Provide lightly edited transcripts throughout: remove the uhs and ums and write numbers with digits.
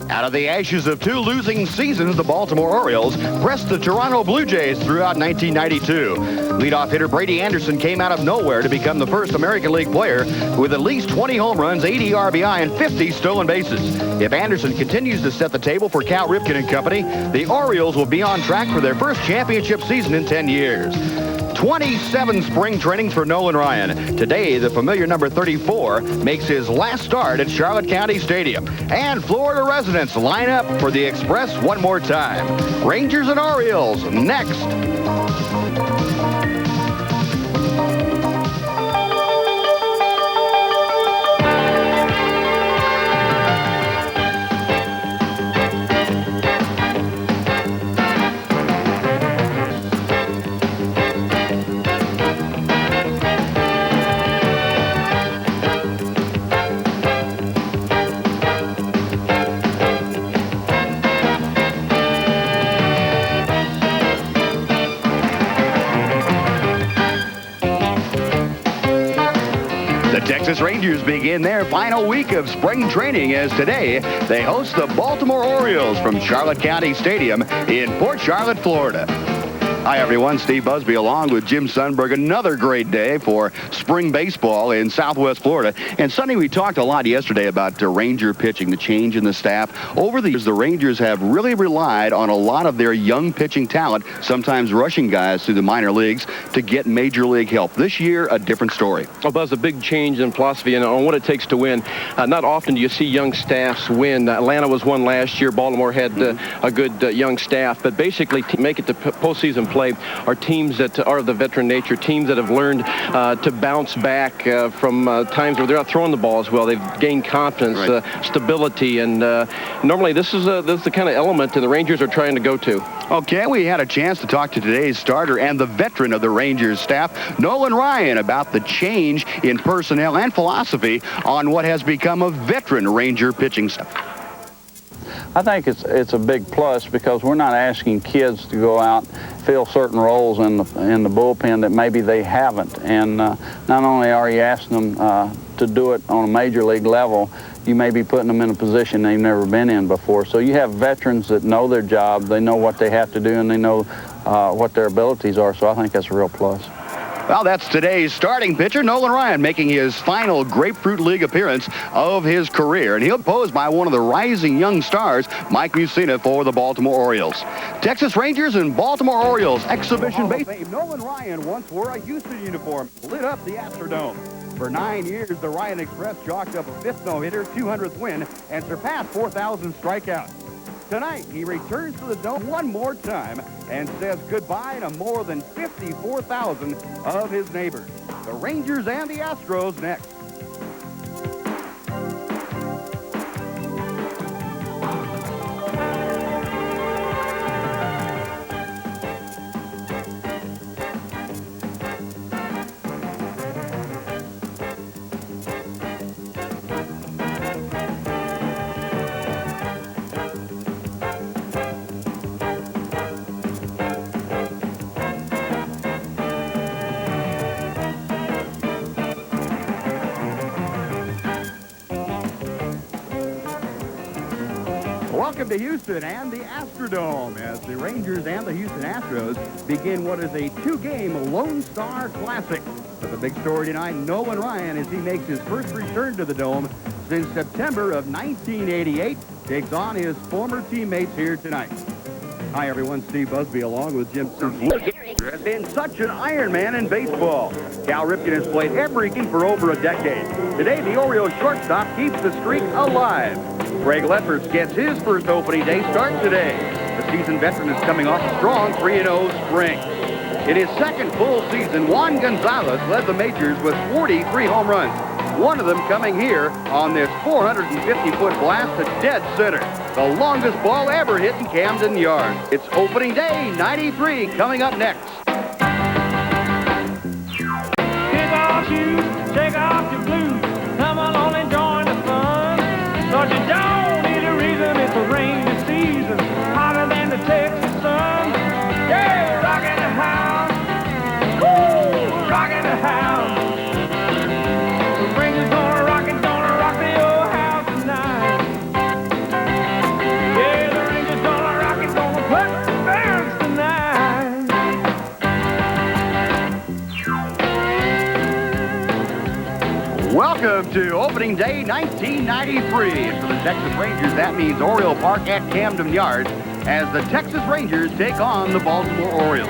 Out of the ashes of 2 losing seasons, the Baltimore Orioles pressed the Toronto Blue Jays throughout 1992. Leadoff hitter Brady Anderson came out of nowhere to become the first American League player with at least 20 home runs, 80 RBI, and 50 stolen bases. If Anderson continues to set the table for Cal Ripken and company, the Orioles will be on track for their first championship season in 10 years. 27 spring trainings for Nolan Ryan. Today, the familiar number 34 makes his last start at Charlotte County Stadium. And Florida residents line up for the Express one more time. Rangers and Orioles next. Texas Rangers begin their final week of spring training as today they host the Baltimore Orioles from Charlotte County Stadium in Port Charlotte, Florida. Hi, everyone. Steve Busby along with Jim Sundberg. Another great day for spring baseball in Southwest Florida. And Sonny, we talked a lot yesterday about Ranger pitching, the change in the staff. Over the years, the Rangers have really relied on a lot of their young pitching talent, sometimes rushing guys through the minor leagues, to get major league help. This year, a different story. Well, Buzz, a big change in philosophy and on what it takes to win. Not often do you see young staffs win. Atlanta was one last year. Baltimore had a good young staff. But basically, to make it to postseason play are teams that are of the veteran nature, teams that have learned to bounce back from times where they're not throwing the ball as well. They've gained confidence, right, stability, and normally this is the kind of element that the Rangers are trying to go to. Okay, we had a chance to talk to today's starter and the veteran of the Rangers staff, Nolan Ryan, about the change in personnel and philosophy on what has become a veteran Ranger pitching staff. I think it's a big plus because we're not asking kids to go out, fill certain roles in the bullpen that maybe they haven't. And not only are you asking them to do it on a major league level, you may be putting them in a position they've never been in before. So you have veterans that know their job, they know what they have to do, and they know what their abilities are. So I think that's a real plus. Well, that's today's starting pitcher, Nolan Ryan, making his final Grapefruit League appearance of his career. And he'll be posed by one of the rising young stars, Mike Mussina, for the Baltimore Orioles. Texas Rangers and Baltimore Orioles exhibition baseball. Nolan Ryan once wore a Houston uniform, lit up the Astrodome. For 9 years, the Ryan Express chalked up a 5th no-hitter, 200th win, and surpassed 4,000 strikeouts. Tonight, he returns to the Dome one more time and says goodbye to more than 54,000 of his neighbors. The Rangers and the Astros next. Welcome to Houston and the Astrodome as the Rangers and the Houston Astros begin what is a 2-game Lone Star Classic. But the big story tonight, Nolan Ryan, as he makes his first return to the Dome since September of 1988, takes on his former teammates here tonight. Hi, everyone. Steve Busby along with Jim Sundberg. Has been such an Iron Man in baseball. Cal Ripken has played every game for over a decade. Today, the Orioles shortstop keeps the streak alive. Greg Lefferts gets his first opening day start today. The seasoned veteran is coming off a strong 3-0 spring. In his second full season, Juan Gonzalez led the majors with 43 home runs. One of them coming here on this 450-foot blast to dead center. The longest ball ever hit in Camden Yards. It's opening day 93 coming up next. Kick off shoes, shake off your blues. Come along and join the fun. But you don't need a reason, it's a rainy season. Hotter than the Texas sun. Yeah, rockin' the house. Woo, rockin' the house. The Rangers gonna rock the old house tonight. to opening day 1993. And for the Texas Rangers, that means Oriole Park at Camden Yards as the Texas Rangers take on the Baltimore Orioles.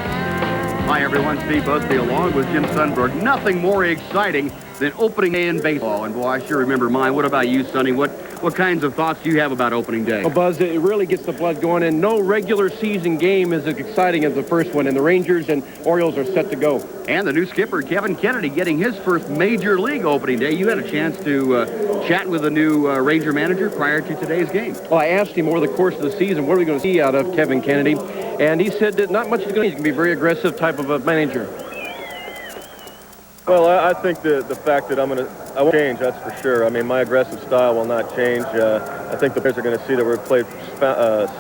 Hi, everyone. Steve Busby along with Jim Sundberg. Nothing more exciting than opening day in baseball. And, boy, I sure remember mine. What about you, Sonny? What kinds of thoughts do you have about opening day? Well, Buzz, it really gets the blood going, and no regular season game is as exciting as the first one, and the Rangers and Orioles are set to go. And the new skipper, Kevin Kennedy, getting his first major league opening day. You had a chance to chat with the new Ranger manager prior to today's game. Well, I asked him over the course of the season, what are we going to see out of Kevin Kennedy? And he said that not much is going to. He's going to be a very aggressive type of a manager. Well, I think the fact that I won't change, that's for sure. I mean, my aggressive style will not change. I think the players are going to see that we've played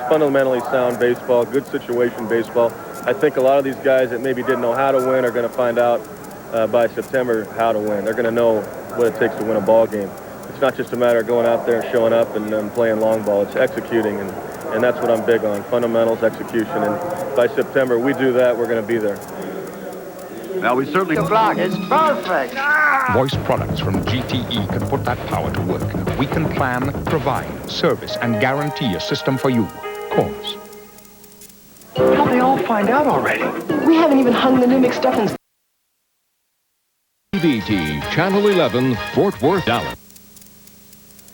fundamentally sound baseball, good situation baseball. I think a lot of these guys that maybe didn't know how to win are going to find out by September how to win. They're going to know what it takes to win a ball game. It's not just a matter of going out there and showing up and playing long ball. It's executing, and that's what I'm big on, fundamentals, execution. And by September, we do that, we're going to be there. Well, we certainly... The block is perfect. Voice products from GTE can put that power to work. We can plan, provide, service, and guarantee a system for you. Call us. How'd they all find out already? We haven't even hung the new McStuffins. TVT, Channel 11, Fort Worth, Dallas.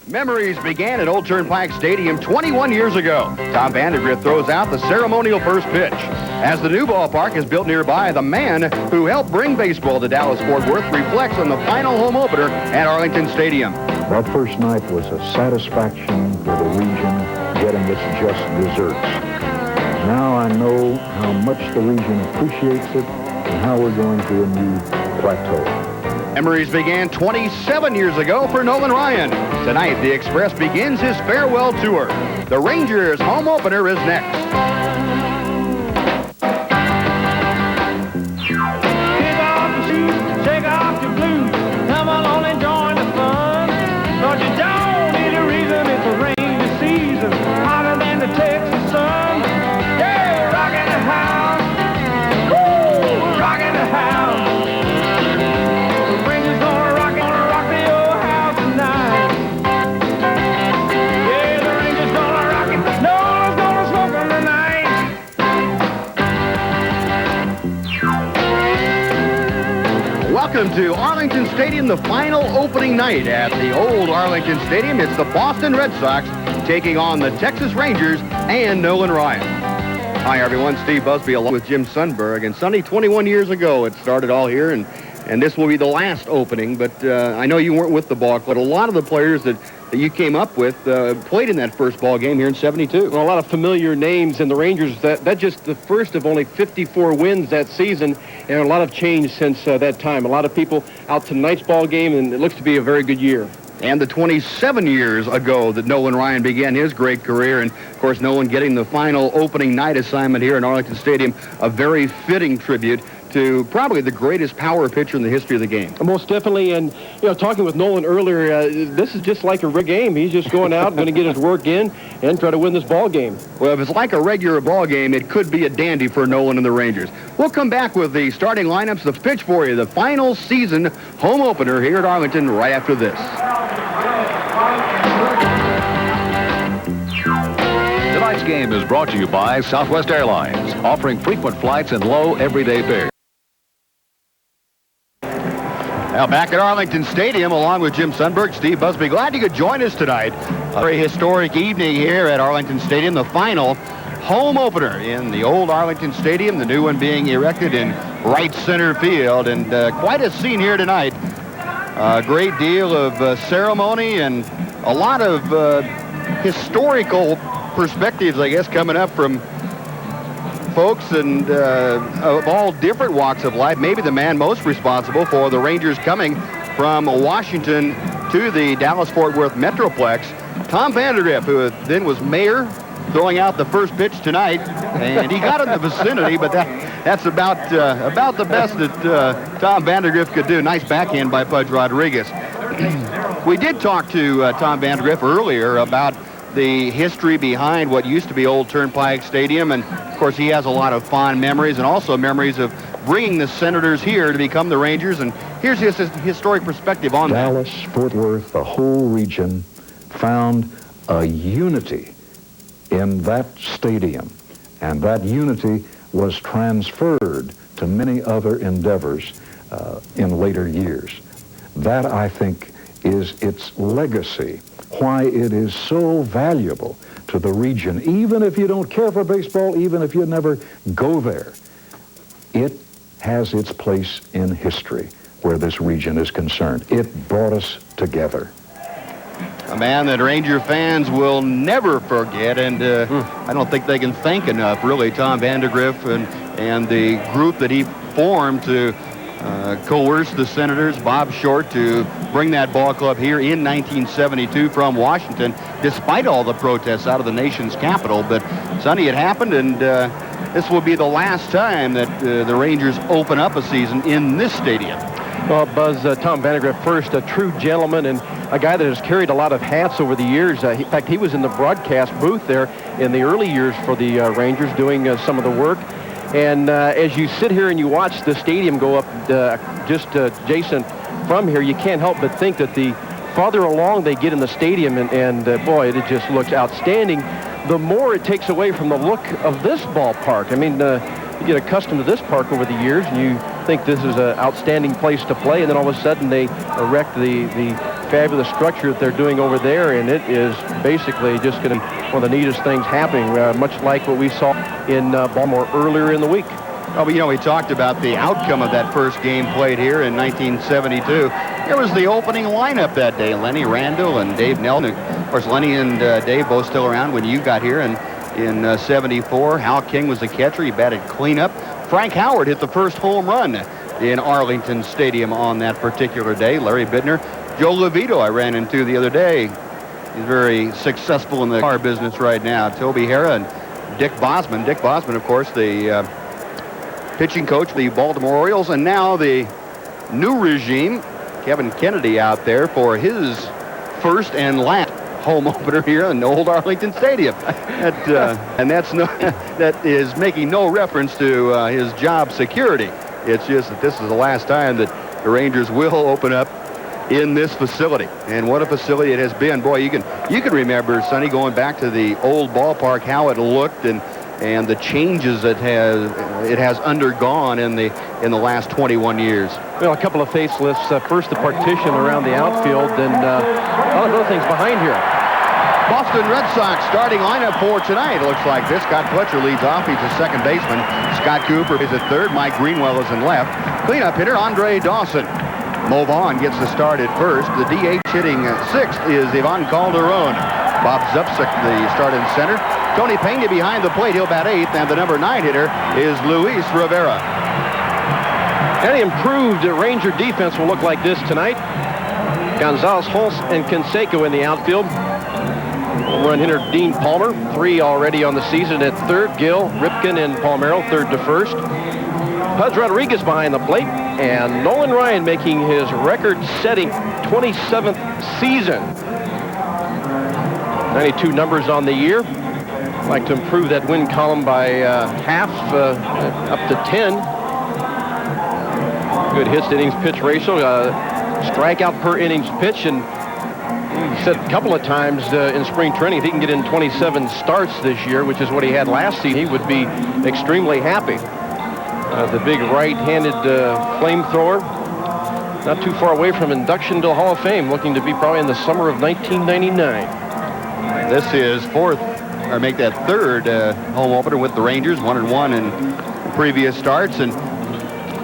Memories began at Old Turnpike Stadium 21 years ago. Tom Vandergrift throws out the ceremonial first pitch. As the new ballpark is built nearby, the man who helped bring baseball to Dallas-Fort Worth reflects on the final home opener at Arlington Stadium. That first night was a satisfaction for the region, getting its just desserts. Now I know how much the region appreciates it and how we're going to a new plateau. Memories began 27 years ago for Nolan Ryan. Tonight, the Express begins his farewell tour. The Rangers' home opener is next. Kick off your shoes, shake off your blues. Come along and join the fun. But you don't need a reason, it's a rainy season. Hotter than the Texas sun. Yeah, rockin' the house. Woo, rockin' the house. Welcome to Arlington Stadium, the final opening night at the old Arlington Stadium. It's the Boston Red Sox taking on the Texas Rangers and Nolan Ryan. Hi, everyone. Steve Busby along with Jim Sundberg. And Sonny, 21 years ago, it started all here, and this will be the last opening. But I know you weren't with the ball club. A lot of the players that you came up with played in that first ball game here in '72. Well, a lot of familiar names in the Rangers. That's just the first of only 54 wins that season, and a lot of change since that time. A lot of people out to tonight's ball game, and it looks to be a very good year. And the 27 years ago that Nolan Ryan began his great career, and of course Nolan getting the final opening night assignment here in Arlington Stadium, a very fitting tribute to probably the greatest power pitcher in the history of the game. Most definitely, and talking with Nolan earlier, this is just like a regular game. He's just going out, going to get his work in, and try to win this ball game. Well, if it's like a regular ball game, it could be a dandy for Nolan and the Rangers. We'll come back with the starting lineups, the pitch for you, the final season home opener here at Arlington right after this. Tonight's game is brought to you by Southwest Airlines, offering frequent flights and low everyday fares. Now back at Arlington Stadium, along with Jim Sundberg, Steve Busby. Glad you could join us tonight. A very historic evening here at Arlington Stadium, the final home opener in the old Arlington Stadium, the new one being erected in right center field. And quite a scene here tonight. A great deal of ceremony and a lot of historical perspectives, I guess, coming up from folks and of all different walks of life. Maybe the man most responsible for the Rangers coming from Washington to the Dallas-Fort Worth Metroplex, Tom Vandergrift, who then was mayor, throwing out the first pitch tonight, and he got in the vicinity, but that's about the best that Tom Vandergrift could do. Nice backhand by Pudge Rodriguez. We did talk to Tom Vandergrift earlier about the history behind what used to be Old Turnpike Stadium, and of course he has a lot of fond memories and also memories of bringing the Senators here to become the Rangers, and here's his historic perspective on that. Dallas, Fort Worth, the whole region found a unity in that stadium, and that unity was transferred to many other endeavors in later years. That, I think, is its legacy, why it is so valuable to the region. Even if you don't care for baseball, even if you never go there, it has its place in history where this region is concerned. It brought us together. A man that Ranger fans will never forget, and I don't think they can thank enough, really, Tom Vandergriff and the group that he formed to coerce the Senators, Bob Short, to bring that ball club here in 1972 from Washington, despite all the protests out of the nation's capital. But, Sonny, it happened, and this will be the last time that the Rangers open up a season in this stadium. Well, Buzz, Tom Vandergriff, first a true gentleman and a guy that has carried a lot of hats over the years. In fact, he was in the broadcast booth there in the early years for the Rangers doing some of the work. And as you sit here and you watch the stadium go up just adjacent from here, you can't help but think that the farther along they get in the stadium, and boy, it just looks outstanding, the more it takes away from the look of this ballpark. I mean, you get accustomed to this park over the years, and you think this is an outstanding place to play, and then all of a sudden they erect the fabulous structure that they're doing over there, and it is basically just going to be one of the neatest things happening, much like what we saw in Baltimore earlier in the week. Oh, but, you know, we talked about the outcome of that first game played here in 1972. There was the opening lineup that day, Lenny Randall and Dave Nelson. Of course, Lenny and Dave both still around when you got here, and in 74, Hal King was the catcher. He batted cleanup. Frank Howard hit the first home run in Arlington Stadium on that particular day. Larry Bittner. Joe Levito I ran into the other day. He's very successful in the car business right now. Toby Hara and Dick Bosman. Dick Bosman, of course, the pitching coach for the Baltimore Orioles, and now the new regime, Kevin Kennedy, out there for his first and last home opener here in old Arlington Stadium. And that is making no reference to his job security. It's just that this is the last time that the Rangers will open up in this facility. And what a facility it has been. Boy, you can remember, Sonny, going back to the old ballpark, how it looked and the changes it has undergone in the last 21 years. Well, a couple of facelifts. First, the partition around the outfield, and a lot of other things behind here. Boston Red Sox starting lineup for tonight. It looks like this. Scott Fletcher leads off. He's a second baseman. Scott Cooper is at third. Mike Greenwell is in left. Cleanup hitter, Andre Dawson. Mo Vaughn gets the start at first. The DH hitting sixth is Ivan Calderon. Bob Zupsik, the start in center. Tony Pena behind the plate. He'll bat eighth. And the number 9 hitter is Luis Rivera. Any improved Ranger defense will look like this tonight. Gonzalez, Hulse, and Canseco in the outfield. Run hitter Dean Palmer, 3 already on the season at third. Gill, Ripken, and Palmeiro, third to first. Pudge Rodriguez behind the plate, and Nolan Ryan making his record-setting 27th season. 92 numbers on the year. Like to improve that win column by half, up to 10. Good hits to innings pitch ratio, strikeout per innings pitch, and he said a couple of times in spring training, if he can get in 27 starts this year, which is what he had last season, he would be extremely happy. The big right-handed flamethrower, not too far away from induction to the Hall of Fame, looking to be probably in the summer of 1999. This is third home opener with the Rangers, 1-1 in previous starts. And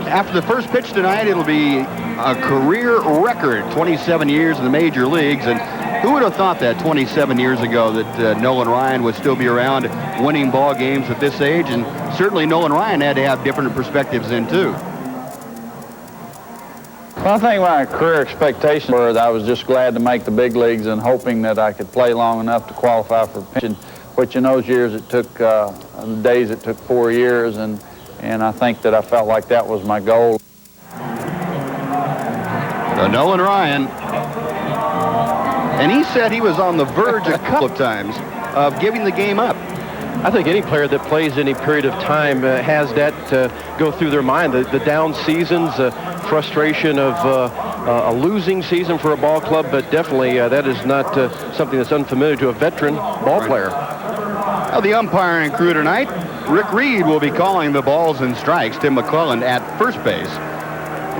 after the first pitch tonight, it'll be a career record, 27 years in the major leagues. And who would have thought that 27 years ago that Nolan Ryan would still be around winning ball games at this age? And certainly Nolan Ryan had to have different perspectives then, too. Well, I think my career expectations were that I was just glad to make the big leagues and hoping that I could play long enough to qualify for pension, which in those years it took, days it took 4 years, and I think that I felt like that was my goal. Nolan Ryan, and he said he was on the verge a couple of times of giving the game up. I think any player that plays any period of time has that go through their mind. The down seasons, frustration of a losing season for a ball club, but definitely that is not something that's unfamiliar to a veteran ball player. Now the umpiring crew tonight, Rick Reed will be calling the balls and strikes. Tim McClellan at first base.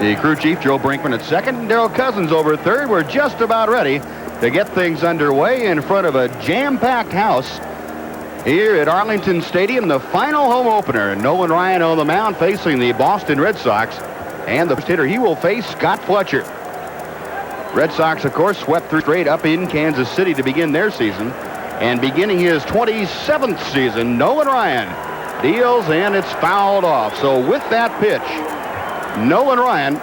The crew chief, Joe Brinkman, at second, and Darrell Cousins over at third. We're just about ready to get things underway in front of a jam-packed house here at Arlington Stadium, the final home opener. Nolan Ryan on the mound facing the Boston Red Sox. And the first hitter he will face, Scott Fletcher. Red Sox, of course, swept through straight up in Kansas City to begin their season. And beginning his 27th season, Nolan Ryan deals, and it's fouled off. So with that pitch, Nolan Ryan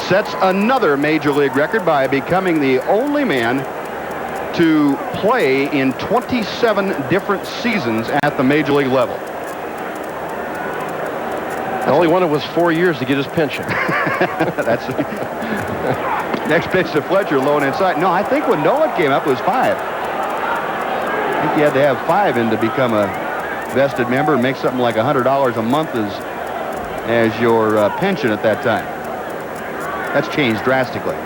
sets another Major League record by becoming the only man to play in 27 different seasons at the Major League level. The only one it was 4 years to get his pension. That's next pitch to Fletcher, low and inside. No, I think when Nolan came up it was 5. I think you had to have 5 in to become a vested member and make something like $100 a month as your pension at that time. That's changed drastically.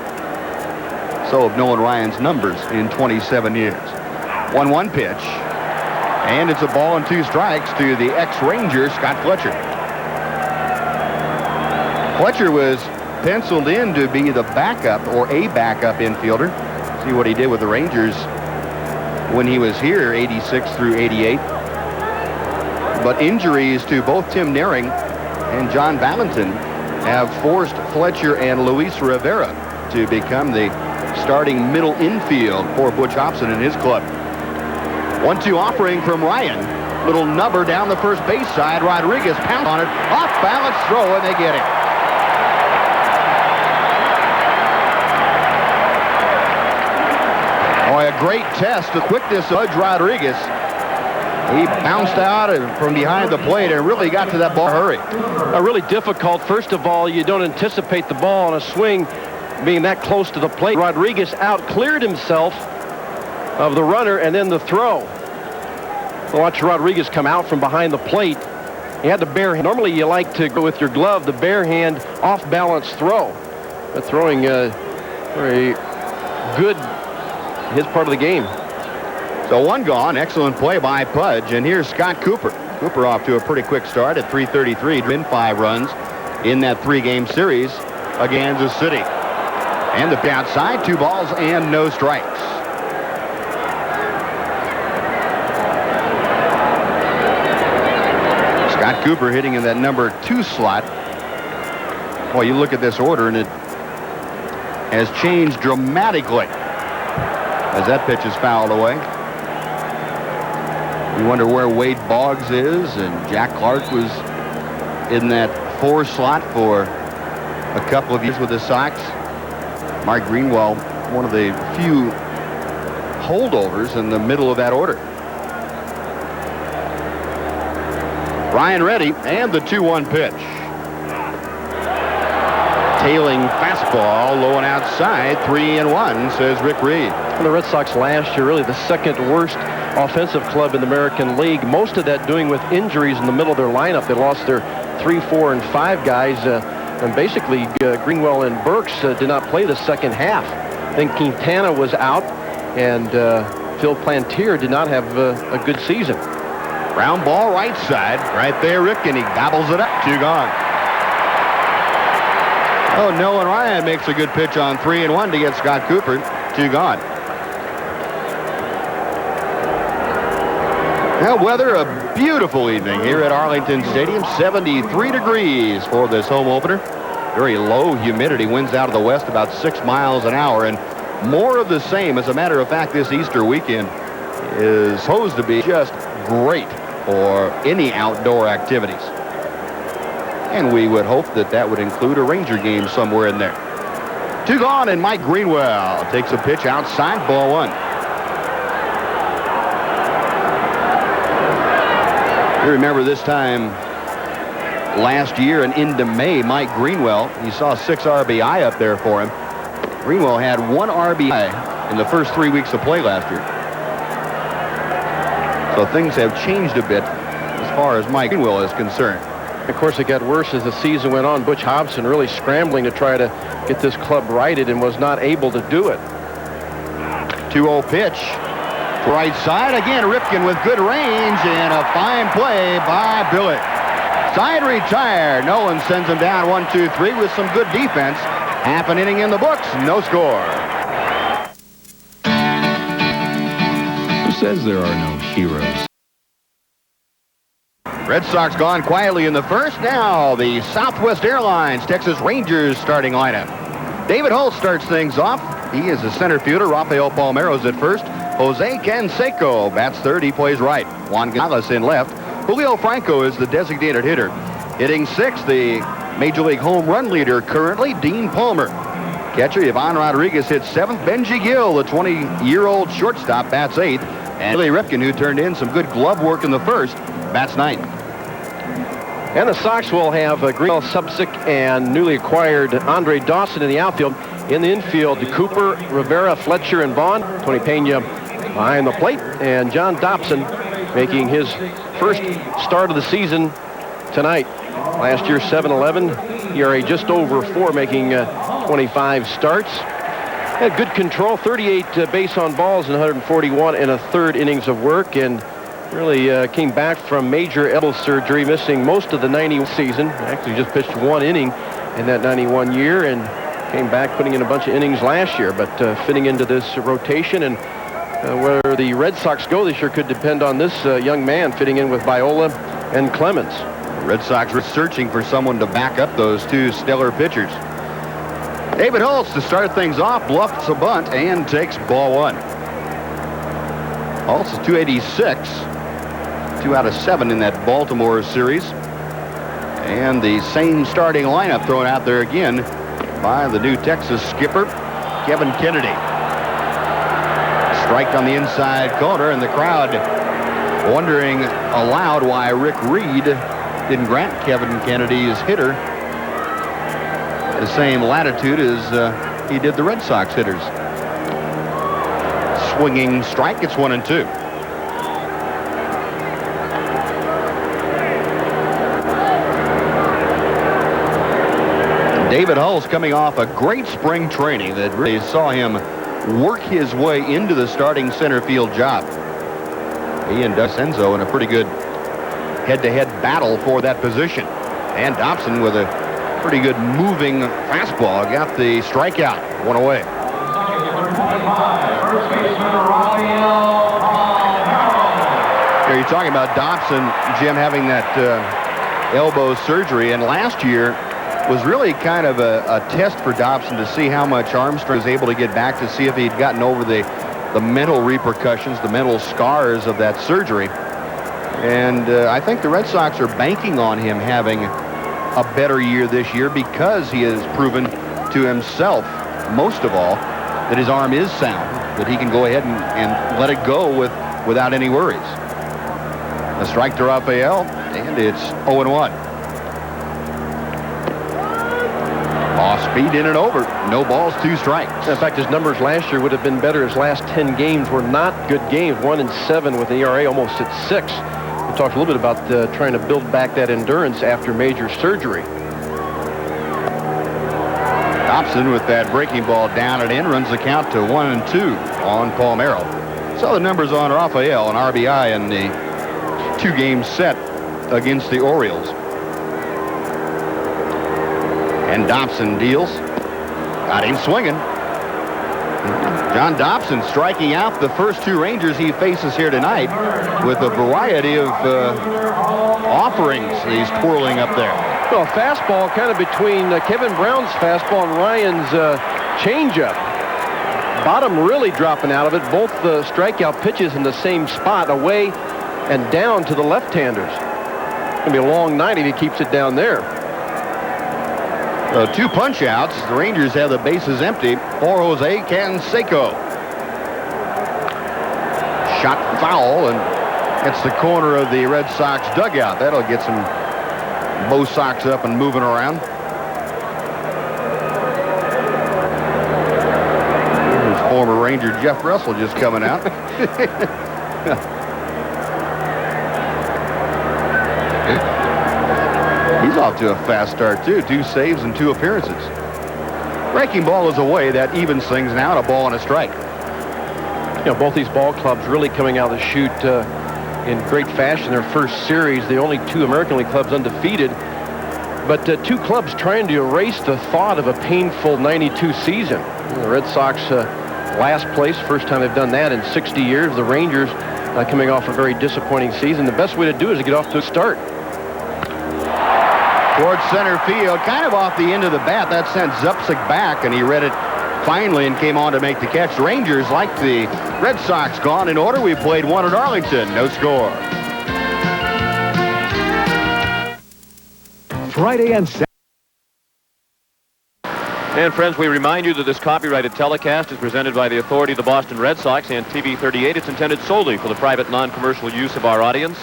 So have Nolan Ryan's numbers in 27 years. 1-1 pitch. And it's a ball and 2 strikes to the ex-Ranger, Scott Fletcher. Fletcher was penciled in to be the backup or a backup infielder. See what he did with the Rangers when he was here, 86 through 88. But injuries to both Tim Naring and John Valentin have forced Fletcher and Luis Rivera to become the starting middle infield for Butch Hobson and his club. 1-2 offering from Ryan. Little nubber down the first base side. Rodriguez pounced on it. Off balance throw, and they get it. Oh, a great test. The quickness of Butch Rodriguez. He bounced out from behind the plate and really got to that ball hurry. Really difficult. First of all, you don't anticipate the ball on a swing being that close to the plate. Rodriguez out-cleared himself of the runner, and then the throw. Watch Rodriguez come out from behind the plate. He had the bare hand. Normally you like to go with your glove, the bare hand off-balance throw. But throwing very good his part of the game. So 1 gone. Excellent play by Pudge. And here's Scott Cooper. Cooper off to a pretty quick start at 333. In 5 runs in that 3-game series against Kansas City. And the outside, 2 balls and no strikes. Scott Cooper hitting in that number 2 slot. Well, you look at this order and it has changed dramatically as that pitch is fouled away. You wonder where Wade Boggs is, and Jack Clark was in that 4 slot for a couple of years with the Sox. Mark Greenwell, one of the few holdovers in the middle of that order. Ryan ready, and the 2-1 pitch. Tailing fastball, low and outside, 3-1, says Rick Reed. The Red Sox last year, really the second worst offensive club in the American League. Most of that doing with injuries in the middle of their lineup. They lost their 3, 4, and 5 guys. And basically, Greenwell and Burks did not play the second half. Then Quintana was out, and Phil Plantier did not have a good season. Ground ball right side. Right there, Rick, and he gobbles it up. 2 gone. Oh, Nolan Ryan makes a good pitch on 3-1 to get Scott Cooper. 2 gone. Now, weather, a beautiful evening here at Arlington Stadium. 73 degrees for this home opener. Very low humidity. Winds out of the west about 6 miles an hour. And more of the same. As a matter of fact, this Easter weekend is supposed to be just great for any outdoor activities. And we would hope that that would include a Ranger game somewhere in there. 2 gone, and Mike Greenwell takes a pitch outside, ball 1. You remember this time last year and into May, Mike Greenwell, you saw 6 RBI up there for him. Greenwell had 1 RBI in the first 3 weeks of play last year. So things have changed a bit as far as Mike Greenwell is concerned. Of course, it got worse as the season went on. Butch Hobson really scrambling to try to get this club righted and was not able to do it. 2-0 pitch. Right side again. Ripken with good range and a fine play by Billett. Side retired. Nolan sends him down 1-2-3 with some good defense. Half an inning in the books. No score. Who says there are no heroes? Red Sox gone quietly in the first. Now the Southwest Airlines Texas Rangers starting lineup. David Hulse starts things off. He is the center fielder. Rafael Palmeiro's at first. Jose Canseco bats third. He plays right. Juan Gonzalez in left. Julio Franco is the designated hitter. Hitting sixth, the Major League home run leader currently, Dean Palmer. Catcher Ivan Rodriguez hits seventh. Benji Gill, the 20-year-old shortstop, bats eighth. And Billy Ripken, who turned in some good glove work in the first, bats ninth. And the Sox will have Greenwell, Subsic, and newly acquired Andre Dawson in the outfield. In the infield, Cooper, Rivera, Fletcher, and Vaughn. Tony Pena behind the plate. And John Dobson making his first start of the season tonight. Last year, 7-11. ERA just over 4, making 25 starts. Had good control, 38 base on balls and 141 and a third innings of work. And really came back from major elbow surgery, missing most of the 91 season. Actually just pitched 1 inning in that 91 year and came back putting in a bunch of innings last year, but fitting into this rotation. And where the Red Sox go this year could depend on this young man fitting in with Viola and Clemens. Red Sox are searching for someone to back up those two stellar pitchers. David Hulse to start things off, bluffs a bunt and takes ball 1. Hulse is 286. 2 out of 7 in that Baltimore series. And the same starting lineup thrown out there again by the new Texas skipper, Kevin Kennedy. Strike on the inside corner, and the crowd wondering aloud why Rick Reed didn't grant Kevin Kennedy's hitter the same latitude as he did the Red Sox hitters. Swinging strike, it's 1-2. David Hulse coming off a great spring training that really saw him work his way into the starting center field job. He and Senzo in a pretty good head-to-head battle for that position. And Dobson with a pretty good moving fastball got the strikeout, 1 away. Here you're talking about Dobson, Jim, having that elbow surgery, and last year was really kind of a test for Dobson to see how much Armstrong was able to get back, to see if he'd gotten over the mental repercussions, the mental scars of that surgery. And I think the Red Sox are banking on him having a better year this year because he has proven to himself, most of all, that his arm is sound, that he can go ahead and let it go without any worries. A strike to Rafael, and it's 0-1. Off speed, in and over. No balls, 2 strikes. In fact, his numbers last year would have been better. His last 10 games were not good games. 1-7 with an ERA almost at 6. We talked a little bit about trying to build back that endurance after major surgery. Dobson with that breaking ball down and in runs the count to 1-2 on Palmeiro. So the numbers on Rafael, an RBI in the 2-game set against the Orioles. And Dobson deals. Got him swinging. John Dobson striking out the first 2 Rangers he faces here tonight with a variety of offerings he's twirling up there. Well, fastball kind of between Kevin Brown's fastball and Ryan's changeup. Bottom really dropping out of it. Both the strikeout pitches in the same spot, away and down to the left-handers. It's going to be a long night if he keeps it down there. 2 punch-outs. The Rangers have the bases empty for Jose Canseco. Shot foul, and it's the corner of the Red Sox dugout. That'll get some Bo Sox up and moving around. Here's former Ranger Jeff Russell just coming out. He's off to a fast start, too. 2 saves and 2 appearances. Breaking ball is away. That evens things now. A ball and a strike. You know, both these ball clubs really coming out of the chute in great fashion. Their first series, the only 2 American League clubs undefeated. But 2 clubs trying to erase the thought of a painful 92 season. The Red Sox last place, first time they've done that in 60 years. The Rangers coming off a very disappointing season. The best way to do it is to get off to a start. Towards center field, kind of off the end of the bat. That sent Zupsik back, and he read it finally and came on to make the catch. The Rangers, like the Red Sox, gone in order. We played 1 at Arlington. No score. Friday and Saturday. And friends, we remind you that this copyrighted telecast is presented by the authority of the Boston Red Sox and TV 38. It's intended solely for the private non-commercial use of our audience.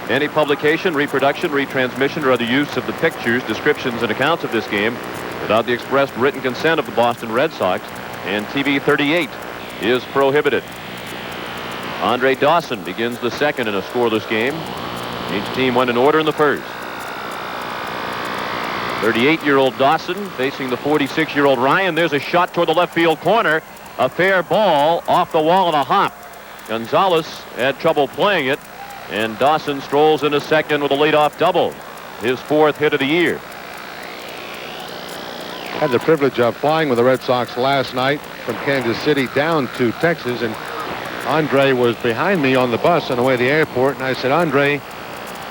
Any publication, reproduction, retransmission, or other use of the pictures, descriptions, and accounts of this game without the expressed written consent of the Boston Red Sox and TV 38 is prohibited. Andre Dawson begins the second in a scoreless game. Each team went in order in the first. 38-year-old Dawson facing the 46-year-old Ryan. There's a shot toward the left field corner. A fair ball off the wall of a hop. Gonzalez had trouble playing it, and Dawson strolls into second with a leadoff double. His 4th hit of the year. Had the privilege of flying with the Red Sox last night from Kansas City down to Texas, and Andre was behind me on the bus on the way to the airport, and I said, Andre,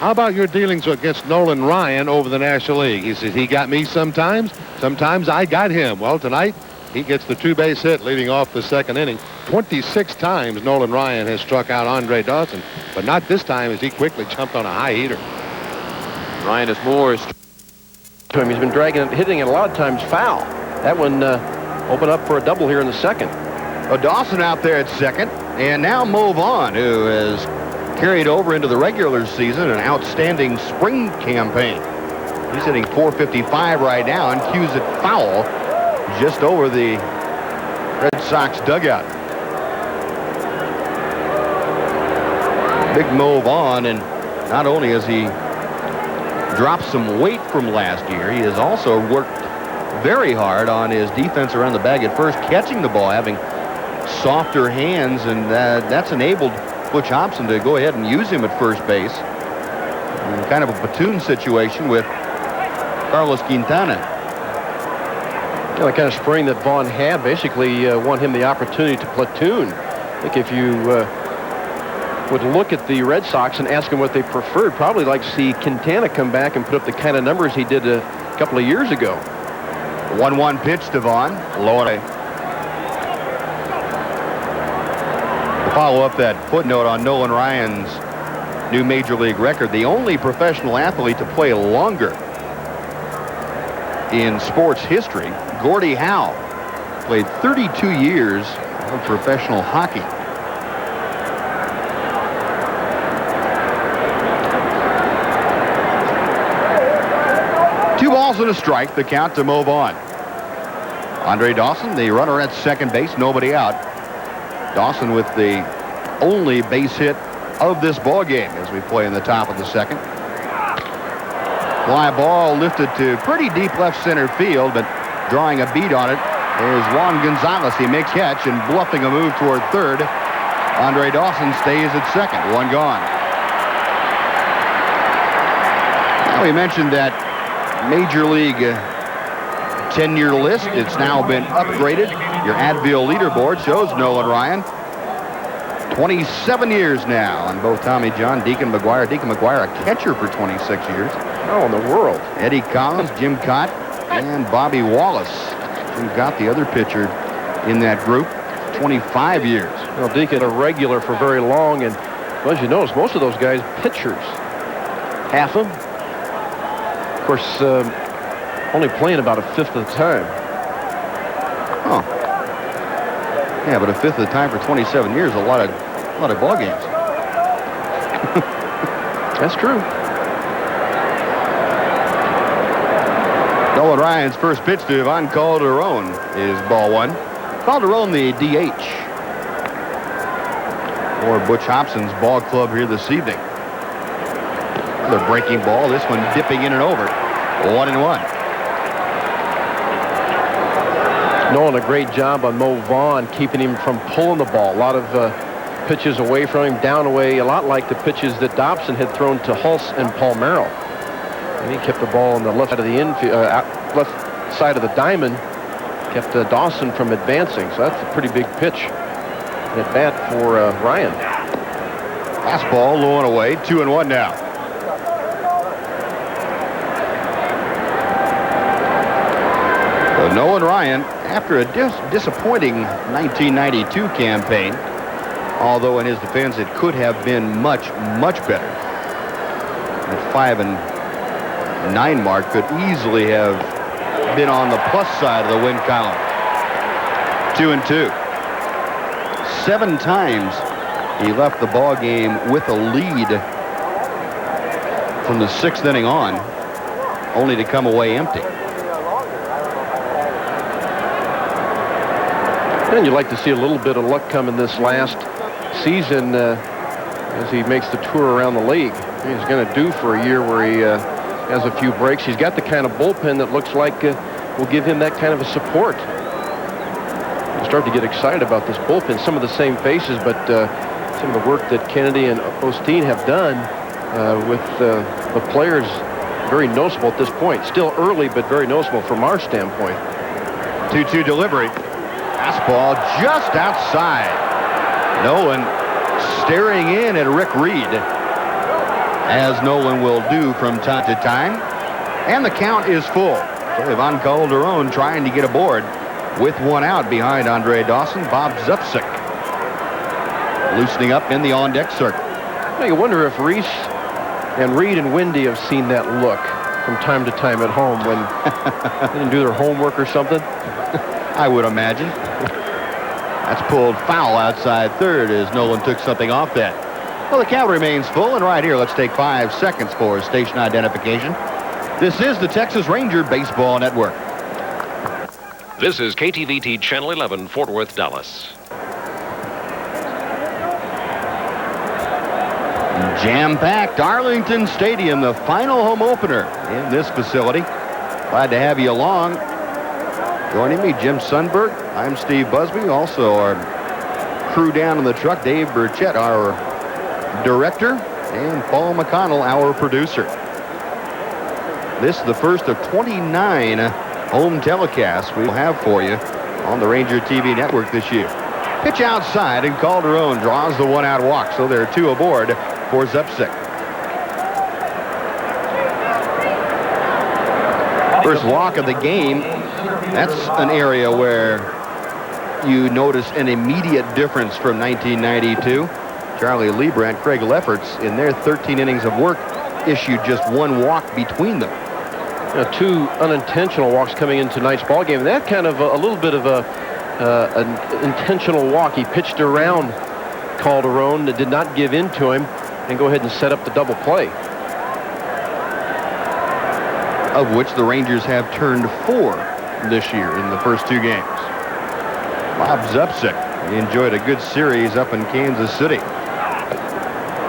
how about your dealings against Nolan Ryan over the National League? He said, he got me sometimes I got him. Well, tonight he gets the 2-base hit leading off the second inning. 26 times Nolan Ryan has struck out Andre Dawson, but not this time as he quickly jumped on a high heater. Ryan is more to him. He's been dragging it, hitting it a lot of times foul. That one opened up for a double here in the second. Dawson out there at second, and now Mo Vaughn, who has carried over into the regular season an outstanding spring campaign. He's hitting .455 right now and cues it foul just over the Red Sox dugout. Big Mo Vaughn, and not only has he dropped some weight from last year, he has also worked very hard on his defense around the bag at first, catching the ball, having softer hands, and that's enabled Butch Hobson to go ahead and use him at first base. Kind of a platoon situation with Carlos Quintana. Yeah, the kind of spring that Vaughn had basically won him the opportunity to platoon. I think if you would look at the Red Sox and ask them what they preferred, probably like to see Quintana come back and put up the kind of numbers he did a couple of years ago. 1-1 pitch to Vaughn. Low and to follow up that footnote on Nolan Ryan's new major league record, the only professional athlete to play longer in sports history, Gordie Howe, played 32 years of professional hockey. Two balls and a strike, the count to Mo Vaughn. Andre Dawson, the runner at second base, nobody out. Dawson with the only base hit of this ball game as we play in the top of the second. Fly ball lifted to pretty deep left center field, but drawing a beat on it is Juan Gonzalez. He makes catch and bluffing a move toward third. Andre Dawson stays at second. One gone. Now we mentioned that Major League tenure list. It's now been upgraded. Your Advil leaderboard shows Nolan Ryan 27 years now on both Tommy John, Deacon McGuire. Deacon McGuire, a catcher for 26 years. Oh, in the world. Eddie Collins, Jim Cott, and Bobby Wallace. Jim Cott, the other pitcher in that group, 25 years. Well, Deacon, a regular for very long, and well, as you notice, most of those guys, pitchers. Half of them. Of course, only playing about a fifth of the time. Oh. Yeah, but a fifth of the time for 27 years, a lot of ball games. That's true. Nolan Ryan's first pitch to Ivan Calderon is ball one. Calderon, the DH for Butch Hobson's ball club here this evening. The breaking ball, this one dipping in and over. 1-1. Nolan, a great job on Mo Vaughn, keeping him from pulling the ball. A lot of pitches away from him, down away, a lot like the pitches that Dobson had thrown to Hulse and Palmero. And he kept the ball on the left side of the infield, left side of the diamond, kept Dawson from advancing. So that's a pretty big pitch at bat for Ryan. Fastball low and away, 2-1 now. So Nolan Ryan, after a disappointing 1992 campaign, although in his defense it could have been much, much better. That 5-9 mark could easily have been on the plus side of the win column. 2-2. 7 times he left the ball game with a lead from the 6th inning on, only to come away empty. And you'd like to see a little bit of luck come in this last season as he makes the tour around the league. He's going to do for a year where he has a few breaks. He's got the kind of bullpen that looks like will give him that kind of a support. You start to get excited about this bullpen. Some of the same faces, but some of the work that Kennedy and Osteen have done with the players, very noticeable at this point. Still early, but very noticeable from our standpoint. 2-2 delivery. Fastball just outside. Nolan staring in at Rick Reed, as Nolan will do from time to time. And the count is full. So Ivan Calderon trying to get aboard with 1 out behind Andre Dawson. Bob Zupsik loosening up in the on-deck circle. You wonder if Reese and Reed and Wendy have seen that look from time to time at home when they didn't do their homework or something. I would imagine. That's pulled foul outside third as Nolan took something off that. Well, the count remains full, and right here, let's take 5 seconds for station identification. This is the Texas Ranger Baseball Network. This is KTVT Channel 11, Fort Worth, Dallas. Jam-packed Arlington Stadium, the final home opener in this facility. Glad to have you along. Joining me, Jim Sundberg. I'm Steve Busby. Also our crew down in the truck, Dave Burchett, our director, and Paul McConnell, our producer. This is the first of 29 home telecasts we will have for you on the Ranger TV network this year. Pitch outside, and Calderon draws the 1-out walk, so there are 2 aboard for Zupsik. First walk of the game. That's an area where you notice an immediate difference from 1992. Charlie Liebrand, Craig Lefferts, in their 13 innings of work, issued just 1 walk between them. 2 unintentional walks coming into tonight's ball game. That kind of a little bit of an intentional walk. He pitched around Calderon, that did not give in to him, and go ahead and set up the double play. Of which the Rangers have turned 4 this year in the first 2 games. Bob Zupsik enjoyed a good series up in Kansas City.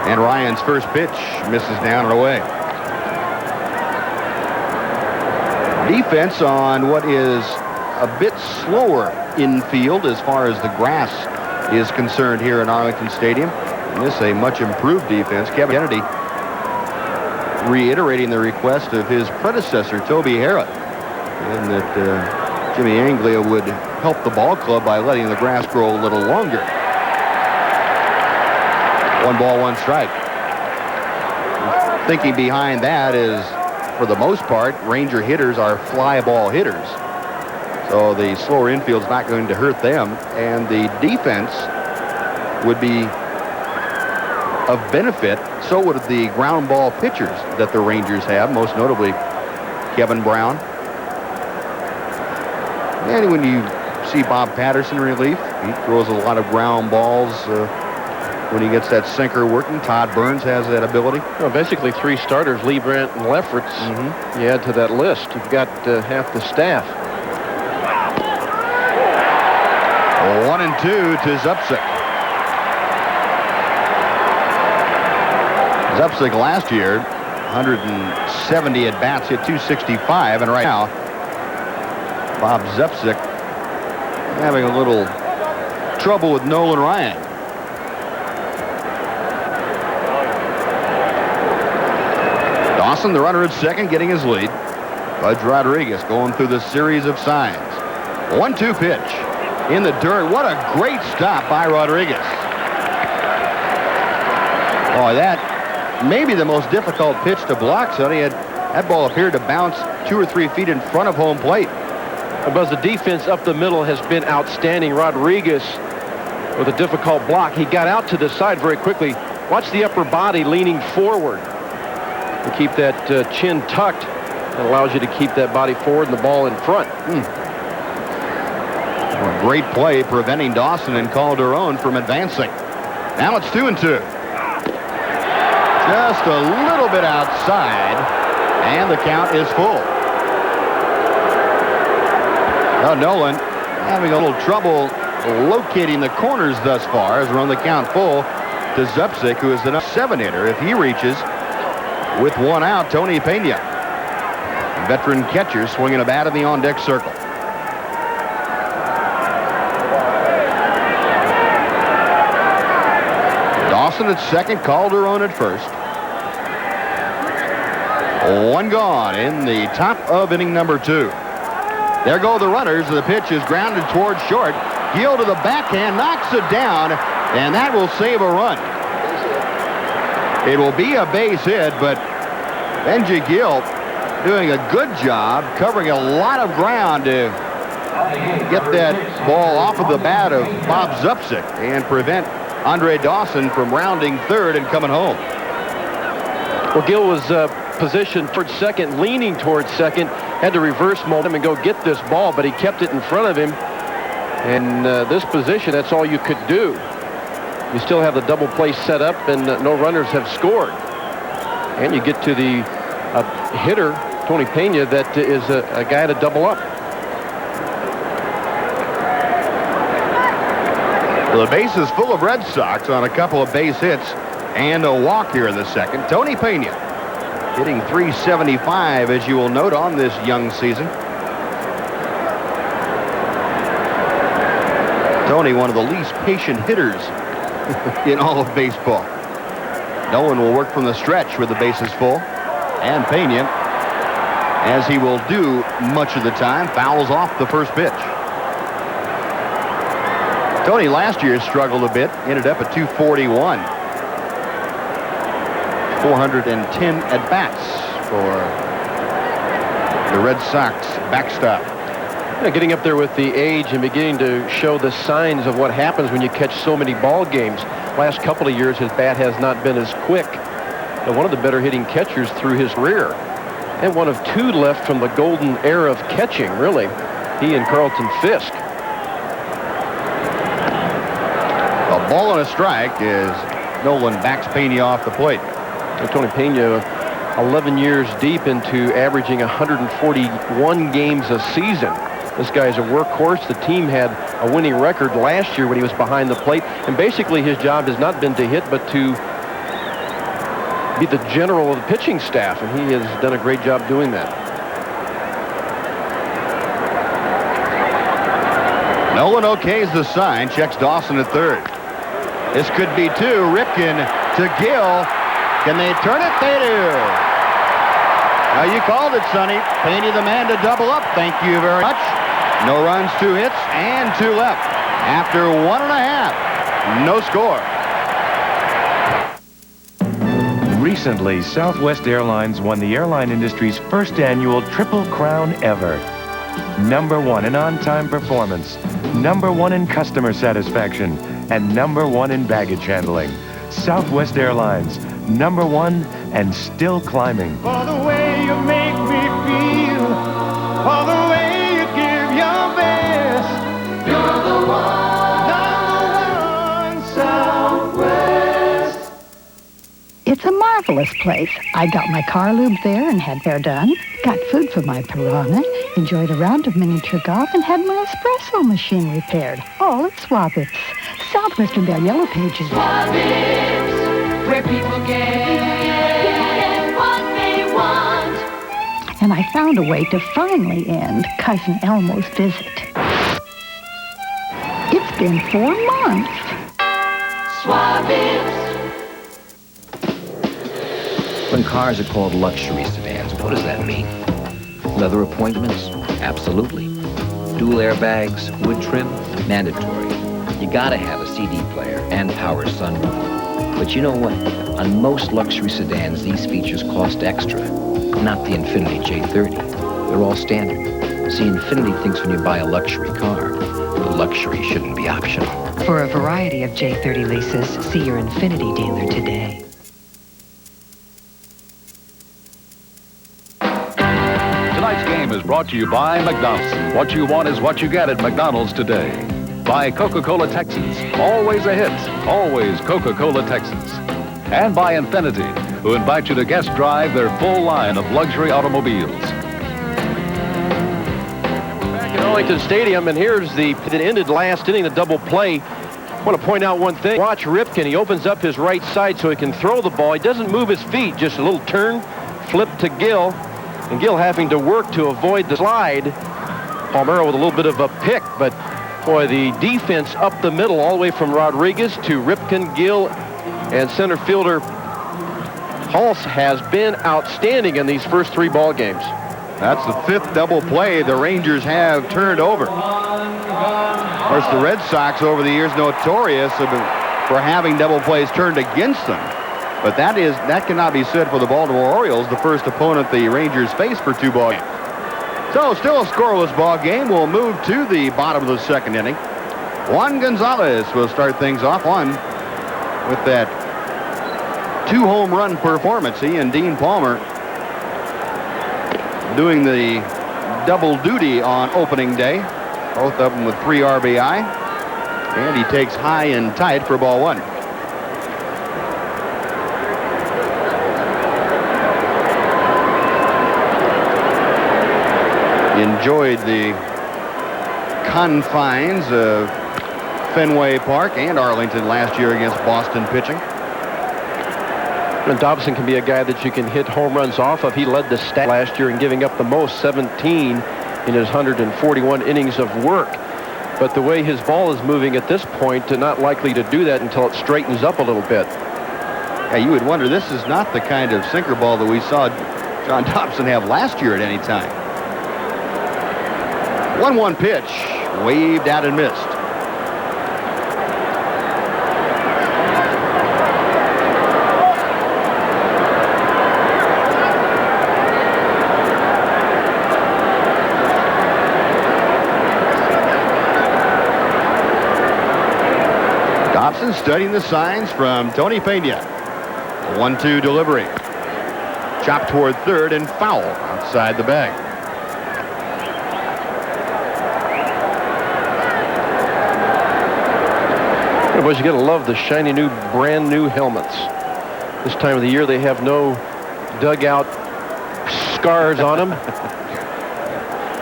And Ryan's first pitch misses down and away. Defense on what is a bit slower infield as far as the grass is concerned here in Arlington Stadium. And this is a much improved defense. Kevin Kennedy reiterating the request of his predecessor, Toby Harrah, and that Jimmy Anglia would help the ball club by letting the grass grow a little longer. 1 ball, 1 strike. Thinking behind that is, for the most part, Ranger hitters are fly ball hitters. So the slower infield's not going to hurt them, and the defense would be of benefit. So would the ground ball pitchers that the Rangers have, most notably Kevin Brown. And when you see Bob Patterson in relief, he throws a lot of ground balls when he gets that sinker working. Todd Burns has that ability. Well, basically 3 starters, Lee Brandt and Lefferts. You add to that list, you've got half the staff. 1-2 to Zupsik. Zupsik last year 170 at-bats, hit 265, and right now, Bob Zepsic having a little trouble with Nolan Ryan. Dawson, the runner at second, getting his lead. Bud Rodriguez going through the series of signs. 1-2 pitch in the dirt. What a great stop by Rodriguez. Oh, that may be the most difficult pitch to block, Sonny. That ball appeared to bounce 2 or 3 feet in front of home plate. Buzz, the defense up the middle has been outstanding. Rodriguez with a difficult block. He got out to the side very quickly. Watch the upper body leaning forward. To keep that chin tucked, it allows you to keep that body forward and the ball in front. Well, great play preventing Dawson and Calderon from advancing. Now it's 2-2. Just a little bit outside, and the count is full. Now Nolan having a little trouble locating the corners thus far as run the count full to Zepsic, who is the 7-hitter. If he reaches with 1 out, Tony Pena, veteran catcher, swinging a bat in the on-deck circle. Dawson at second, Calderon at first. 1 gone in the top of inning number 2. There go the runners. The pitch is grounded towards short. Gill to the backhand, knocks it down, and that will save a run. It will be a base hit, but Benji Gill doing a good job covering a lot of ground to get that ball off of the bat of Bob Zepsic and prevent Andre Dawson from rounding third and coming home. Well, Gill was positioned towards second, leaning towards second, had to reverse momentum and go get this ball, but he kept it in front of him. And this position, that's all you could do. You still have the double play set up, and no runners have scored. And you get to the hitter, Tony Pena, that is a guy to double up. Well, the base is full of Red Sox on a couple of base hits and a walk here in the second. Tony Pena hitting .375, as you will note, on this young season. Tony, one of the least patient hitters in all of baseball. Nolan will work from the stretch with the bases full. And Pena, as he will do much of the time, fouls off the first pitch. Tony last year struggled a bit, ended up at .241. 410 at-bats for the Red Sox backstop. Yeah, getting up there with the age and beginning to show the signs of what happens when you catch so many ball games. Last couple of years, his bat has not been as quick. But one of the better hitting catchers through his career. And one of 2 left from the golden era of catching, really. He and Carlton Fisk. A ball and a strike as Nolan backs Pena off the plate. Tony Pena, 11 years deep into averaging 141 games a season. This guy's a workhorse. The team had a winning record last year when he was behind the plate. And basically his job has not been to hit, but to be the general of the pitching staff. And he has done a great job doing that. Nolan okays the sign, checks Dawson at third. This could be 2. Ripken to Gill. Can they turn it? They do. Now you called it, Sonny. Pena the man to double up. Thank you very much. No runs, 2 hits, and 2 left. After 1.5, no score. Recently, Southwest Airlines won the airline industry's first annual Triple Crown ever. #1 in on-time performance, #1 in customer satisfaction, and #1 in baggage handling. Southwest Airlines, #1 and still climbing. For the way you make me feel, for the way you give your best, you're the one, Southwest. It's a marvelous place. I got my car lubed there and had hair done, got food for my piranha, enjoyed a round of miniature golf, and had my espresso machine repaired. All at Swabips. Southwestern Bell Yellow Pages. Swabips, where people get one and I found a way to finally end Cousin Elmo's visit. It's been 4 months. When cars are called luxury sedans, what does that mean? Leather appointments? Absolutely. Dual airbags, wood trim? Mandatory. You gotta have a CD player and power sunroof. But you know what? On most luxury sedans, these features cost extra. Not the Infiniti J30. They're all standard. See, Infiniti thinks when you buy a luxury car, the luxury shouldn't be optional. For a variety of J30 leases, see your Infiniti dealer today. Tonight's game is brought to you by McDonald's. What you want is what you get at McDonald's today. By Coca-Cola Texas. Always a hit. Always Coca-Cola Texas. And by Infiniti, who invite you to guest drive their full line of luxury automobiles. Back at Arlington Stadium, and here's it ended last inning, the double play. I want to point out one thing. Watch Ripken. He opens up his right side so he can throw the ball. He doesn't move his feet, just a little turn, flip to Gill, and Gill having to work to avoid the slide. Palmero with a little bit of a pick, but boy, the defense up the middle all the way from Rodriguez to Ripken, Gill, and center fielder Hulse has been outstanding in these first 3 ball games. That's the 5th double play the Rangers have turned over. Of course, the Red Sox over the years notorious for having double plays turned against them. But that cannot be said for the Baltimore Orioles, the first opponent the Rangers face for 2 ball games. So still a scoreless ball game. We'll move to the bottom of the 2nd inning. Juan Gonzalez will start things off with that 2 home run performance. He and Dean Palmer doing the double duty on opening day. Both of them with 3 RBI. And he takes high and tight for ball 1. Enjoyed the confines of Fenway Park and Arlington last year against Boston pitching. And Dobson can be a guy that you can hit home runs off of. He led the stat last year in giving up the most, 17 in his 141 innings of work. But the way his ball is moving at this point, not likely to do that until it straightens up a little bit. Yeah, you would wonder, this is not the kind of sinker ball that we saw John Dobson have last year at any time. 1-1 pitch, waved out and missed. Dobson studying the signs from Tony Pena. 1-2 delivery. Chopped toward third and foul outside the bag. Boys, you gotta love the shiny new, brand new helmets. This time of the year, they have no dugout scars on them.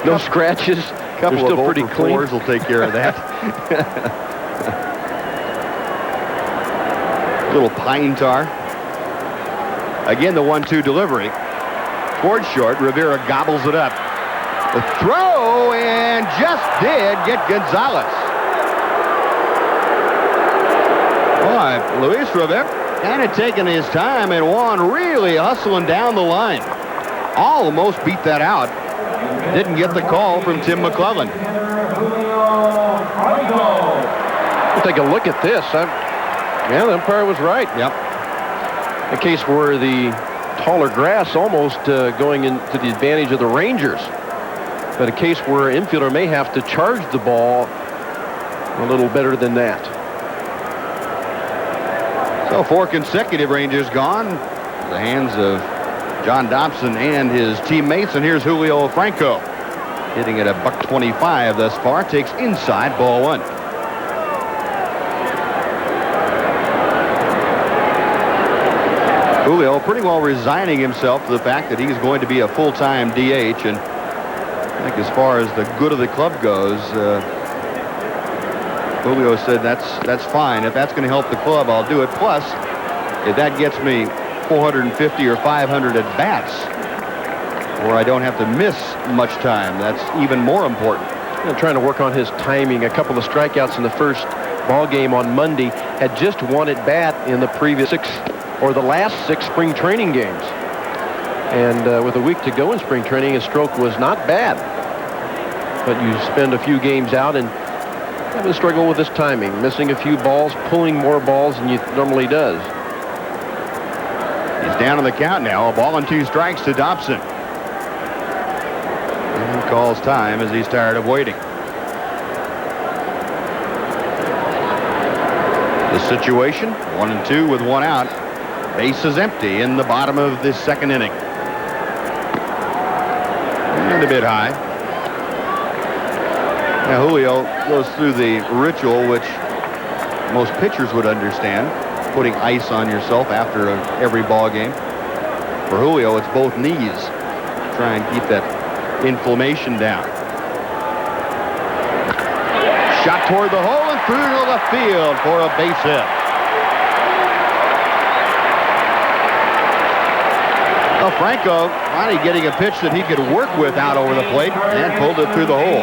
No scratches. They're still pretty clean. Will take care of that. Little pine tar. Again, the 1-2 delivery. Towards short, Rivera gobbles it up. The throw, and just did get Gonzalez. Boy, Luis Rivera kind of taking his time, and Juan really hustling down the line. Almost beat that out. Didn't get the call from Tim McClellan. We'll take a look at this. Yeah, the umpire was right. Yep. A case where the taller grass almost going into the advantage of the Rangers. But a case where an infielder may have to charge the ball a little better than that. So 4 consecutive Rangers gone. The hands of John Dobson and his teammates. And here's Julio Franco. Hitting at $125 thus far. Takes inside, ball 1. Julio pretty well resigning himself to the fact that he's going to be a full-time DH. And I think as far as the good of the club goes, Julio said that's fine. If that's going to help the club, I'll do it. Plus, if that gets me 450 or 500 at bats, where I don't have to miss much time. That's even more important. Trying to work on his timing. A couple of strikeouts in the first ball game on Monday. Had just one at bat in the previous the last 6 spring training games. And with a week to go in spring training, his stroke was not bad. But you spend a few games out and having a struggle with his timing, missing a few balls, pulling more balls than you normally does. He's down on the count now. A ball and 2 strikes to Dobson. And he calls time as he's tired of waiting. The situation, 1 and 2 with 1 out. Base is empty in the bottom of the 2nd inning. And a bit high. Now Julio goes through the ritual which most pitchers would understand, putting ice on yourself after every ball game. For Julio, it's both knees. Try and keep that inflammation down. Shot toward the hole and through to left field for a base hit. Well, Franco finally getting a pitch that he could work with out over the plate and pulled it through the hole.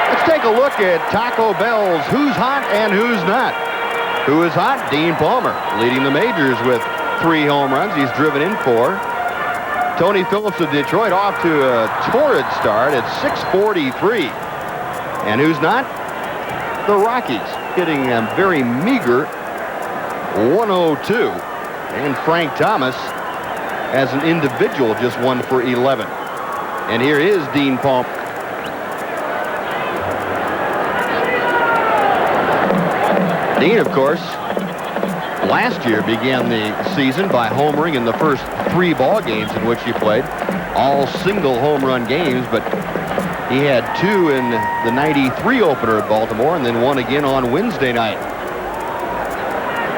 Let's take a look at Taco Bell's Who's Hot and Who's Not. Who is hot? Dean Palmer, leading the majors with 3 home runs. He's driven in 4. Tony Phillips of Detroit off to a torrid start at .643. And who's not? The Rockies, hitting a very meager 102. And Frank Thomas, as an individual, just 1 for 11. And here is Dean Palmer. Dean, of course, last year began the season by homering in the first 3 ball games in which he played. All single home run games, but he had 2 in the '93 opener at Baltimore and then 1 again on Wednesday night.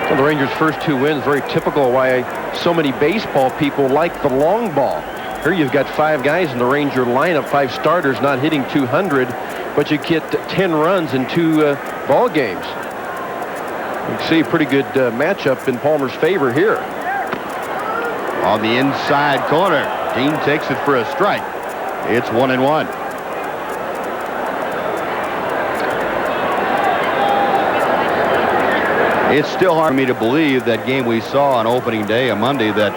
Well, the Rangers' first 2 wins, very typical why so many baseball people like the long ball. Here you've got 5 guys in the Ranger lineup, 5 starters not hitting 200, but you get 10 runs in 2 ball games. You can see a pretty good matchup in Palmer's favor here. On the inside corner, Dean takes it for a strike. It's 1-1. It's still hard for me to believe that game we saw on opening day on Monday, that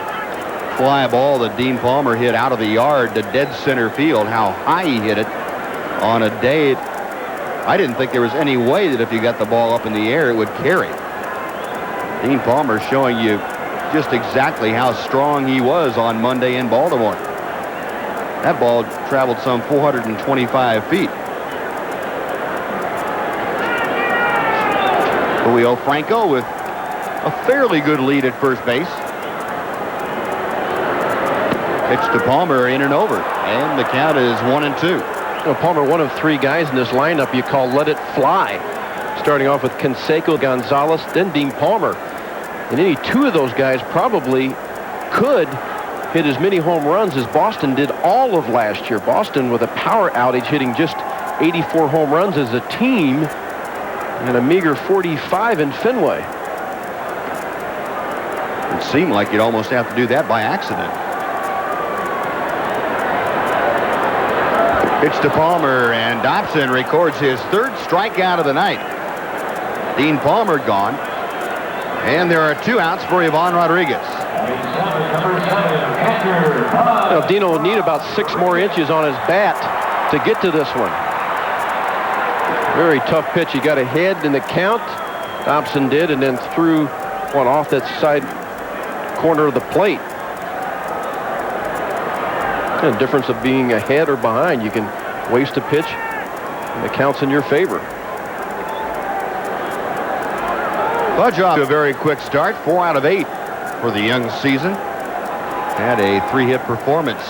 fly ball that Dean Palmer hit out of the yard to dead center field, how high he hit it on a day. I didn't think there was any way that if you got the ball up in the air, it would carry. Dean Palmer showing you just exactly how strong he was on Monday in Baltimore. That ball traveled some 425 feet. Julio Franco with a fairly good lead at first base. Pitch to Palmer, in and over, and the count is 1-2. Well, Palmer, one of 3 guys in this lineup you call let it fly. Starting off with Canseco, Gonzalez, then Dean Palmer. And any 2 of those guys probably could hit as many home runs as Boston did all of last year. Boston with a power outage hitting just 84 home runs as a team and a meager 45 in Fenway. It seemed like you'd almost have to do that by accident. Pitch to Palmer, and Dobson records his 3rd strikeout of the night. Dean Palmer gone, and there are 2 outs for Ivan Rodriguez. Now, Dino will need about 6 more inches on his bat to get to this one. Very tough pitch. He got ahead in the count. Dobson did, and then threw one off that side corner of the plate. The difference of being ahead or behind. You can waste a pitch, and the count's in your favor. Fudge off to a very quick start, 4 out of 8 for the young season. Had a 3-hit performance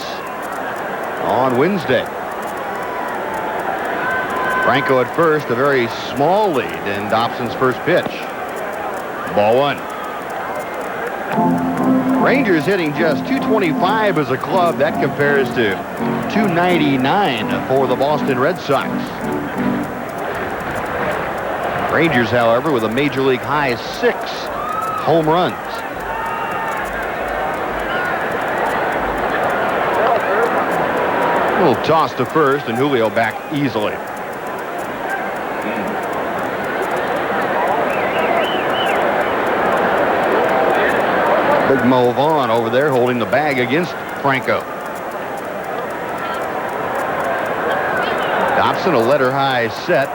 on Wednesday. Franco at first, a very small lead in Dobson's first pitch. Ball 1. Rangers hitting just .225 as a club. That compares to .299 for the Boston Red Sox. Rangers, however, with a major league high 6 home runs. A little toss to first, and Julio back easily. Big Mo Vaughn over there holding the bag against Franco. Dobson, a letter high set.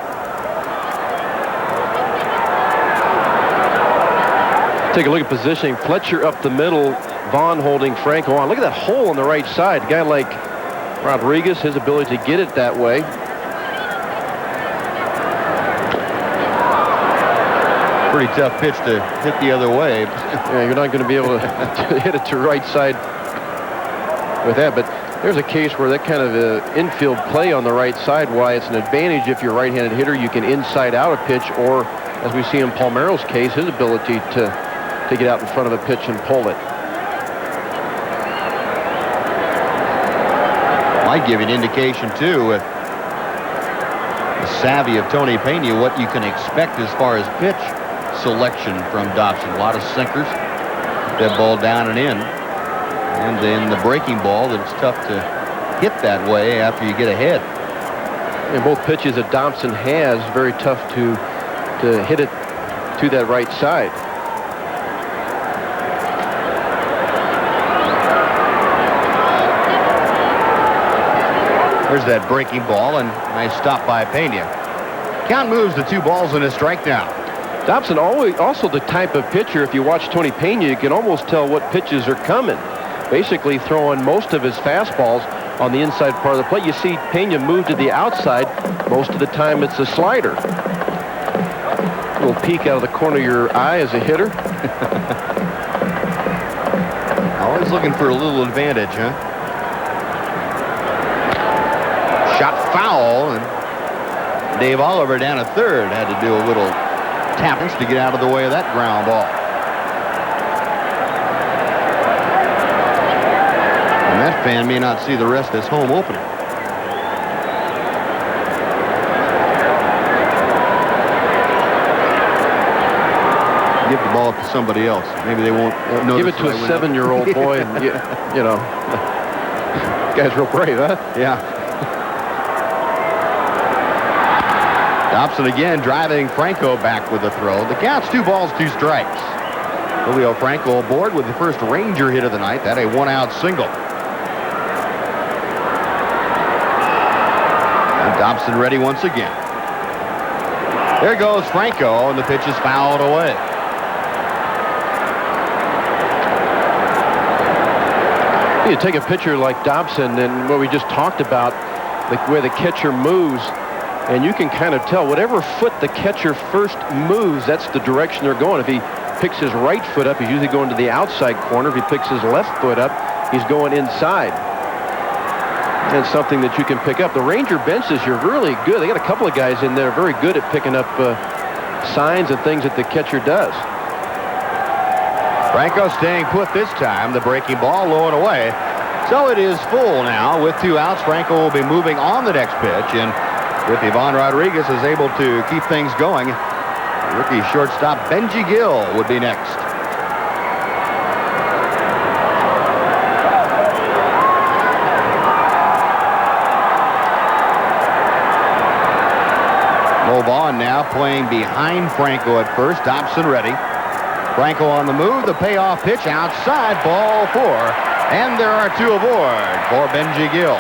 Take a look at positioning. Fletcher up the middle, Vaughn holding Franco on. Look at that hole on the right side. A guy like Rodriguez, his ability to get it that way. Pretty tough pitch to hit the other way. Yeah, you're not going to be able to hit it to right side with that, but there's a case where that kind of infield play on the right side, why it's an advantage if you're a right-handed hitter, you can inside out a pitch, or as we see in Palmero's case, his ability to get out in front of a pitch and pull it. Might give you an indication too with the savvy of Tony Pena what you can expect as far as pitch selection from Dobson. A lot of sinkers, that ball down and in, and then the breaking ball that it's tough to hit that way after you get ahead. And both pitches that Dobson has, very tough to hit it to that right side. There's that breaking ball, and nice stop by Pena. Count moves to 2 balls and a strike now. Dobson also the type of pitcher, if you watch Tony Pena, you can almost tell what pitches are coming. Basically throwing most of his fastballs on the inside part of the plate. You see Pena move to the outside. Most of the time it's a slider. A little peek out of the corner of your eye as a hitter. Always looking for a little advantage, huh? Shot foul, and Dave Oliver down at third had to do a little tappings to get out of the way of that ground ball. And that fan may not see the rest of this home opener. Give the ball to somebody else. Maybe they won't notice. Give it to a 7-year-old boy, and you know, guy's real brave, huh? Yeah. Dobson again driving Franco back with the throw. The count's 2 balls, 2 strikes. Julio Franco aboard with the first Ranger hit of the night. That a 1-out single. And Dobson ready once again. There goes Franco, and the pitch is fouled away. You take a pitcher like Dobson and what we just talked about, the way the catcher moves, and you can kind of tell whatever foot the catcher first moves, that's the direction they're going. If he picks his right foot up, he's usually going to the outside corner. If he picks his left foot up, he's going inside. And it's something that you can pick up. The Ranger bench this year really good. They got a couple of guys in there very good at picking up signs and things that the catcher does. Franco staying put this time. The breaking ball low and away. So it is full now with 2 outs. Franco will be moving on the next pitch, and with Ivan Rodriguez is able to keep things going. Rookie shortstop Benji Gill would be next. Mo Vaughn now playing behind Franco at first. Dobson ready. Franco on the move. The payoff pitch outside, ball 4. And there are 2 aboard for Benji Gill.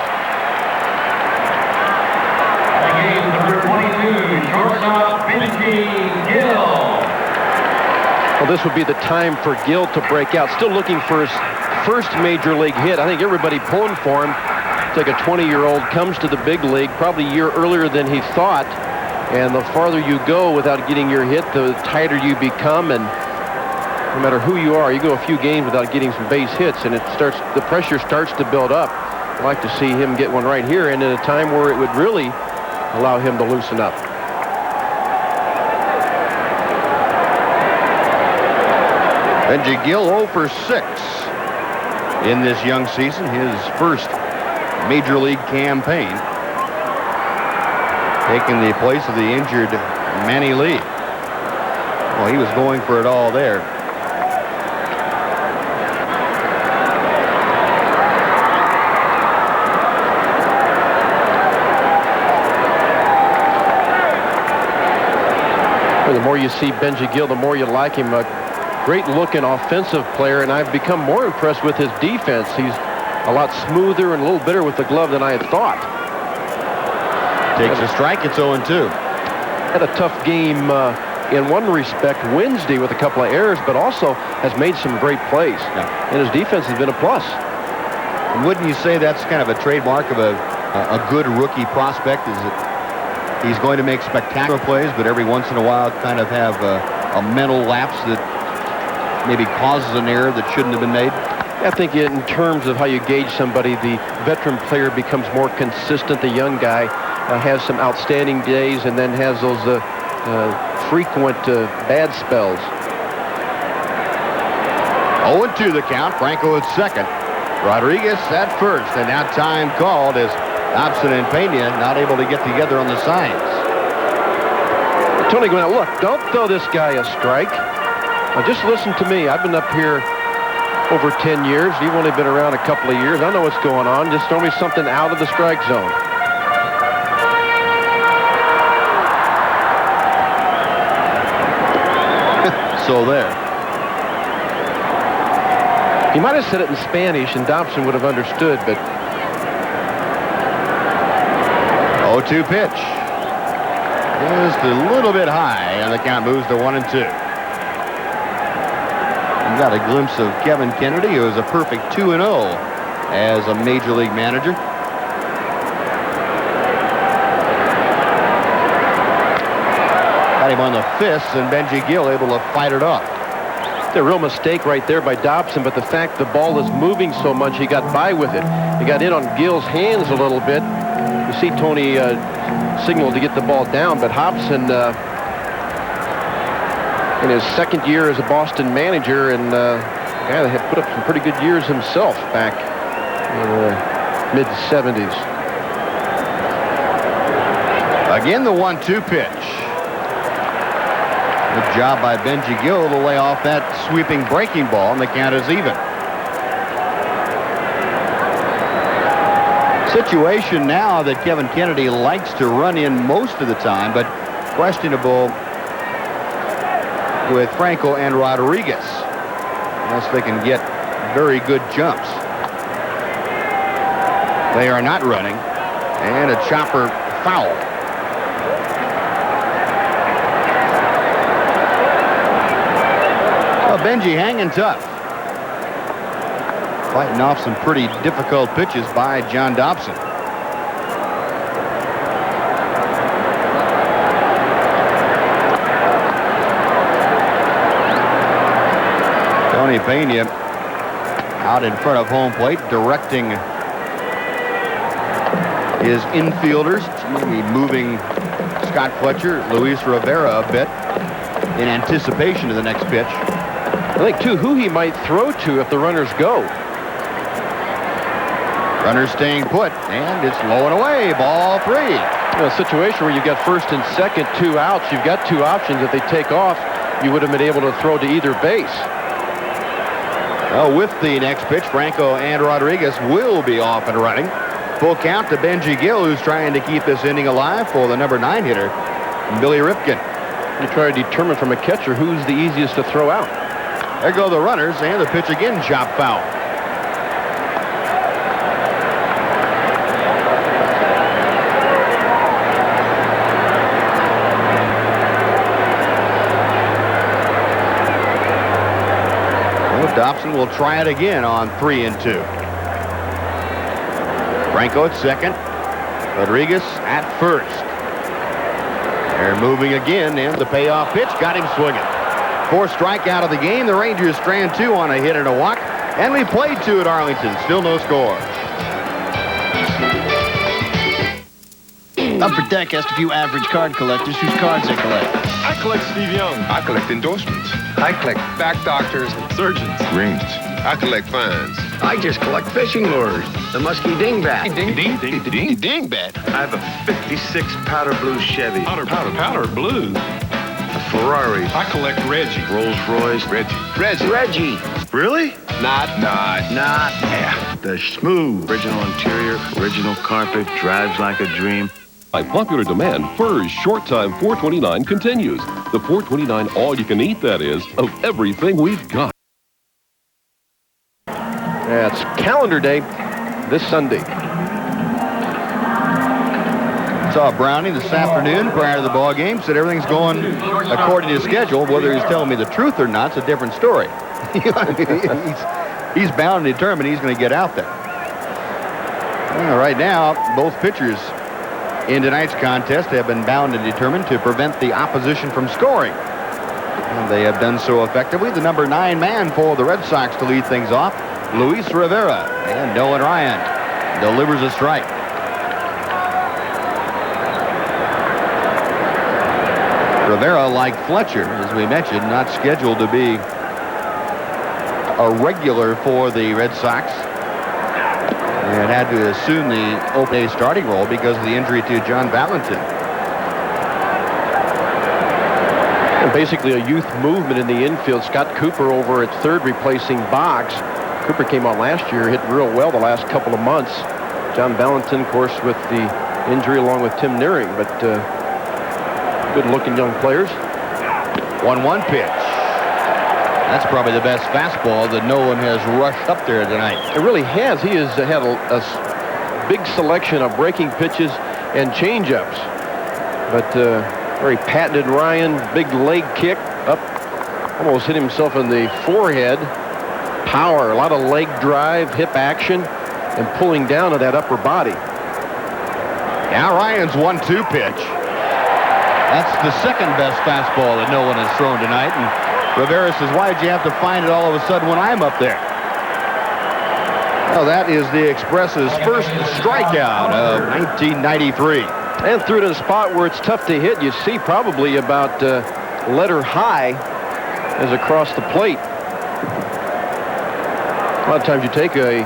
Number 22, shortstop Benji Gill. Well, this would be the time for Gill to break out. Still looking for his first major league hit. I think everybody pulling for him. It's like a 20-year-old comes to the big league probably a year earlier than he thought. And the farther you go without getting your hit, the tighter you become. And no matter who you are, you go a few games without getting some base hits, and the pressure starts to build up. I'd like to see him get one right here, and at a time where it would really allow him to loosen up. Benji Gill 0 for 6 in this young season, his first major league campaign, taking the place of the injured Manny Lee. Well, he was going for it all there. The more you see Benji Gill, the more you like him. A great-looking offensive player, and I've become more impressed with his defense. He's a lot smoother and a little better with the glove than I had thought. Takes a strike. It's 0-2. Had a tough game in one respect Wednesday with a couple of errors, but also has made some great plays. Yeah. And his defense has been a plus. And wouldn't you say that's kind of a trademark of a good rookie prospect, is that he's going to make spectacular plays, but every once in a while kind of have a mental lapse that maybe causes an error that shouldn't have been made? I think in terms of how you gauge somebody, the veteran player becomes more consistent. The young guy has some outstanding days and then has those frequent bad spells. 0-2 the count. Franco at second. Rodriguez at first. And now time called as Dobson and Pena not able to get together on the signs. Tony going out, look, don't throw this guy a strike. Now just listen to me. I've been up here over 10 years. You've only been around a couple of years. I know what's going on. Just throw me something out of the strike zone. So there. He might have said it in Spanish and Dobson would have understood, but 0-2 pitch. Just a little bit high, and the count moves to 1-2. You got a glimpse of Kevin Kennedy, who is a perfect 2-0 as a major league manager. Got him on the fists, and Benji Gill able to fight it off. It's a real mistake right there by Dobson, but the fact the ball is moving so much, he got by with it. He got in on Gill's hands a little bit. You see Tony signal to get the ball down, but Hobson, in his second year as a Boston manager, and yeah, had put up some pretty good years himself back in the mid-70s. Again, the 1-2 pitch. Good job by Benji Gill to lay off that sweeping breaking ball, and the count is even. Situation now that Kevin Kennedy likes to run in most of the time, but questionable with Franco and Rodriguez, unless they can get very good jumps. They are not running, and a chopper foul. Well, Benji hanging tough. Fighting off some pretty difficult pitches by John Dobson. Tony Pena out in front of home plate, directing his infielders, maybe moving Scott Fletcher, Luis Rivera a bit in anticipation of the next pitch. I think, too, who he might throw to if the runners go. Runner staying put, and it's low and away. Ball 3. A situation where you've got first and second, 2 outs. You've got 2 options. If they take off, you would have been able to throw to either base. Well, with the next pitch, Franco and Rodriguez will be off and running. Full count to Benji Gill, who's trying to keep this inning alive for the number 9 hitter, Billy Ripken. You try to determine from a catcher who's the easiest to throw out. There go the runners, and the pitch again, chop foul. Well, Dobson will try it again on 3-2. Franco at second. Rodriguez at first. They're moving again, and the payoff pitch got him swinging. 4th strikeout of the game. The Rangers strand 2 on a hit and a walk. And we played 2 at Arlington. Still no score. Upper Deck asked a few average card collectors whose cards they collect. I collect Steve Young. I collect endorsements. I collect back doctors and surgeons. Rings. I collect fines. I just collect fishing lures. The musky dingbat. Dingbat. I have a 56 powder blue Chevy. Powder blue? A Ferrari. I collect Reggie. Rolls Royce. Reggie. Really? Not. Yeah. They're smooth. Original interior, original carpet, drives like a dream. By popular demand, Furr's short-time $4.29 continues. The $4.29 all-you-can-eat, that is, of everything we've got. It's calendar day this Sunday. Saw Brownie this afternoon prior to the ball game. Said everything's going according to schedule. Whether he's telling me the truth or not, it's a different story. he's bound and determined he's going to get out there. Well, right now, both pitchers in tonight's contest have been bound and determined to prevent the opposition from scoring. And they have done so effectively. The number 9 man for the Red Sox to lead things off, Luis Rivera, and Nolan Ryan delivers a strike. Rivera, like Fletcher, as we mentioned, not scheduled to be a regular for the Red Sox, and had to assume the opening starting role because of the injury to John Valentin. And basically a youth movement in the infield. Scott Cooper over at third replacing Boggs. Cooper came on last year, hit real well the last couple of months. John Valentin, of course, with the injury along with Tim Nearing, but good-looking young players. 1-1 pitch. That's probably the best fastball that no one has rushed up there tonight. It really has. He has had a big selection of breaking pitches and change-ups. But very patented Ryan, big leg kick up, almost hit himself in the forehead. Power, a lot of leg drive, hip action, and pulling down of that upper body. Now Ryan's 1-2 pitch. That's the second best fastball that no one has thrown tonight. And Rivera says, why'd you have to find it all of a sudden when I'm up there? Well, that is the Express's first strikeout of 1993. And threw it in a spot where it's tough to hit. You see probably about letter high as across the plate. A lot of times you take a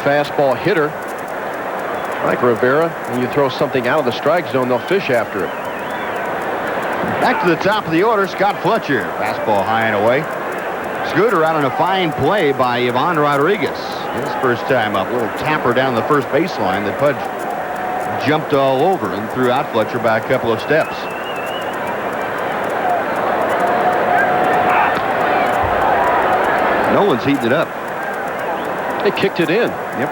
fastball hitter like Rivera and you throw something out of the strike zone, they'll fish after it. Back to the top of the order, Scott Fletcher. Fastball high and away. Scooter out on a fine play by Ivan Rodriguez. His first time up. A little tapper down the first baseline that Pudge jumped all over and threw out Fletcher by a couple of steps. Nolan's heating it up. They kicked it in. Yep.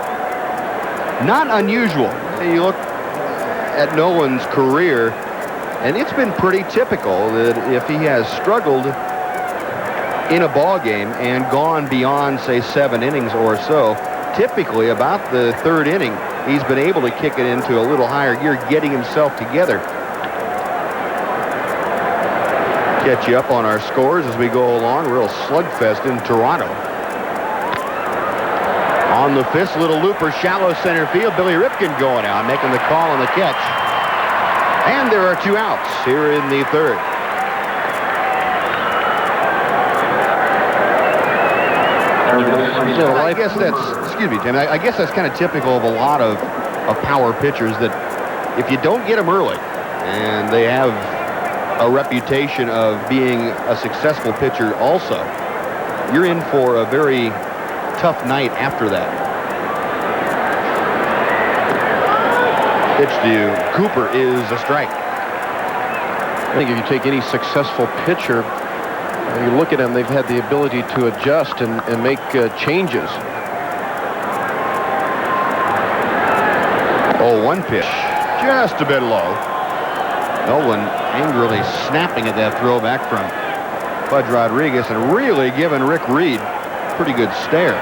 Not unusual. You look at Nolan's career, and it's been pretty typical that if he has struggled in a ball game and gone beyond, say, 7 innings or so, typically about the 3rd inning, he's been able to kick it into a little higher gear, getting himself together. Catch you up on our scores as we go along. Real slugfest in Toronto. On the fifth, little looper, shallow center field. Billy Ripken going out, making the call on the catch. And there are 2 outs here in the 3rd. I guess that's, excuse me, Tim, I guess that's kind of typical of a lot of power pitchers, that if you don't get them early, and they have a reputation of being a successful pitcher also, you're in for a very tough night after that. Pitch to Cooper is a strike. I think if you take any successful pitcher, you look at them, they've had the ability to adjust and make changes. 0-1 pitch, just a bit low. Nolan angrily snapping at that throwback from Pudge Rodriguez and really giving Rick Reed a pretty good stare.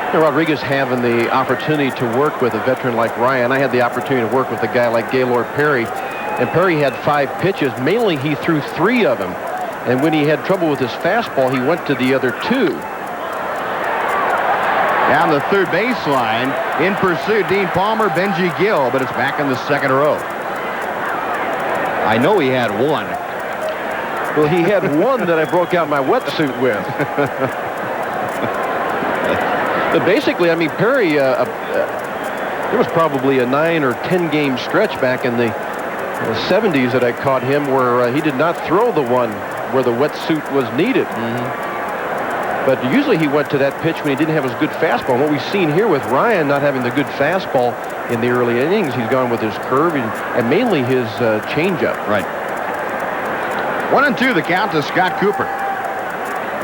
You know, Rodriguez having the opportunity to work with a veteran like Ryan. I had the opportunity to work with a guy like Gaylord Perry, and Perry had 5 pitches. Mainly he threw 3 of them, and when he had trouble with his fastball, he went to the other 2. Down the third baseline, in pursuit, Dean Palmer, Benji Gill, but it's back in the 2nd row. I know he had 1. Well, he had 1 that I broke out my wetsuit with. But basically, I mean, Perry, there was probably a 9 or 10 game stretch back in the 70s that I caught him where he did not throw the one where the wetsuit was needed. But usually he went to that pitch when he didn't have his good fastball. And what we've seen here with Ryan not having the good fastball in the early innings, he's gone with his curve and mainly his changeup. Right. 1-2 the count to Scott Cooper.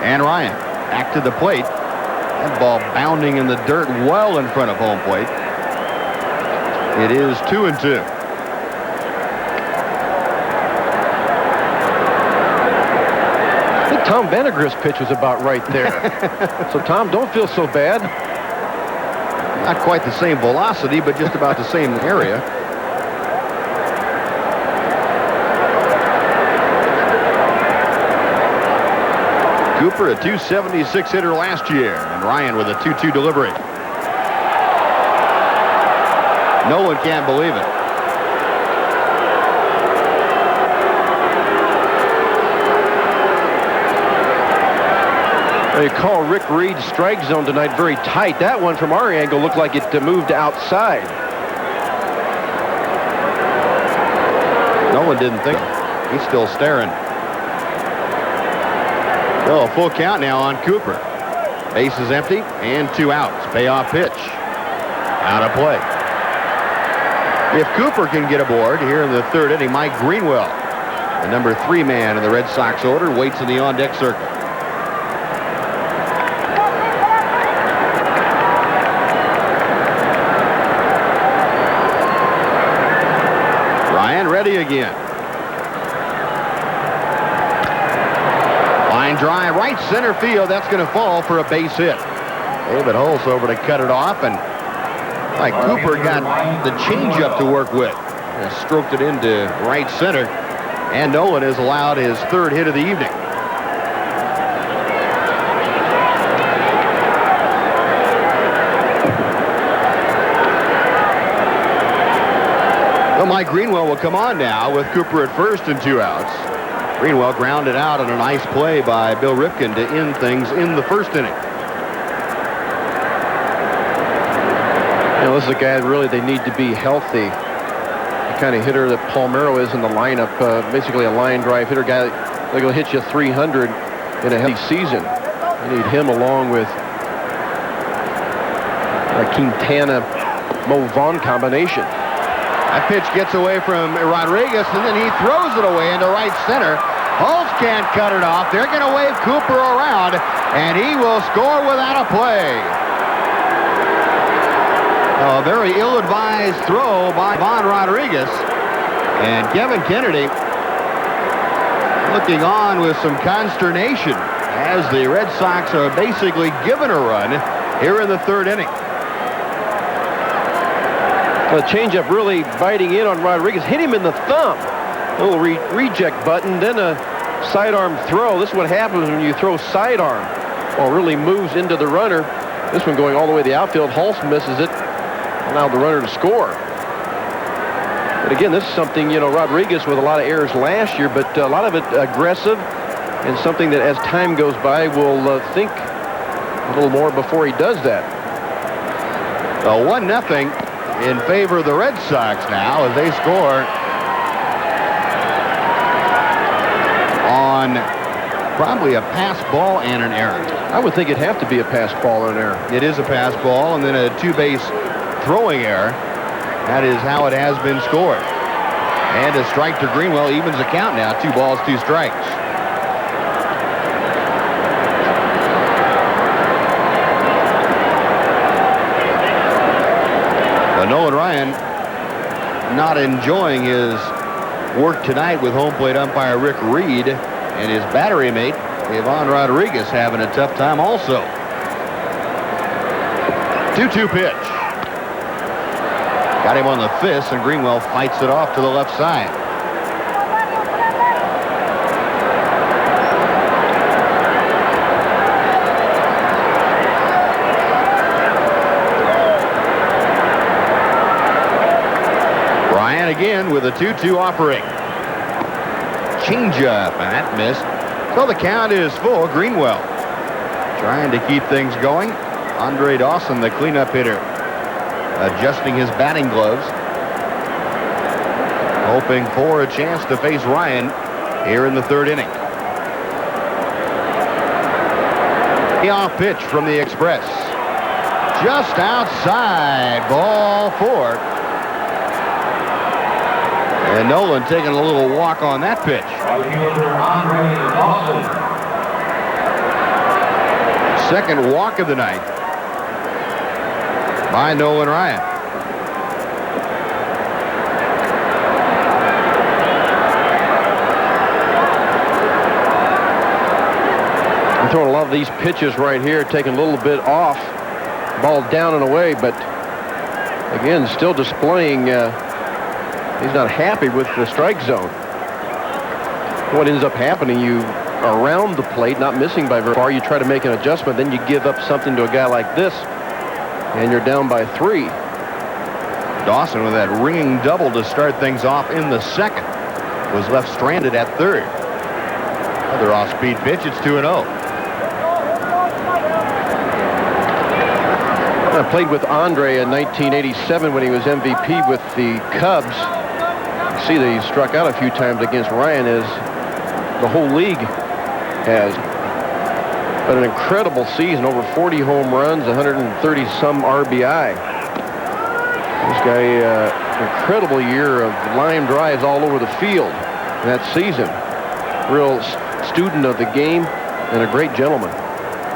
And Ryan back to the plate. That ball bounding in the dirt well in front of home plate. It is 2-2. I think Tom Vandergrist's pitch was about right there. So, Tom, don't feel so bad. Not quite the same velocity, but just about the same area. Cooper, a .276 hitter last year, and Ryan with a 2-2 delivery. No one can believe it. They call Rick Reed's strike zone tonight very tight. That one from our angle looked like it moved outside. No one didn't think. He's still staring. So a full count now on Cooper. Base is empty and 2 outs. Payoff pitch. Out of play. If Cooper can get aboard here in the third inning, Mike Greenwell, the number 3 man in the Red Sox order, waits in the on-deck circle. Ryan ready again. Line drive, right center field. That's going to fall for a base hit. David Hulse over to cut it off, and like Cooper got the changeup to work with. And stroked it into right center, and Nolan has allowed his 3rd hit of the evening. Well, Mike Greenwell will come on now with Cooper at first and 2 outs. Greenwell grounded out on a nice play by Bill Ripken to end things in the first inning. You know, this is a guy that really they need to be healthy. The kind of hitter that Palmeiro is in the lineup, basically a line drive hitter, guy that will hit you 300 in a healthy season. You need him along with a Quintana Mo Vaughn combination. That pitch gets away from Rodriguez, and then he throws it away into right center. Hulse can't cut it off. They're going to wave Cooper around, and he will score without a play. A very ill-advised throw by Von Rodriguez. And Kevin Kennedy looking on with some consternation as the Red Sox are basically given a run here in the 3rd inning. The changeup really biting in on Rodriguez. Hit him in the thumb. A little reject button, then a sidearm throw. This is what happens when you throw sidearm. Well, it really moves into the runner. This one going all the way to the outfield. Hulse misses it. Allowed the runner to score. But again, this is something, you know, Rodriguez with a lot of errors last year, but a lot of it aggressive and something that as time goes by will think a little more before he does that. 1-0 in favor of the Red Sox now as they score on probably a pass ball and an error. I would think it'd have to be a pass ball and an error. It is a pass ball and then a 2-base throwing error. That is how it has been scored. And a strike to Greenwell evens the count now. 2 balls, 2 strikes. Nolan Ryan not enjoying his work tonight with home plate umpire Rick Reed, and his battery mate, Ivan Rodriguez, having a tough time also. 2-2 pitch. Got him on the fist, and Greenwell fights it off to the left side. Again with a 2-2 offering. Changeup, and that missed. So the count is full. Greenwell trying to keep things going. Andre Dawson, the cleanup hitter, adjusting his batting gloves, hoping for a chance to face Ryan here in the 3rd inning. The off pitch from the Express. Just outside, ball 4. And Nolan taking a little walk on that pitch. Second walk of the night by Nolan Ryan. I'm throwing a lot of these pitches right here, taking a little bit off. Ball down and away, but again, still displaying he's not happy with the strike zone. What ends up happening, you are around the plate, not missing by very far. You try to make an adjustment, then you give up something to a guy like this, and you're down by 3. Dawson with that ringing double to start things off in the second. Was left stranded at third. Another off-speed pitch. It's 2-0. I played with Andre in 1987 when he was MVP with the Cubs. You see that he struck out a few times against Ryan, as the whole league has. But an incredible season, over 40 home runs, 130-some RBI. This guy, incredible year of line drives all over the field that season. Real student of the game and a great gentleman.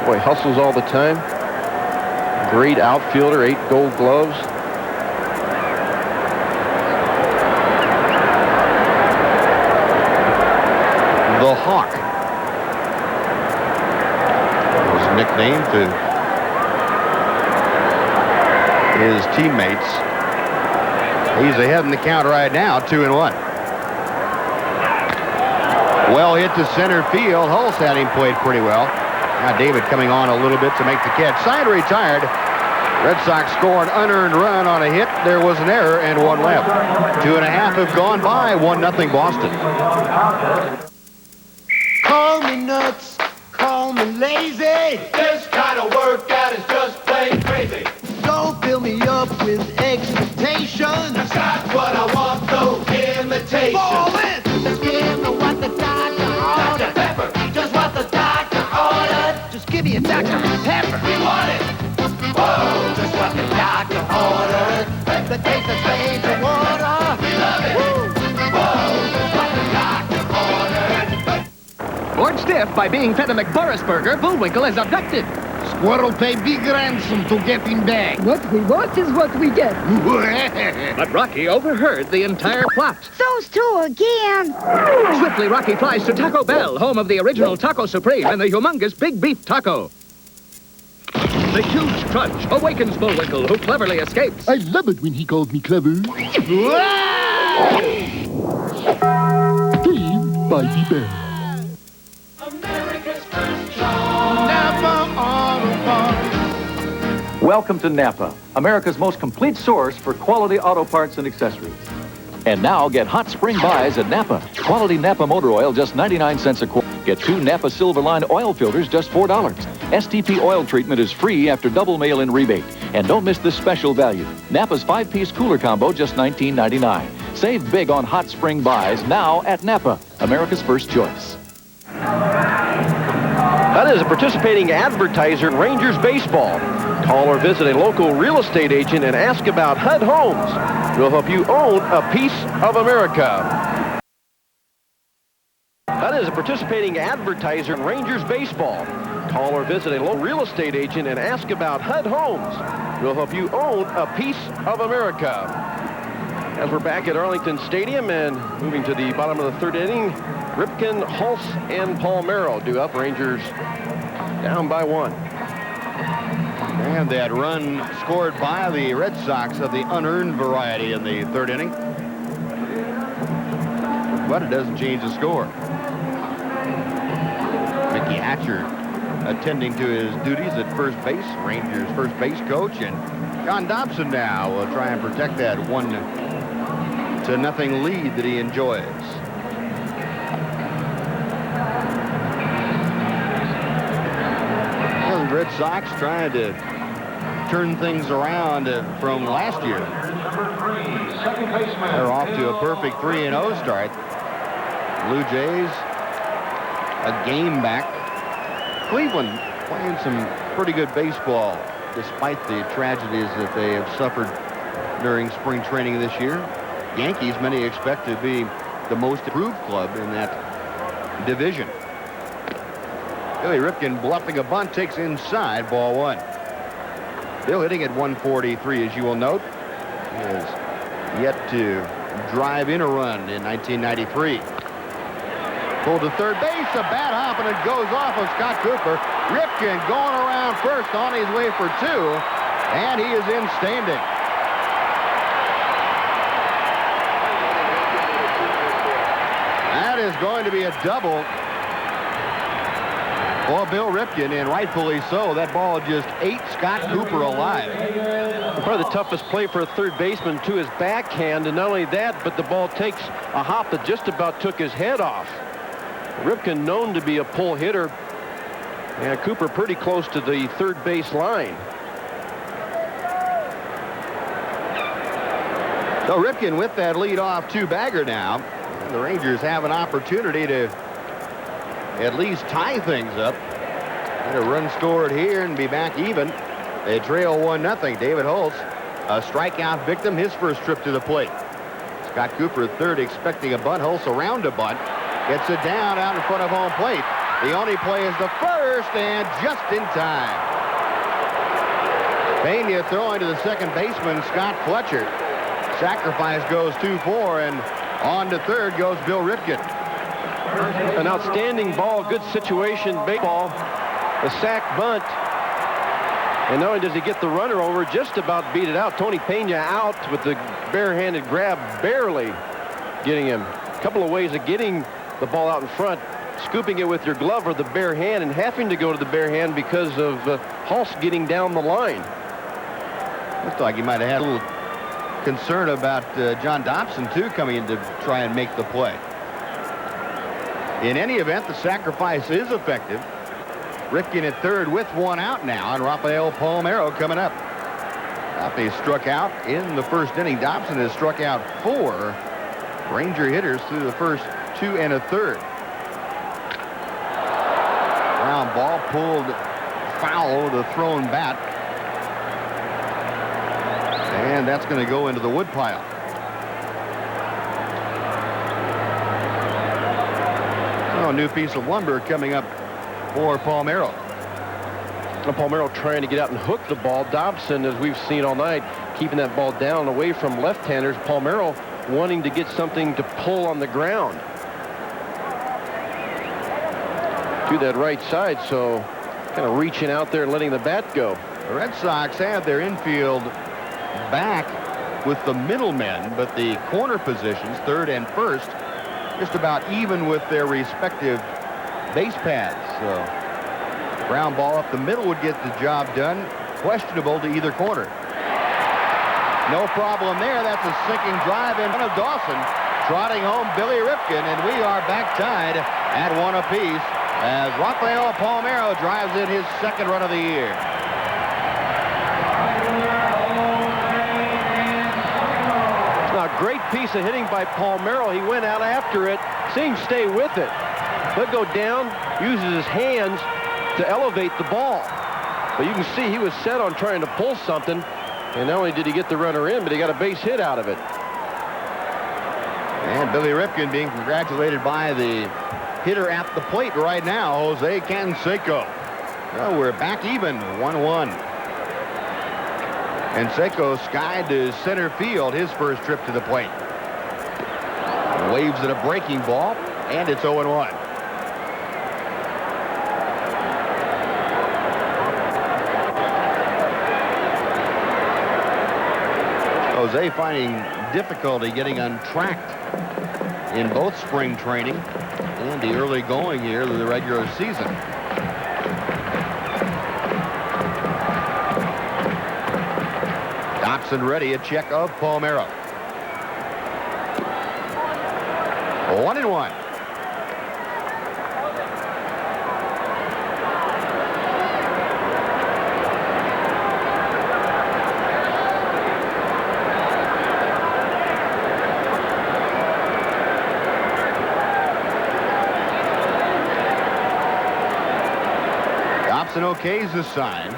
Boy, hustles all the time. Great outfielder, 8 Gold Gloves. The Hawk. His nickname to his teammates. He's ahead in the count right now, 2-1. Well hit to center field. Hulse had him played pretty well. Now David coming on a little bit to make the catch. Side retired. Red Sox score an unearned run on a hit. There was an error and 1 left. 2.5 have gone by. 1-0 Boston. Call me nuts. Call me lazy. This kind of workout is just plain crazy. Don't fill me up with expectations. That's what I want, no imitation. Fall in. Just give me what the doctor ordered. Dr. Pepper. Just what the doctor ordered. Just give me a Dr. Pepper. We want it. Whoa, just what the doctor ordered. The taste of spades and water. We love it. Woo. Whoa, just what the doctor ordered. Bored stiff by being fed a McBorris-burger, Bullwinkle is abducted. Squirrel pay big ransom to get him back. What we want is what we get. But Rocky overheard the entire plot. Those two again. Swiftly, Rocky flies to Taco Bell, home of the original Taco Supreme and the humongous Big Beef Taco. The huge crunch awakens Bullwinkle, who cleverly escapes. I love it when he calls me clever. Steve by the Bell. Welcome to Napa, America's most complete source for quality auto parts and accessories. And now get hot spring buys at Napa. Quality Napa motor oil, just 99 cents a quart. Get 2 Napa Silverline oil filters, just $4. STP oil treatment is free after double mail-in rebate. And don't miss this special value. Napa's 5-piece cooler combo, just $19.99. Save big on hot spring buys now at Napa, America's first choice. That is a participating advertiser in Rangers baseball. Call or visit a local real estate agent and ask about HUD Homes. We'll help you own a piece of America. That is a participating advertiser in Rangers baseball. Call or visit a local real estate agent and ask about HUD Homes. We'll help you own a piece of America. As we're back at Arlington Stadium and moving to the bottom of the 3rd inning, Ripken, Hulse, and Palmero do up. Rangers down by 1. And that run scored by the Red Sox of the unearned variety in the 3rd inning. But it doesn't change the score. Mickey Hatcher attending to his duties at first base, Rangers first base coach, and John Dobson now will try and protect that 1-0 lead that he enjoys. Well, the Red Sox trying to turn things around from last year. They're off to a perfect 3-0 start. Blue Jays a game back. Cleveland playing some pretty good baseball despite the tragedies that they have suffered during spring training this year. Yankees, many expect to be the most improved club in that division. Billy Ripken bluffing a bunt, takes inside, ball one. Bill hitting at 143, as you will note. He has yet to drive in a run in 1993. Pulled to third base, a bat hop, and it goes off of Scott Cooper. Ripken going around first on his way for two, and he is in standing. That is going to be a double for Bill Ripken, and rightfully so. That ball just ate Scott Cooper alive. Probably the toughest play for a third baseman to his backhand, and not only that, but the ball takes a hop that just about took his head off. Ripken known to be a pull hitter, and Cooper pretty close to the third base line. So Ripken with that lead-off two-bagger now. The Rangers have an opportunity to at least tie things up. Get a run scored here and be back even. They trail 1-0. David Hulse, a strikeout victim, his first trip to the plate. Scott Cooper at third, expecting a bunt. Hulse around a bunt. Gets it down out in front of home plate. The only play is the first, and just in time. Pena throwing to the second baseman, Scott Fletcher. Sacrifice goes 2-4, and on to third goes Bill Ripken. An outstanding ball, good situation, baseball. The sack bunt. And not only does he get the runner over, just about beat it out. Tony Pena out with the barehanded grab, barely getting him. A couple of ways of getting the ball out in front. Scooping it with your glove or the bare hand, and having to go to the bare hand because of Hulse getting down the line. Looked like he might have had a little concern about John Dobson, too, coming in to try and make the play. In any event, the sacrifice is effective. Ripken at third with one out now, and Rafael Palmeiro coming up. He struck out in the first inning. Dobson has struck out 4 Ranger hitters through the first 2 1/3. Ground ball pulled foul over the thrown bat. And that's going to go into the woodpile. Oh, a new piece of lumber coming up for Palmeiro. Palmeiro trying to get out and hook the ball. Dobson, as we've seen all night, keeping that ball down away from left-handers. Palmeiro wanting to get something to pull on the ground to that right side, so kind of reaching out there and letting the bat go. The Red Sox have their infield back with the middlemen, but the corner positions, third and first, just about even with their respective base paths. So ground ball up the middle would get the job done. Questionable to either corner. No problem there. That's a sinking drive in front of Dawson. Trotting home Billy Ripken, and we are back tied at 1 apiece as Rafael Palmeiro drives in his second run of the year. A great piece of hitting by Palmeiro. He went out after it, seemed to stay with it. He'll go down, uses his hands to elevate the ball. But you can see he was set on trying to pull something, and not only did he get the runner in, but he got a base hit out of it. And Billy Ripken being congratulated by the hitter at the plate right now, Jose Canseco. Well, we're back even, 1-1. And Canseco skied to center field his first trip to the plate. Waves at a breaking ball, and it's 0-1. Jose finding difficulty getting untracked in both spring training and the early going here of the regular season. Dobson ready, a check of Palmeiro. 1-1. Dobson okays the sign.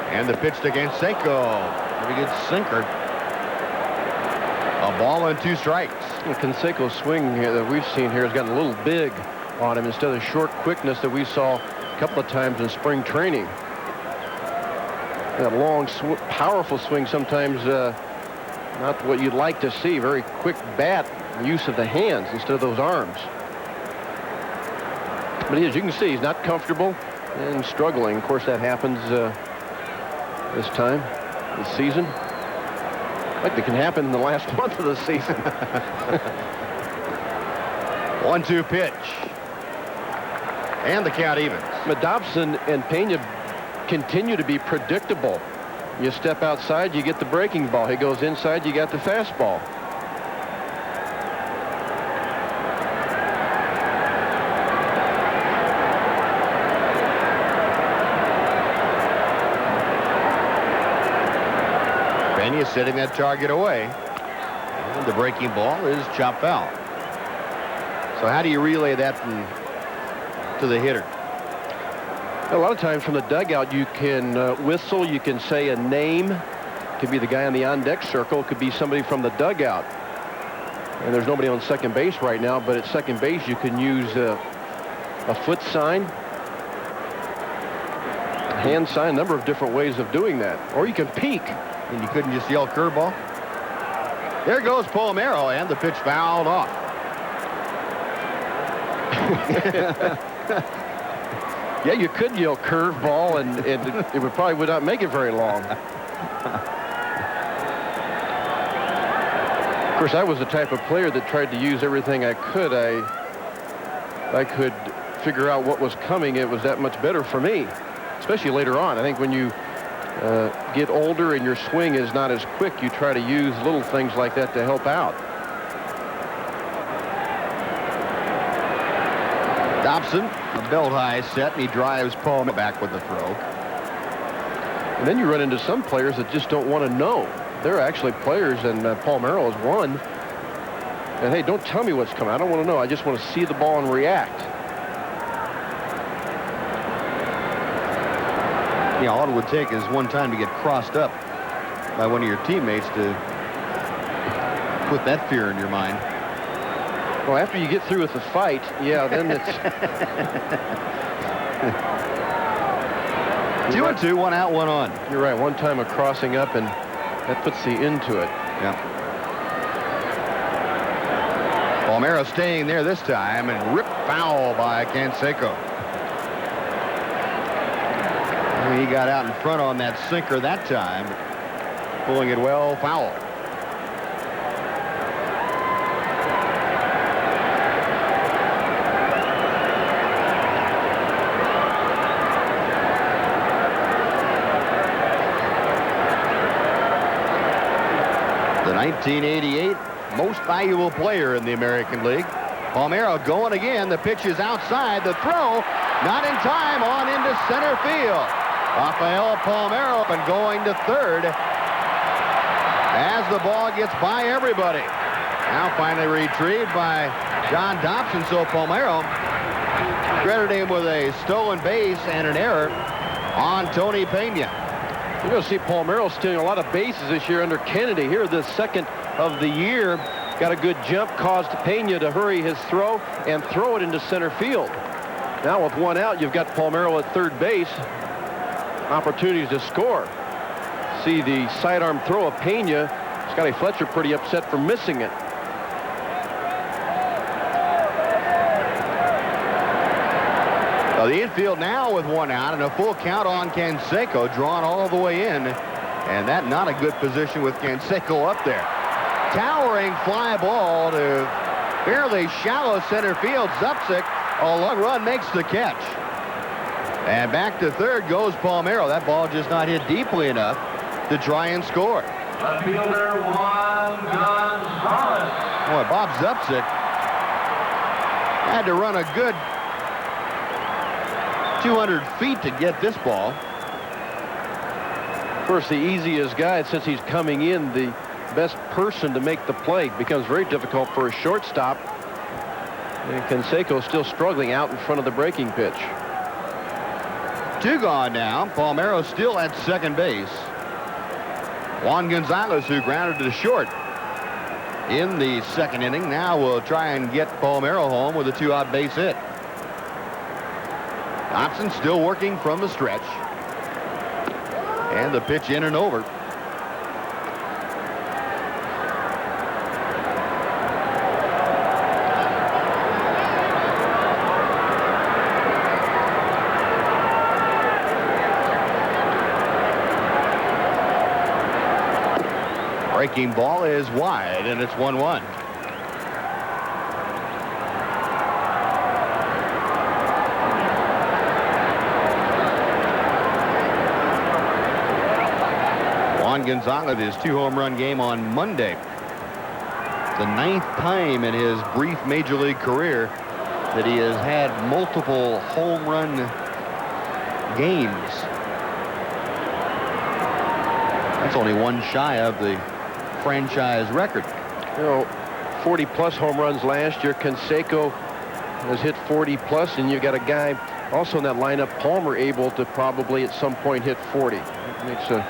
And the pitch to Canseco. Pretty good sinker. A ball and 2 strikes. Canseco's swing here that we've seen here has gotten a little big on him instead of the short quickness that we saw a couple of times in spring training. That long, powerful swing, sometimes not what you'd like to see. Very quick bat, use of the hands instead of those arms. But as you can see, he's not comfortable and struggling. Of course, that happens this time, this season. Like it can happen in the last month of the season. 1-2 pitch. And the count evens. But Dobson and Pena continue to be predictable. You step outside, you get the breaking ball. He goes inside, you got the fastball. Pena setting that target away. And the breaking ball is chopped foul. So how do you relay that to the hitter? A lot of times from the dugout, you can whistle, you can say a name. It could be the guy on the on-deck circle. It could be somebody from the dugout. And there's nobody on second base right now, but at second base, you can use a foot sign, hand sign, a number of different ways of doing that. Or you can peek. And you couldn't just yell curveball? There goes Palmeiro, and the pitch fouled off. Yeah, you could yell curveball, and it would probably would not make it very long. Of course, I was the type of player that tried to use everything I could. I could figure out what was coming. It was that much better for me, especially later on. I think when you get older and your swing is not as quick, you try to use little things like that to help out. Dobson, a belt high set, and he drives Palmer back with the throw. And then you run into some players that just don't want to know. They're actually players, and Palmeiro is one. And hey, don't tell me what's coming. I don't want to know. I just want to see the ball and react. Yeah, all it would take is one time to get crossed up by one of your teammates to put that fear in your mind. Well, after you get through with the fight, yeah, then it's... 2-2, 1 out, 1 on. You're right. One time of crossing up, and that puts the end to it. Yeah. Palmeiro staying there this time, and ripped foul by Canseco. He got out in front on that sinker that time, pulling it well foul. The 1988 most valuable player in the American League. Palmeiro going again. The pitch is outside. The throw not in time, on into center field. Rafael Palmeiro up and going to third as the ball gets by everybody. Now finally retrieved by John Dobson. So Palmeiro credited him with a stolen base and an error on Tony Pena. You're going to see Palmeiro stealing a lot of bases this year under Kennedy. Here, the second of the year. Got a good jump, caused Pena to hurry his throw and throw it into center field. Now with 1 out, you've got Palmeiro at third base. Opportunities to score. See the sidearm throw of Pena. Scotty Fletcher pretty upset for missing it. Well, the infield now with 1 out and a full count on Canseco, drawn all the way in. And that not a good position with Canseco up there. Towering fly ball to fairly shallow center field. Zupsik, a long run, makes the catch. And back to third goes Palmeiro. That ball just not hit deeply enough to try and score. Left fielder, 1 gun, Hollis. Boy, Bob Zupsik had to run a good 200 feet to get this ball. Of course, the easiest guy, since he's coming in, the best person to make the play, becomes very difficult for a shortstop. And Canseco still struggling out in front of the breaking pitch. Two gone now. Palmero still at second base. Juan Gonzalez, who grounded to short in the second inning, now will try and get Palmero home with a 2-out base hit. Dobson still working from the stretch. And the pitch in and over. Breaking ball is wide, and it's 1-1. Juan Gonzalez, his 2-home-run game on Monday. The 9th time in his brief major league career that he has had multiple home run games. That's only one shy of the franchise record. You know, 40-plus home runs last year. Canseco has hit 40-plus, and you've got a guy also in that lineup, Palmer, able to probably at some point hit 40. It makes a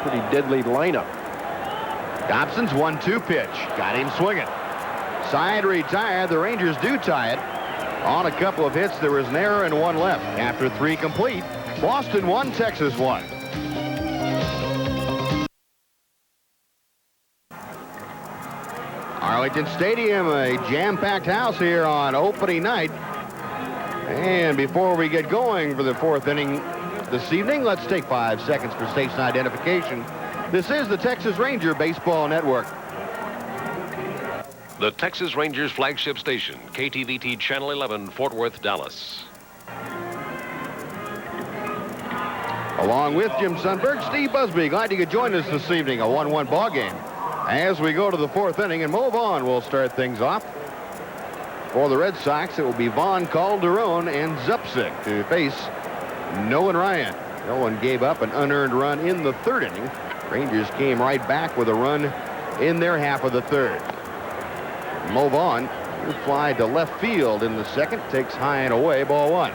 pretty deadly lineup. Dobson's 1-2 pitch. Got him swinging. Side retired. The Rangers do tie it. On a couple of hits, there was an error and one left. After 3 complete, Boston 1, Texas 1. Arlington Stadium, a jam-packed house here on opening night. And before we get going for the 4th inning this evening, let's take 5 seconds for station identification. This is the Texas Ranger Baseball Network. The Texas Rangers flagship station, KTVT Channel 11, Fort Worth, Dallas. Along with Jim Sundberg, Steve Busby, glad you could join us this evening, a 1-1 ball game. As we go to the 4th inning, and Mo Vaughn will start things off. For the Red Sox, it will be Vaughn, Calderon, and Zupsik to face Nolan Ryan. Nolan gave up an unearned run in the 3rd inning. Rangers came right back with a run in their half of the 3rd. Mo Vaughn, who fly to left field in the 2nd, takes high and away, ball 1.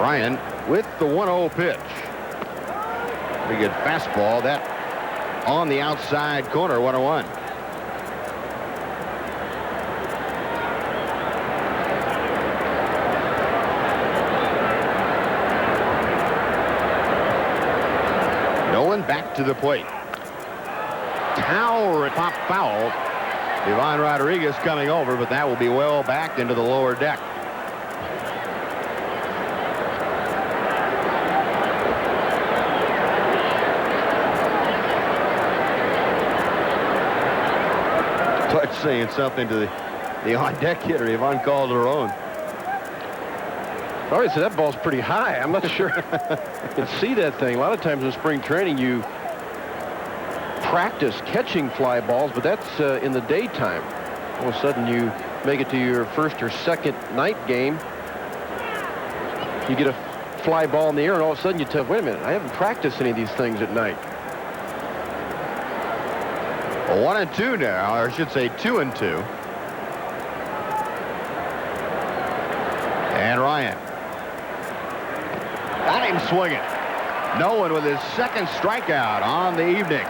Ryan with the 1-0 pitch. Pretty good fastball. That on the outside corner, 1-1. Nolan back to the plate. Tower at pop foul. Ivan Rodriguez coming over, but that will be well back into the lower deck. Clutch saying something to the on-deck hitter, Ivan Calderon. All right, so that ball's pretty high. I'm not sure I can see that thing. A lot of times in spring training, you practice catching fly balls, but that's in the daytime. All of a sudden, you make it to your 1st or 2nd night game. You get a fly ball in the air, and all of a sudden you tell, wait a minute, I haven't practiced any of these things at night. 1-2 now, or I should say 2-2. And Ryan. Got him swinging. Nolan with his 2nd strikeout on the evening.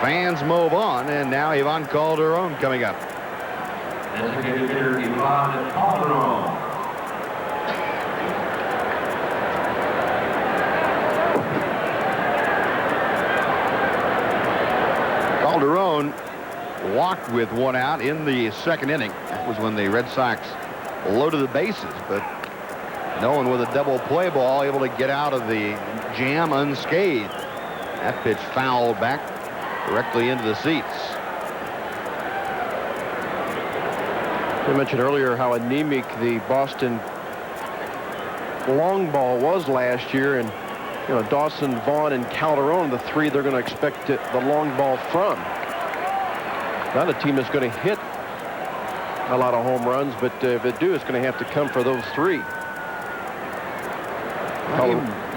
Fans move on, and now Ivan Calderon coming up. Designated hitter Ivan Calderon. Calderon walked with 1 out in the 2nd inning. That was when the Red Sox loaded the bases, but Nolan with a double play ball able to get out of the jam unscathed. That pitch fouled back directly into the seats. I mentioned earlier how anemic the Boston long ball was last year, and you know, Dawson, Vaughn, and Calderon, the 3 they're going to expect the long ball from. Not a team that's going to hit a lot of home runs, but if it do, it's going to have to come for those 3.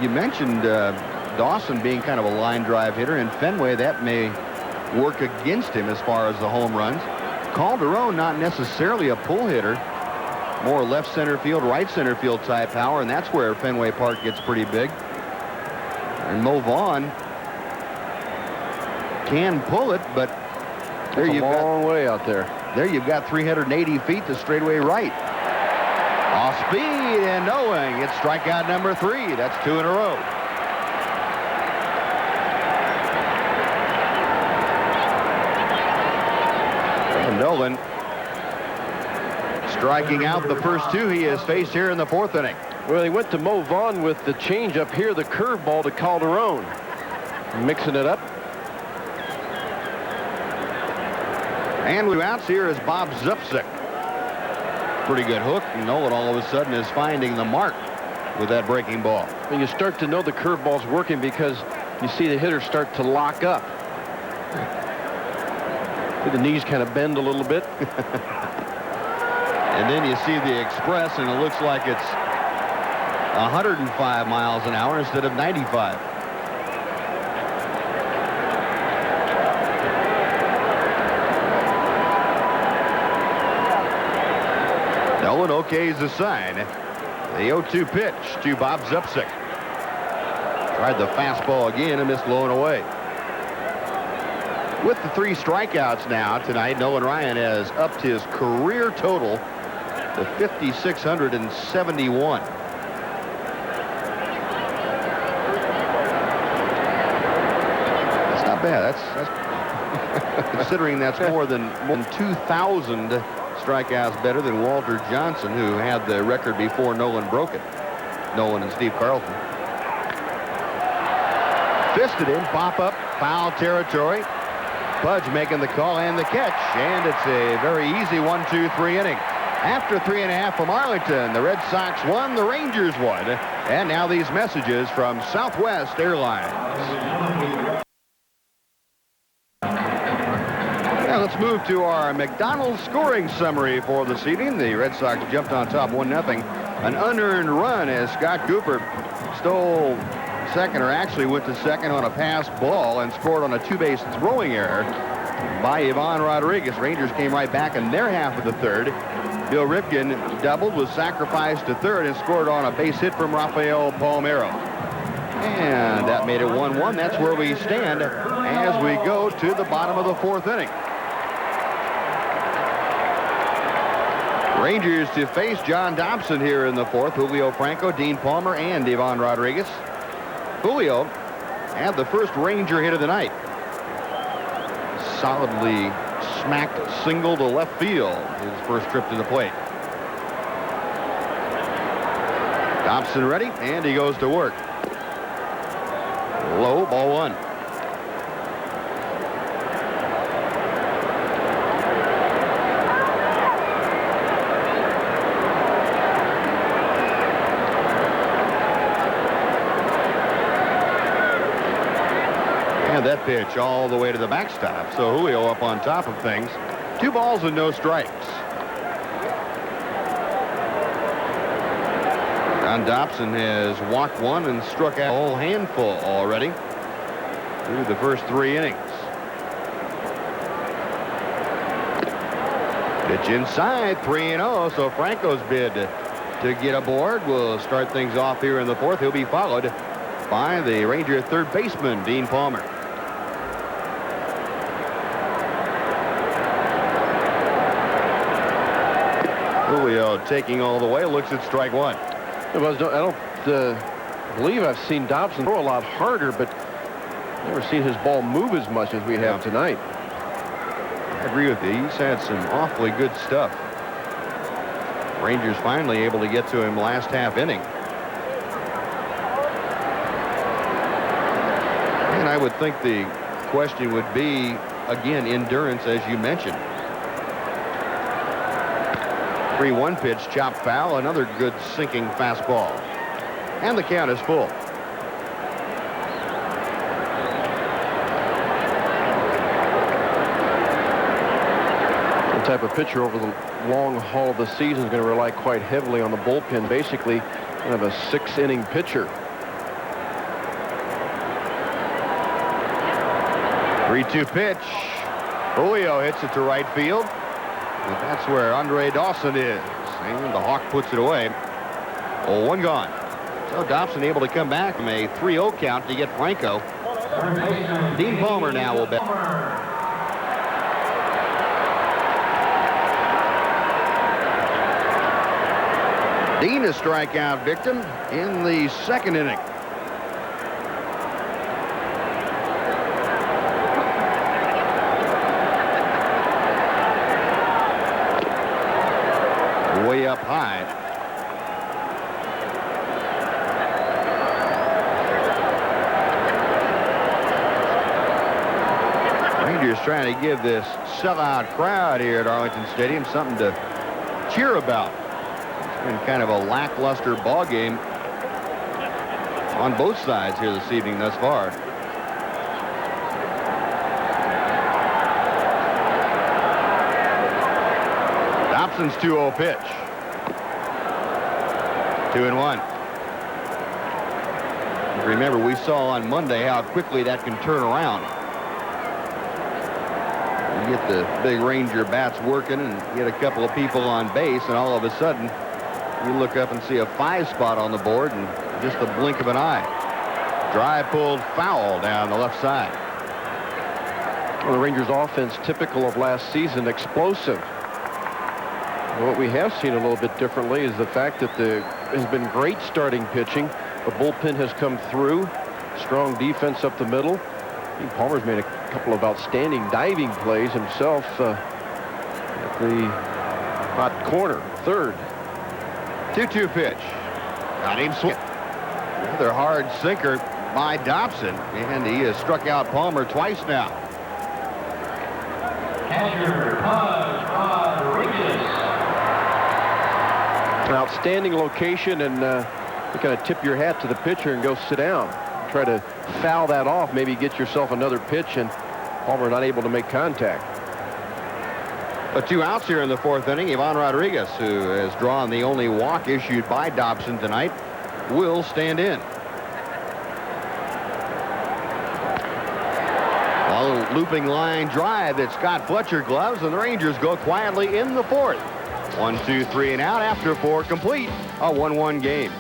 You mentioned Dawson being kind of a line drive hitter. In Fenway, that may work against him as far as the home runs. Calderon, not necessarily a pull hitter, more left center field, right center field type power, and that's where Fenway Park gets pretty big. And Mo Vaughn can pull it, but there you've got a long way out there. There you've got 380 feet to straightaway right. Off speed and knowing it's strikeout number 3. That's 2 in a row. And Nolan striking out the first 2 he has faced here in the 4th inning. Well, he went to Mo Vaughn with the changeup here, the curveball to Calderon. Mixing it up. And with outs here is Bob Zupsik. Pretty good hook, and Nolan all of a sudden is finding the mark with that breaking ball. And you start to know the curveball's working because you see the hitter start to lock up. The knees kind of bend a little bit. And then you see the express, and it looks like it's 105 miles an hour instead of 95. Nolan okays the sign. The 0-2 pitch to Bob Zupsik. Tried the fastball again and missed low and away. With the 3 strikeouts now tonight, Nolan Ryan has upped his career total to 5,671. That's not bad. That's considering that's more than 2,000 strikeouts better than Walter Johnson, who had the record before Nolan broke it. Nolan and Steve Carlton. Fisted in, pop up, foul territory. Pudge making the call and the catch, and it's a very easy 1-2-3 inning. After 3.5 from Arlington, the Red Sox won, the Rangers won. And now these messages from Southwest Airlines. Now let's move to our McDonald's scoring summary for this evening. The Red Sox jumped on top 1-0. An unearned run as Scott Cooper stole second, or actually went to second on a pass ball and scored on a 2-base throwing error by Ivan Rodriguez. Rangers came right back in their half of the 3rd. Bill Ripken doubled, was sacrificed to 3rd, and scored on a base hit from Rafael Palmeiro. And that made it 1-1. That's where we stand as we go to the bottom of the 4th inning. Rangers to face John Dobson here in the 4th. Julio Franco, Dean Palmer, and Ivan Rodriguez. Julio had the first Ranger hit of the night. Solidly smacked single to left field his first trip to the plate. Dobson ready, and he goes to work. Low, ball 1. And that pitch all the way to the backstop. So Julio up on top of things. 2 balls and no strikes. John Dobson has walked 1 and struck out a whole handful already through the first 3 innings. Pitch inside, 3-0. So Franco's bid to get aboard will start things off here in the 4th. He'll be followed by the Ranger 3rd baseman, Dean Palmer. Julio taking all the way, looks at strike 1. I don't believe I've seen Dobson throw a lot harder, but never seen his ball move as much as we have tonight. I agree with you. He's had some awfully good stuff. Rangers finally able to get to him last half inning. And I would think the question would be, again, endurance, as you mentioned. 3-1 pitch, chopped foul, another good sinking fastball. And the count is full. The type of pitcher over the long haul of the season is going to rely quite heavily on the bullpen, basically kind of a 6-inning pitcher. 3-2 pitch. Julio hits it to right field. And that's where Andre Dawson is. And the Hawk puts it away. 0-1 gone. So Dobson able to come back from a 3-0 count to get Franco. Dean Palmer now will bet. Dean, a strikeout victim in the second inning. Way up high. Rangers trying to give this sellout crowd here at Arlington Stadium something to cheer about. It's been kind of a lackluster ball game on both sides here this evening thus far. Dobson's 2-0 pitch. 2-1. Remember, we saw on Monday how quickly that can turn around. You get the big Ranger bats working and get a couple of people on base, and all of a sudden, you look up and see a 5 spot on the board in just the blink of an eye. Drive pulled foul down the left side. Well, the Rangers offense, typical of last season, explosive. What we have seen a little bit differently is the fact that there has been great starting pitching. The bullpen has come through. Strong defense up the middle. I think Palmer's made a couple of outstanding diving plays himself at the hot corner, third. 2-2 pitch. Got him swing. Another hard sinker by Dobson, and he has struck out Palmer twice now. Catcher, Rodriguez. An outstanding location, and you kind of tip your hat to the pitcher and go sit down. Try to foul that off, maybe get yourself another pitch, and Palmer not able to make contact. But 2 outs here in the 4th inning. Ivan Rodriguez, who has drawn the only walk issued by Dobson tonight, will stand in. A looping line drive that Scott Fletcher gloves, and the Rangers go quietly in the 4th. 1, 2, 3 and out after 4 complete. A 1-1 game.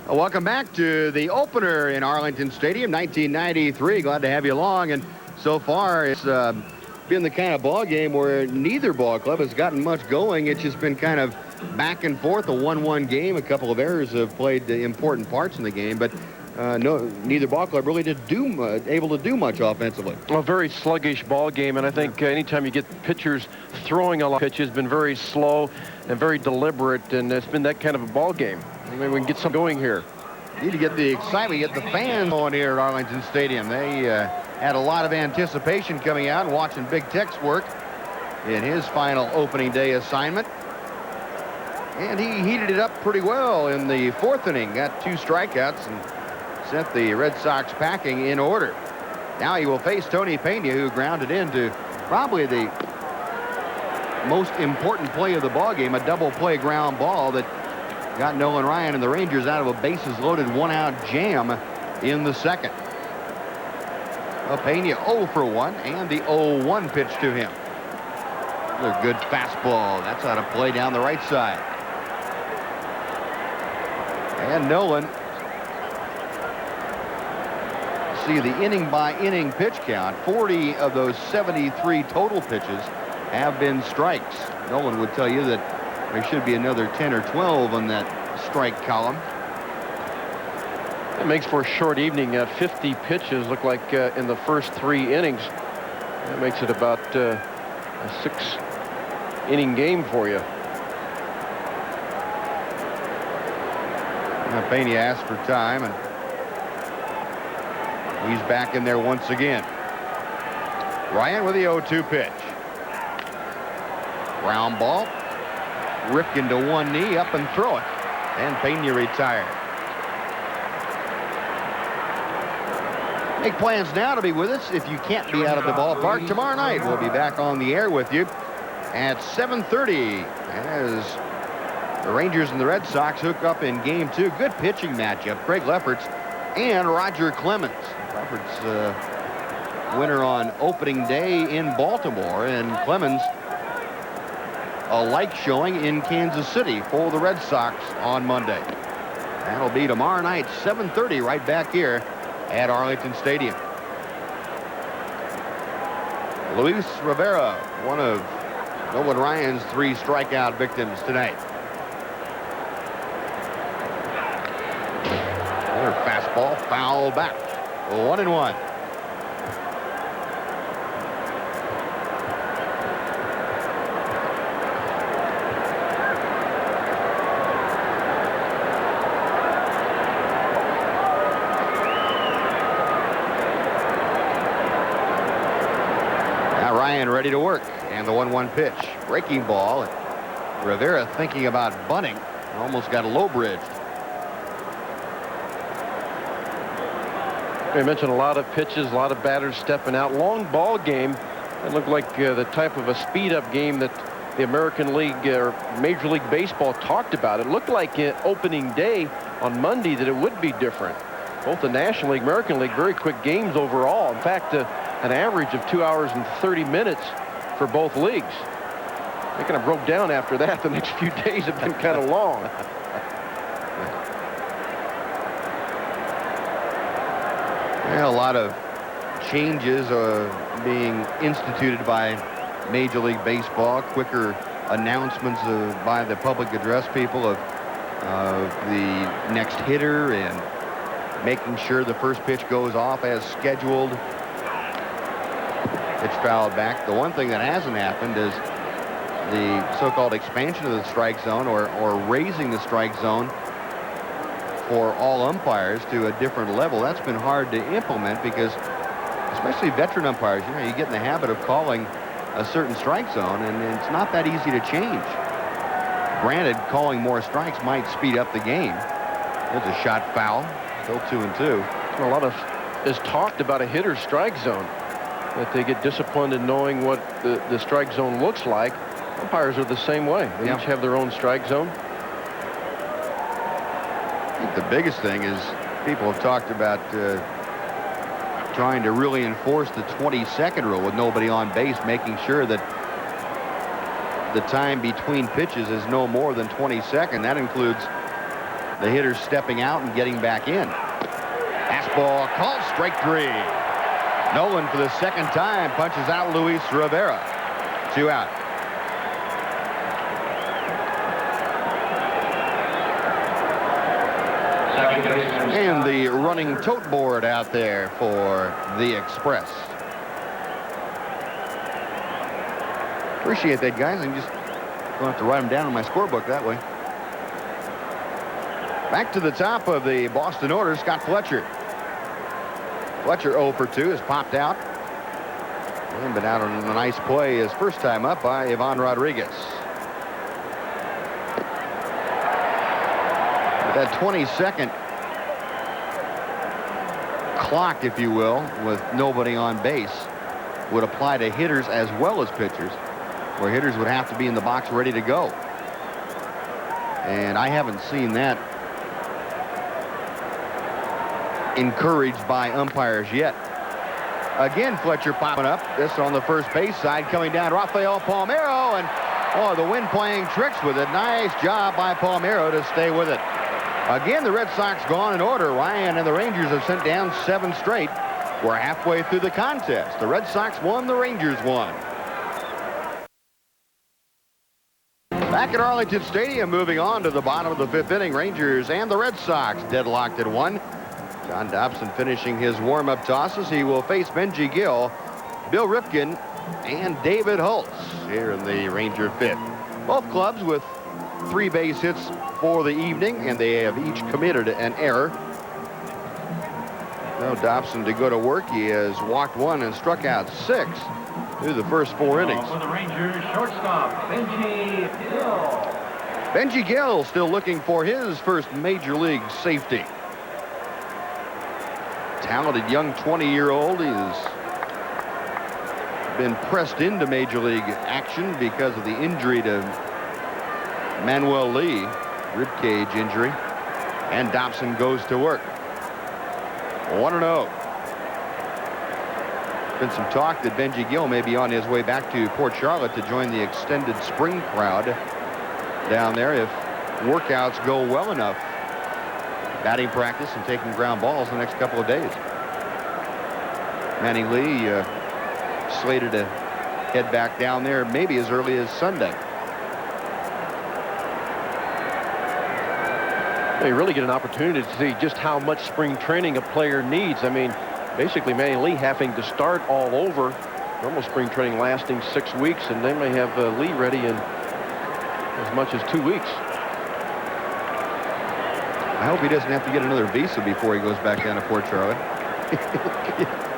Welcome back to the opener in Arlington Stadium, 1993. Glad to have you along. And so far, it's been the kind of ball game where neither ball club has gotten much going. It's just been kind of back and forth, a 1-1 game. A couple of errors have played important parts in the game, but neither ball club really able to do much offensively. A very sluggish ball game, and I think anytime you get pitchers throwing a lot of pitches, been very slow and very deliberate, and it's been that kind of a ball game. Maybe we can get some going here. Need to get the excitement, get the fans on here at Arlington Stadium. They had a lot of anticipation coming out and watching Big Tex work in his final opening day assignment. And he heated it up pretty well in the 4th inning. Got 2 strikeouts and sent the Red Sox packing in order. Now he will face Tony Pena, who grounded into probably the most important play of the ball game, a double play ground ball that got Nolan Ryan and the Rangers out of a bases-loaded 1-out jam in the 2nd. Well, Pena 0 for 1, and the 0-1 pitch to him. Another good fastball. That's out of play down the right side. And Nolan, see the inning-by-inning pitch count. 40 of those 73 total pitches have been strikes. Nolan would tell you that there should be another 10 or 12 on that strike column. It makes for a short evening. 50 pitches look like in the first 3 innings. That makes it about a 6-inning game for you. Pena asked for time, and he's back in there once again. Ryan with the 0-2 pitch. Ground ball. Ripken to one knee, up and throw it. And Pena retired. Make plans now to be with us if you can't be out of the ballpark. Tomorrow night, we'll be back on the air with you at 7:30 as The Rangers and the Red Sox hook up in game 2. Good pitching matchup. Craig Lefferts and Roger Clemens. Lefferts winner on opening day in Baltimore, and Clemens a like showing in Kansas City for the Red Sox on Monday. That'll be tomorrow night, 7:30, right back here at Arlington Stadium. Luis Rivera, one of Nolan Ryan's 3 strikeout victims tonight. Another fastball, foul back. 1-1. Ready to work, and the 1-1 pitch. Breaking ball. Rivera thinking about bunting. Almost got low bridged. We mentioned a lot of pitches, a lot of batters stepping out. Long ball game. It looked like the type of a speed-up game that the American League or Major League Baseball talked about. It looked like opening day on Monday that it would be different. Both the National League, American League, very quick games overall. In fact, an average of 2 hours and 30 minutes for both leagues. They kind of broke down after that. The next few days have been kind of long. Yeah, a lot of changes being instituted by Major League Baseball. Quicker announcements by the public address people of the next hitter and making sure the first pitch goes off as scheduled. Pitch fouled back. The one thing that hasn't happened is the so-called expansion of the strike zone or raising the strike zone for all umpires to a different level. That's been hard to implement because especially veteran umpires, you get in the habit of calling a certain strike zone, and it's not that easy to change. Granted, calling more strikes might speed up the game. There's a shot foul. Still 2-2. A lot of is talked about a hitter's strike zone, that they get disciplined in knowing what the strike zone looks like. Umpires are the same way. They each have their own strike zone. I think the biggest thing is people have talked about trying to really enforce the 20-second rule with nobody on base, making sure that the time between pitches is no more than 20 seconds. That includes the hitter stepping out and getting back in. Fastball called, strike 3. Nolan for the second time punches out Luis Rivera. 2 out. And the running tote board out there for the Express. Appreciate that, guys. I'm just going to have to write them down on my scorebook that way. Back to the top of the Boston order, Scott Fletcher. Fletcher 0 for 2 has popped out. And been out on a nice play his first time up by Ivan Rodriguez. That 20-second clock, if you will, with nobody on base, would apply to hitters as well as pitchers, where hitters would have to be in the box ready to go. And I haven't seen that encouraged by umpires yet. Again, Fletcher popping up. This on the first base side, coming down Rafael Palmeiro, and the wind playing tricks with it. Nice job by Palmeiro to stay with it. Again, the Red Sox gone in order. Ryan and the Rangers have sent down 7 straight. We're halfway through the contest. The Red Sox won, the Rangers won. Back at Arlington Stadium, moving on to the bottom of the 5th inning. Rangers and the Red Sox deadlocked at 1. John Dobson finishing his warm-up tosses. He will face Benji Gill, Bill Ripken, and David Hulse here in the Ranger 5th. Both clubs with 3 base hits for the evening, and they have each committed an error. Now Dobson to go to work. He has walked 1 and struck out 6 through the first 4 innings. For the Rangers, shortstop, Benji Gill. Benji Gill still looking for his first major league safety. Talented young 20-year-old. He's been pressed into major league action because of the injury to Manuel Lee, rib cage injury. And Dobson goes to work. 1-0. Been some talk that Benji Gill may be on his way back to Port Charlotte to join the extended spring crowd down there if workouts go well enough. Batting practice and taking ground balls the next couple of days. Manny Lee slated to head back down there maybe as early as Sunday. You really get an opportunity to see just how much spring training a player needs. I mean, basically Manny Lee having to start all over. Normal spring training lasting 6 weeks, and they may have Lee ready in as much as 2 weeks. I hope he doesn't have to get another visa before he goes back down to Port Charlotte.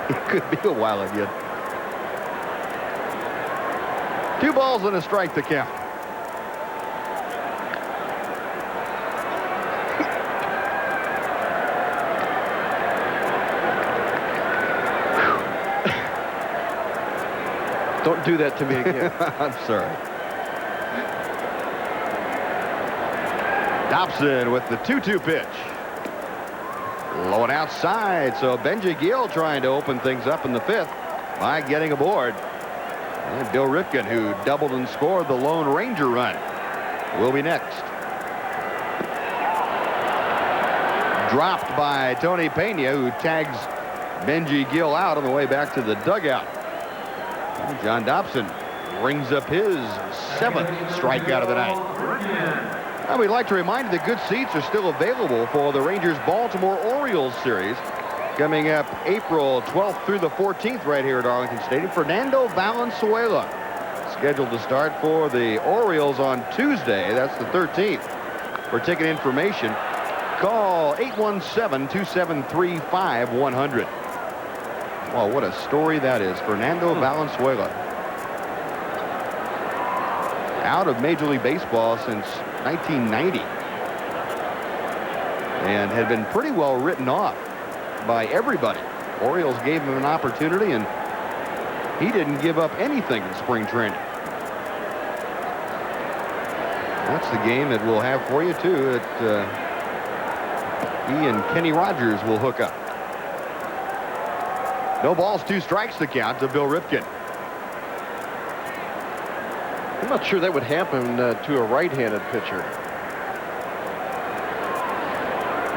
It could be a while yet. 2 balls and a strike to count. Don't do that to me again. I'm sorry. Dobson with the 2-2 pitch. Low and outside, so Benji Gill trying to open things up in the 5th by getting aboard. And Bill Rifkin, who doubled and scored the Lone Ranger run, will be next. Dropped by Tony Pena, who tags Benji Gill out on the way back to the dugout. And John Dobson rings up his 7th strikeout of the night. Now, we'd like to remind you that good seats are still available for the Rangers-Baltimore Orioles series coming up April 12th through the 14th right here at Arlington Stadium. Fernando Valenzuela scheduled to start for the Orioles on Tuesday. That's the 13th. For ticket information, call 817-273-5100. Well, what a story that is. Fernando Valenzuela. Out of Major League Baseball since 1990. And had been pretty well written off by everybody. Orioles gave him an opportunity, and he didn't give up anything in spring training. That's the game that we'll have for you, too. He and Kenny Rogers will hook up. No balls, 2 strikes to count to Bill Rifkin. I'm not sure that would happen to a right-handed pitcher.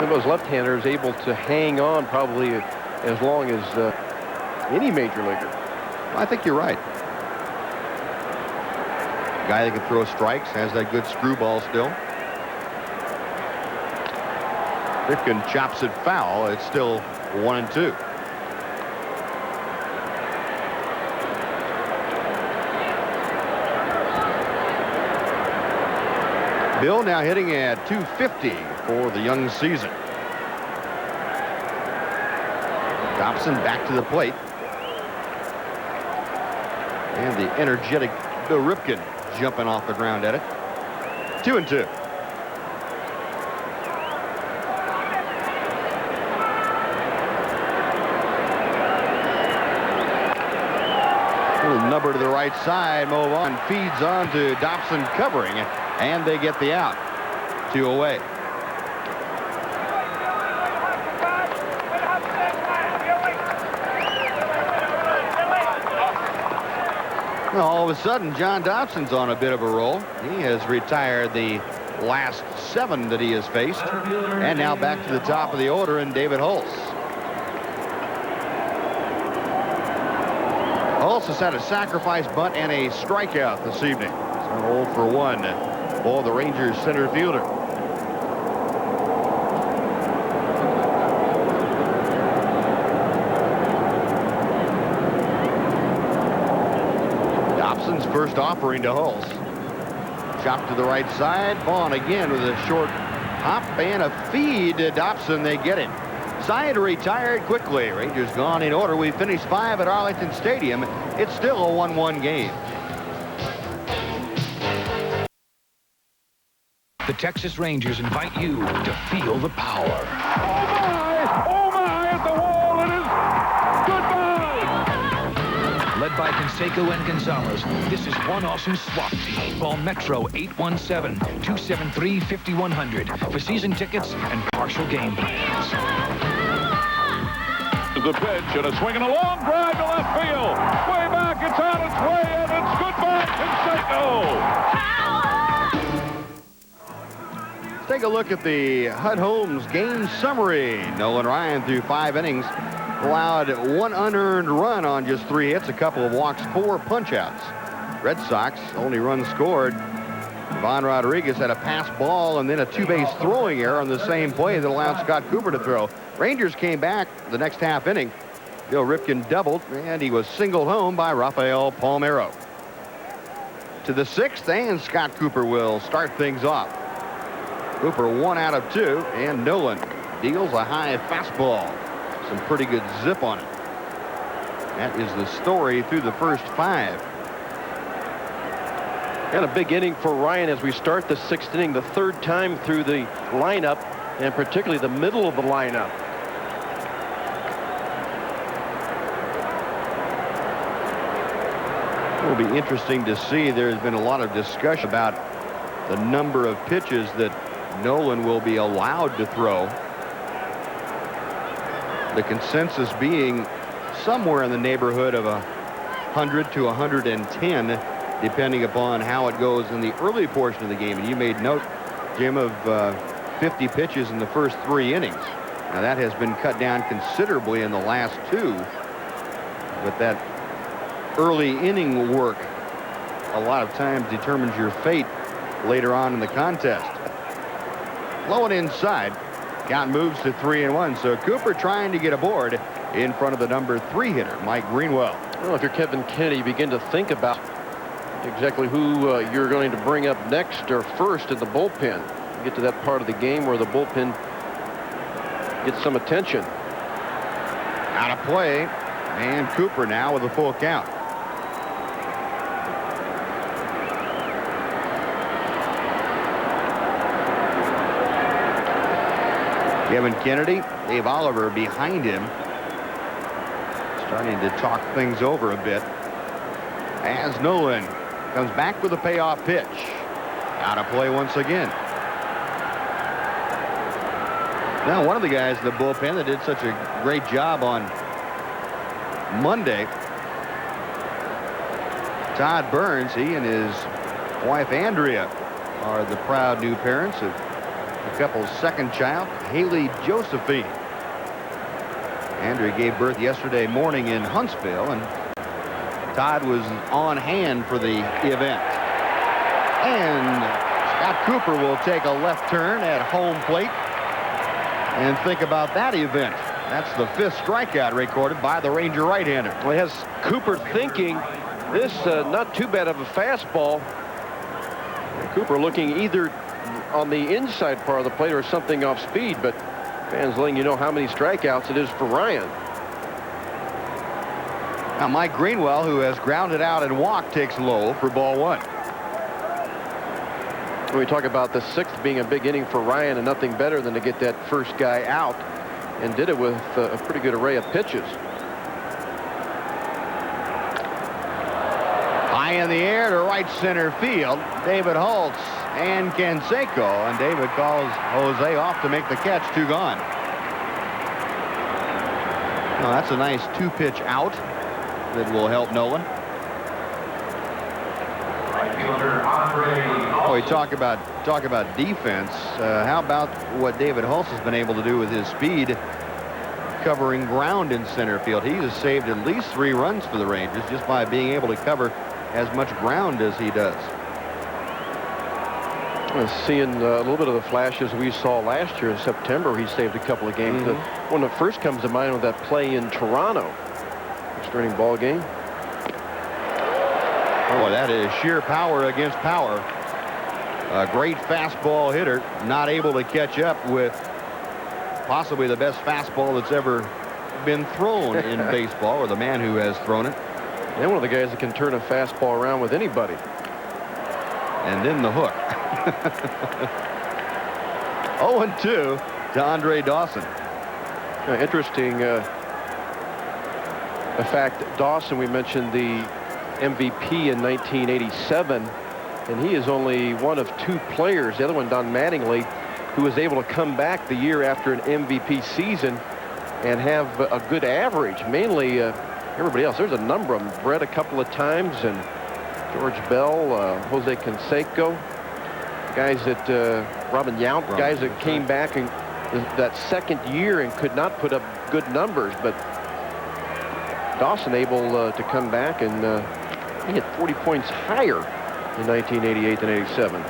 Those left-handers able to hang on probably as long as any major leaguer. I think you're right. Guy that can throw strikes, has that good screwball still. Rifkin chops it foul. It's still 1-2. Bill now hitting at 250 for the young season. Dobson back to the plate. And the energetic Bill Rifkin jumping off the ground at it. 2-2. Little number to the right side. Move on. Feeds on to Dobson covering. And they get the out. 2 away. Well, all of a sudden, John Dobson's on a bit of a roll. He has retired the last 7 that he has faced. And now back to the top of the order in David Hulse. Hulse has had a sacrifice bunt and a strikeout this evening. So 0 for 1 for the Rangers center fielder. Dobson's first offering to Hulse. Chopped to the right side. Vaughn again with a short hop and a feed to Dobson. They get him. Side retired quickly. Rangers gone in order. We finished 5 at Arlington Stadium. It's still a 1-1 game. The Texas Rangers invite you to feel the power. Oh my, at the wall, it is goodbye. Led by Canseco and Gonzalez. This is one awesome swap team. Call Metro 817-273-5100 for season tickets and partial game plans. The pitch and a swing and a long drive to left field. Way back, it's on its way, and it's goodbye, Canseco. Let's take a look at the HUD-Holmes game summary. Nolan Ryan through 5 innings. Allowed 1 unearned run on just 3 hits, a couple of walks, 4 punch-outs. Red Sox, only run scored. Ivan Rodriguez had a pass ball and then a 2-base throwing error on the same play that allowed Scott Cooper to throw. Rangers came back the next half inning. Bill Ripken doubled, and he was singled home by Rafael Palmeiro. To the 6th, and Scott Cooper will start things off. Cooper 1 out of 2, and Nolan deals a high fastball. Some pretty good zip on it. That is the story through the first 5. And a big inning for Ryan as we start the 6th inning, the 3rd time through the lineup, and particularly the middle of the lineup. It will be interesting to see. There's been a lot of discussion about the number of pitches that Nolan will be allowed to throw. The consensus being somewhere in the neighborhood of 100 to 110, depending upon how it goes in the early portion of the game. And you made note, Jim, of 50 pitches in the first 3 innings. Now that has been cut down considerably in the last 2. But that early inning work a lot of times determines your fate later on in the contest. Low and inside. Count moves to 3-1. So Cooper trying to get aboard in front of the number 3 hitter, Mike Greenwell. Well, if you're Kevin Kennedy, you begin to think about exactly who you're going to bring up next or first in the bullpen. You get to that part of the game where the bullpen gets some attention. Out of play, and Cooper now with a full count. Kevin Kennedy, Dave Oliver behind him, starting to talk things over a bit as Nolan comes back with a payoff pitch. Out of play once again. Now, one of the guys in the bullpen that did such a great job on Monday, Todd Burns, he and his wife Andrea are the proud new parents of the couple's second child, Haley Josephine. Andrea gave birth yesterday morning in Huntsville, and Todd was on hand for the event. And Scott Cooper will take a left turn at home plate. And think about that event. That's the 5th strikeout recorded by the Ranger right-hander. Well, it has Cooper thinking this not too bad of a fastball. Cooper looking either on the inside part of the plate or something off speed, but fans letting you know how many strikeouts it is for Ryan. Now Mike Greenwell, who has grounded out and walked, takes low for ball 1. When we talk about the 6th being a big inning for Ryan, and nothing better than to get that first guy out, and did it with a pretty good array of pitches. High in the air to right center field, David Hulse and Canseco, and David calls Jose off to make the catch. 2 gone. Now that's a nice 2-pitch out that will help Nolan. Oh, we talk about defense. How about what David Hulse has been able to do with his speed, covering ground in center field? He has saved at least 3 runs for the Rangers just by being able to cover as much ground as he does. Seeing a little bit of the flashes we saw last year in September, he saved a couple of games. The one that first comes to mind was that play in Toronto, starting ball game. Oh, that is sheer power against power. A great fastball hitter, not able to catch up with possibly the best fastball that's ever been thrown in baseball, or the man who has thrown it. And one of the guys that can turn a fastball around with anybody. And then the hook. 0-2 to Andre Dawson. Interesting. In fact, Dawson, we mentioned the MVP in 1987, and he is only one of 2 players, the other one, Don Mattingly, who was able to come back the year after an MVP season and have a good average. Mainly everybody else. There's a number of them. Brett a couple of times, and George Bell, Jose Canseco, guys that, Robin Yount, guys that came back and that second year and could not put up good numbers, but Dawson able to come back, and he hit 40 points higher in 1988 than 87.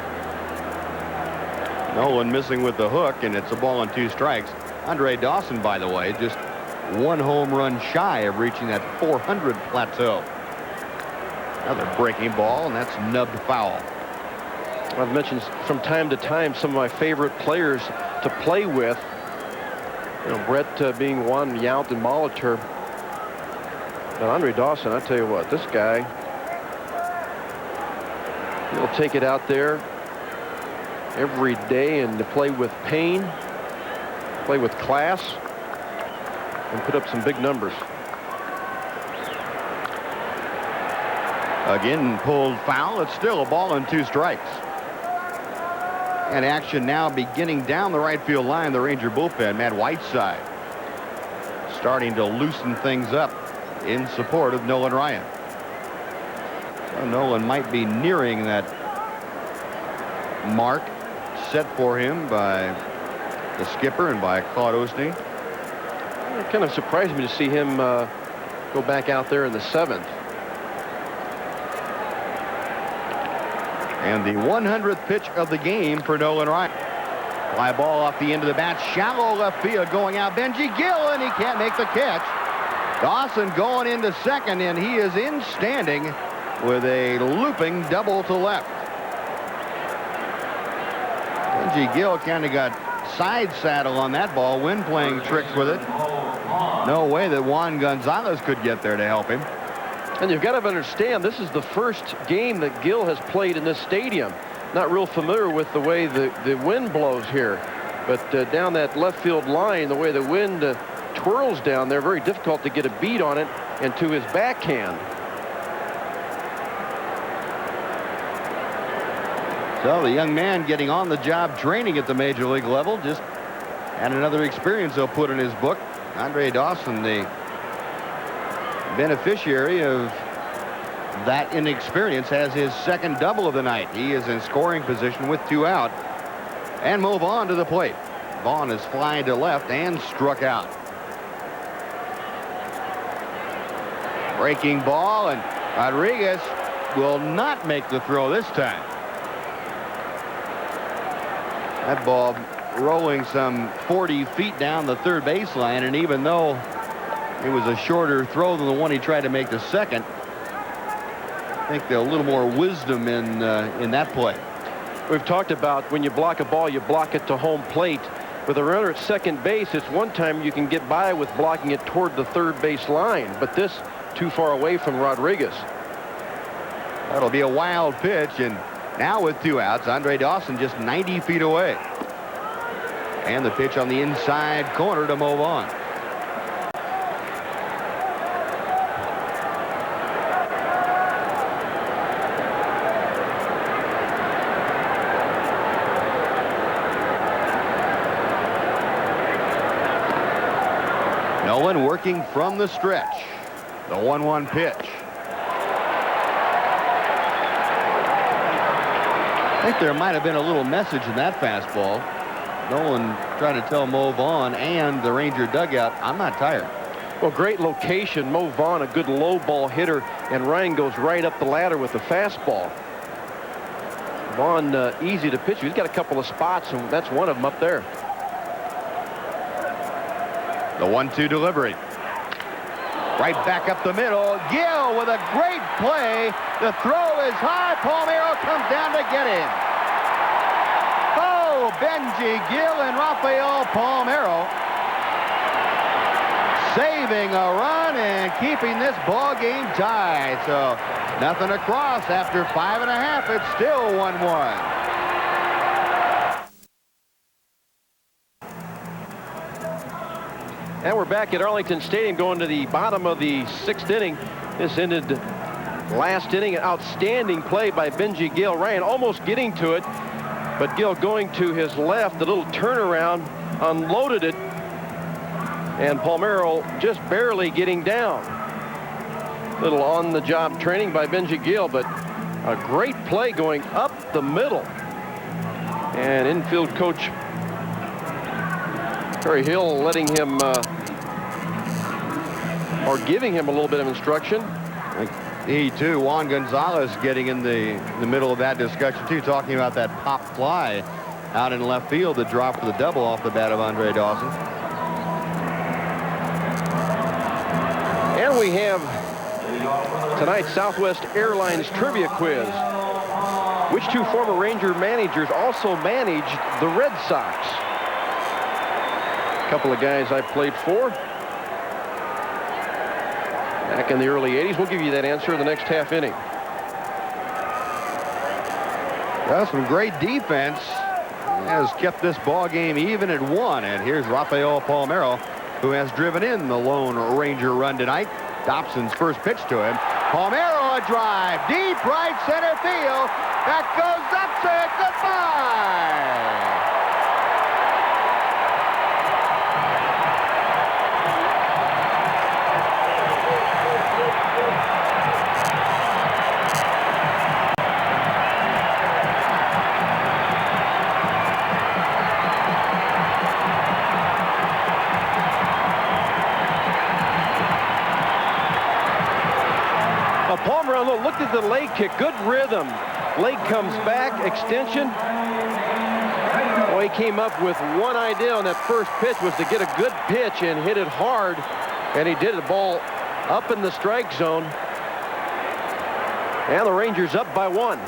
Nolan missing with the hook, and it's a ball and 2 strikes. Andre Dawson, by the way, just 1 home run shy of reaching that 400 plateau. Another breaking ball, and that's nubbed foul. I've mentioned from time to time some of my favorite players to play with. You know, Brett being one, Yount and Molitor. But Andre Dawson, I tell you what, this guy, he'll take it out there every day and to play with pain, play with class, and put up some big numbers. Again, pulled foul. It's still a ball and 2 strikes. And action now beginning down the right field line. The Ranger bullpen, Matt Whiteside, starting to loosen things up in support of Nolan Ryan. Well, Nolan might be nearing that mark set for him by the skipper and by Claude Osteen. It kind of surprised me to see him go back out there in the 7th. And the 100th pitch of the game for Nolan Ryan. Fly ball off the end of the bat, shallow left field, going out Benji Gill, and he can't make the catch. Dawson going into second, and he is in standing with a looping double to left. Benji Gill kind of got side saddle on that ball, wind playing tricks with it. No way that Juan Gonzalez could get there to help him. And you've got to understand, this is the first game that Gill has played in this stadium. Not real familiar with the way the wind blows here. But down that left field line, the way the wind twirls down there, very difficult to get a beat on it and to his backhand. So the young man getting on the job training at the major league level, just had another experience he'll put in his book. Andre Dawson, the beneficiary of that inexperience, has his second double of the night. He is in scoring position with 2 out. And move on to the plate. Vaughn is flying to left and struck out. Breaking ball, and Rodriguez will not make the throw this time. That ball rolling some 40 feet down the third baseline, and even though it was a shorter throw than the one he tried to make the second, I think there's a little more wisdom in that play. We've talked about when you block a ball, you block it to home plate. With a runner at second base, it's one time you can get by with blocking it toward the third base line, but this too far away from Rodriguez. That'll be a wild pitch, and now with 2 outs, Andre Dawson just 90 feet away. And the pitch on the inside corner to move on. Nolan working from the stretch. The 1-1 pitch. I think there might have been a little message in that fastball. Nolan trying to tell Mo Vaughn and the Ranger dugout, I'm not tired. Well, great location. Mo Vaughn, a good low ball hitter, and Ryan goes right up the ladder with the fastball. Vaughn, easy to pitch. He's got a couple of spots, and that's one of them up there. The 1-2 delivery. Right back up the middle. Gill with a great play. The throw is high. Palmeiro comes down to get him. Oh, Benji Gill and Rafael Palmeiro saving a run and keeping this ball game tied. So nothing across after 5.5. It's still 1-1. And we're back at Arlington Stadium going to the bottom of the 6th inning. This ended last inning. An outstanding play by Benji Gill. Ryan almost getting to it, but Gill going to his left, the little turnaround, unloaded it, and Palmero just barely getting down. Little on-the-job training by Benji Gill, but a great play going up the middle. And infield coach Terry Hill letting him, or giving him a little bit of instruction. He, too, Juan Gonzalez getting in the middle of that discussion, too, talking about that pop fly out in left field that dropped for the double off the bat of Andre Dawson. And we have tonight's Southwest Airlines trivia quiz. Which two former Ranger managers also managed the Red Sox? A couple of guys I played for back in the early 80s. We'll give you that answer in the next half inning. Well, some great defense has kept this ball game even at 1. And here's Rafael Palmero, who has driven in the lone Ranger run tonight. Dobson's first pitch to him. Palmero a drive, deep right center field. That goes up to it. Goodbye. Palmer, looked at the leg kick, good rhythm. Leg comes back, extension. Well, he came up with one idea on that first pitch, was to get a good pitch and hit it hard. And he did. The ball up in the strike zone. And the Rangers up by 1.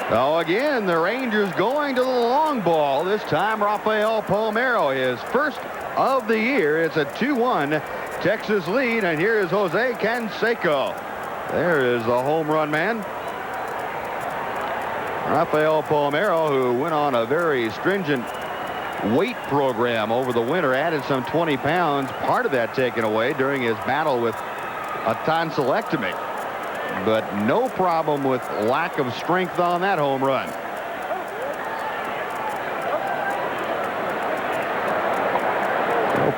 So again, the Rangers going to the long ball. This time, Rafael Palmero, his first of the year. It's a 2-1 Texas lead, and here is Jose Canseco. There is the home run man. Rafael Palmero, who went on a very stringent weight program over the winter, added some 20 pounds, part of that taken away during his battle with a tonsillectomy. But no problem with lack of strength on that home run.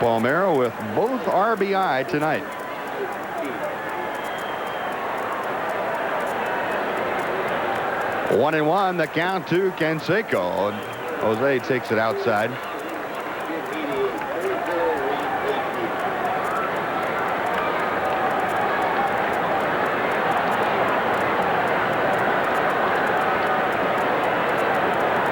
Palmero with both RBI tonight. One and one, the count to Canseco. Jose takes it outside.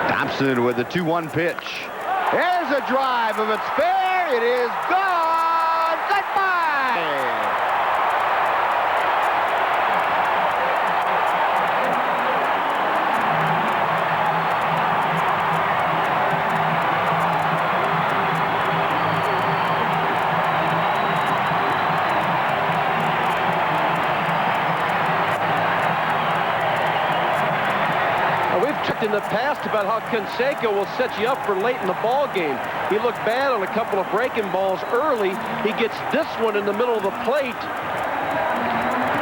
Thompson with the 2-1 pitch. There's a drive, if it's fair. It is gone. Goodbye. In the past about how Canseco will set you up for late in the ball game. He looked bad on a couple of breaking balls early. He gets this one in the middle of the plate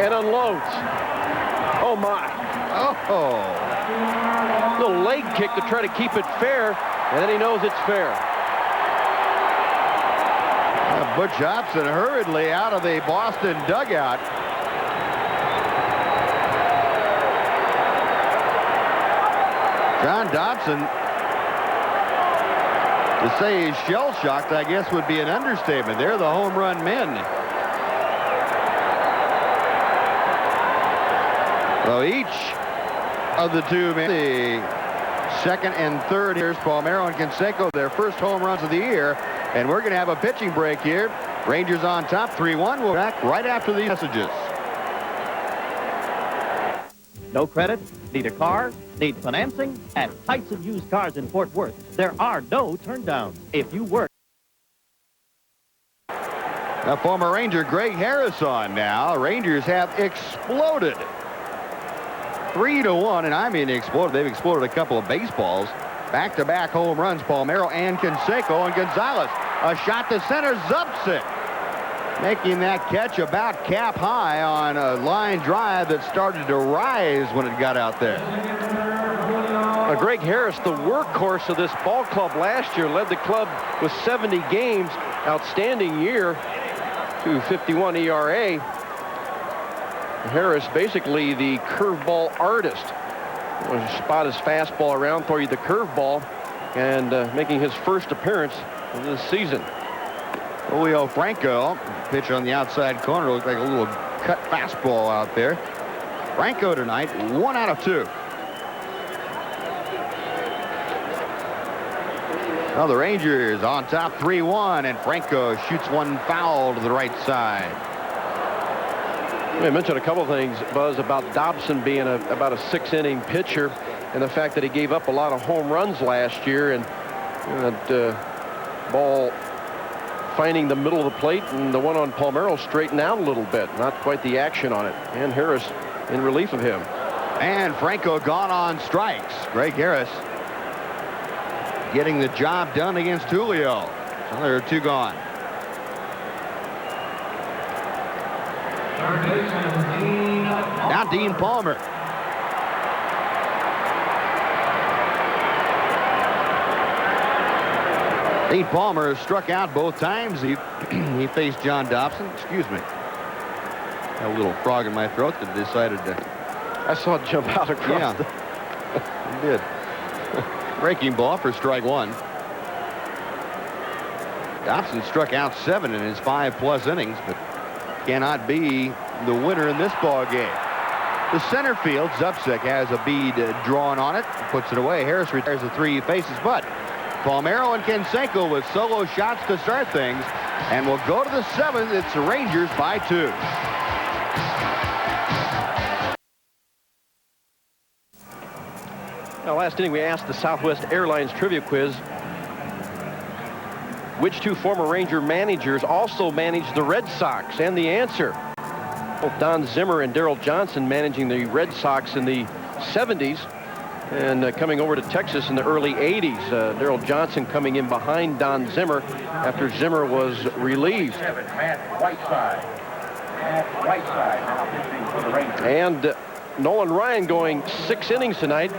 and unloads. Oh my. Oh. Little leg kick to try to keep it fair, and then he knows it's fair. Butch Hobson hurriedly out of the Boston dugout. John Dobson, to say he's shell-shocked, I guess, would be an understatement. They're the home run men. So each of the two men, the second and third, here's Palmero and Canseco, their first home runs of the year. And we're going to have a pitching break here. Rangers on top, 3-1. We'll be back right after these messages. No credit? Need a car? Need financing? At Tyson Used Cars in Fort Worth, there are no turndowns. If you work. Now, former Ranger Greg Harris on now. Rangers have exploded. 3-1, and I mean exploded. They've exploded a couple of baseballs. Back-to-back home runs, Palmero and Canseco, and Gonzalez A shot to center, Zubcic making that catch about cap high on a line drive that started to rise when it got out there. Greg Harris, the workhorse of this ball club last year, led the club with 70 games. Outstanding year, 2.51 ERA. Harris, basically the curveball artist. Spot his fastball around, throw you the curveball, and making his first appearance of this season. Julio Franco, pitch on the outside corner, looks like a little cut fastball out there. Franco tonight, 1 out of 2. Well, the Rangers on top 3-1, and Franco shoots one foul to the right side. I mentioned a couple things, Buzz, about Dobson being about a 6-inning pitcher, and the fact that he gave up a lot of home runs last year, and that ball finding the middle of the plate, and the one on Palmeiro straightened out a little bit. Not quite the action on it. And Harris in relief of him. And Franco gone on strikes. Greg Harris getting the job done against Julio. So there are 2 gone. Now Dean Palmer. Dean Palmer struck out both times. He faced John Dobson. Excuse me. Got a little frog in my throat that decided to... I saw it jump out across the... He did. Breaking ball for strike 1. Dobson struck out 7 in his 5+ innings, but cannot be the winner in this ball game. The center field, Zubcic has a bead drawn on it, puts it away. Harris retires the 3 faces, but Palmeiro and Canseco with solo shots to start things, and we'll go to the 7th. It's the Rangers by 2. Now, last inning, we asked the Southwest Airlines trivia quiz, which 2 former Ranger managers also managed the Red Sox? And the answer, both Don Zimmer and Darrell Johnson managing the Red Sox in the 70s. And coming over to Texas in the early 80s, Darrell Johnson coming in behind Don Zimmer after Zimmer was relieved. Matt Whiteside now pitching for the Rangers. And Nolan Ryan going 6 innings tonight.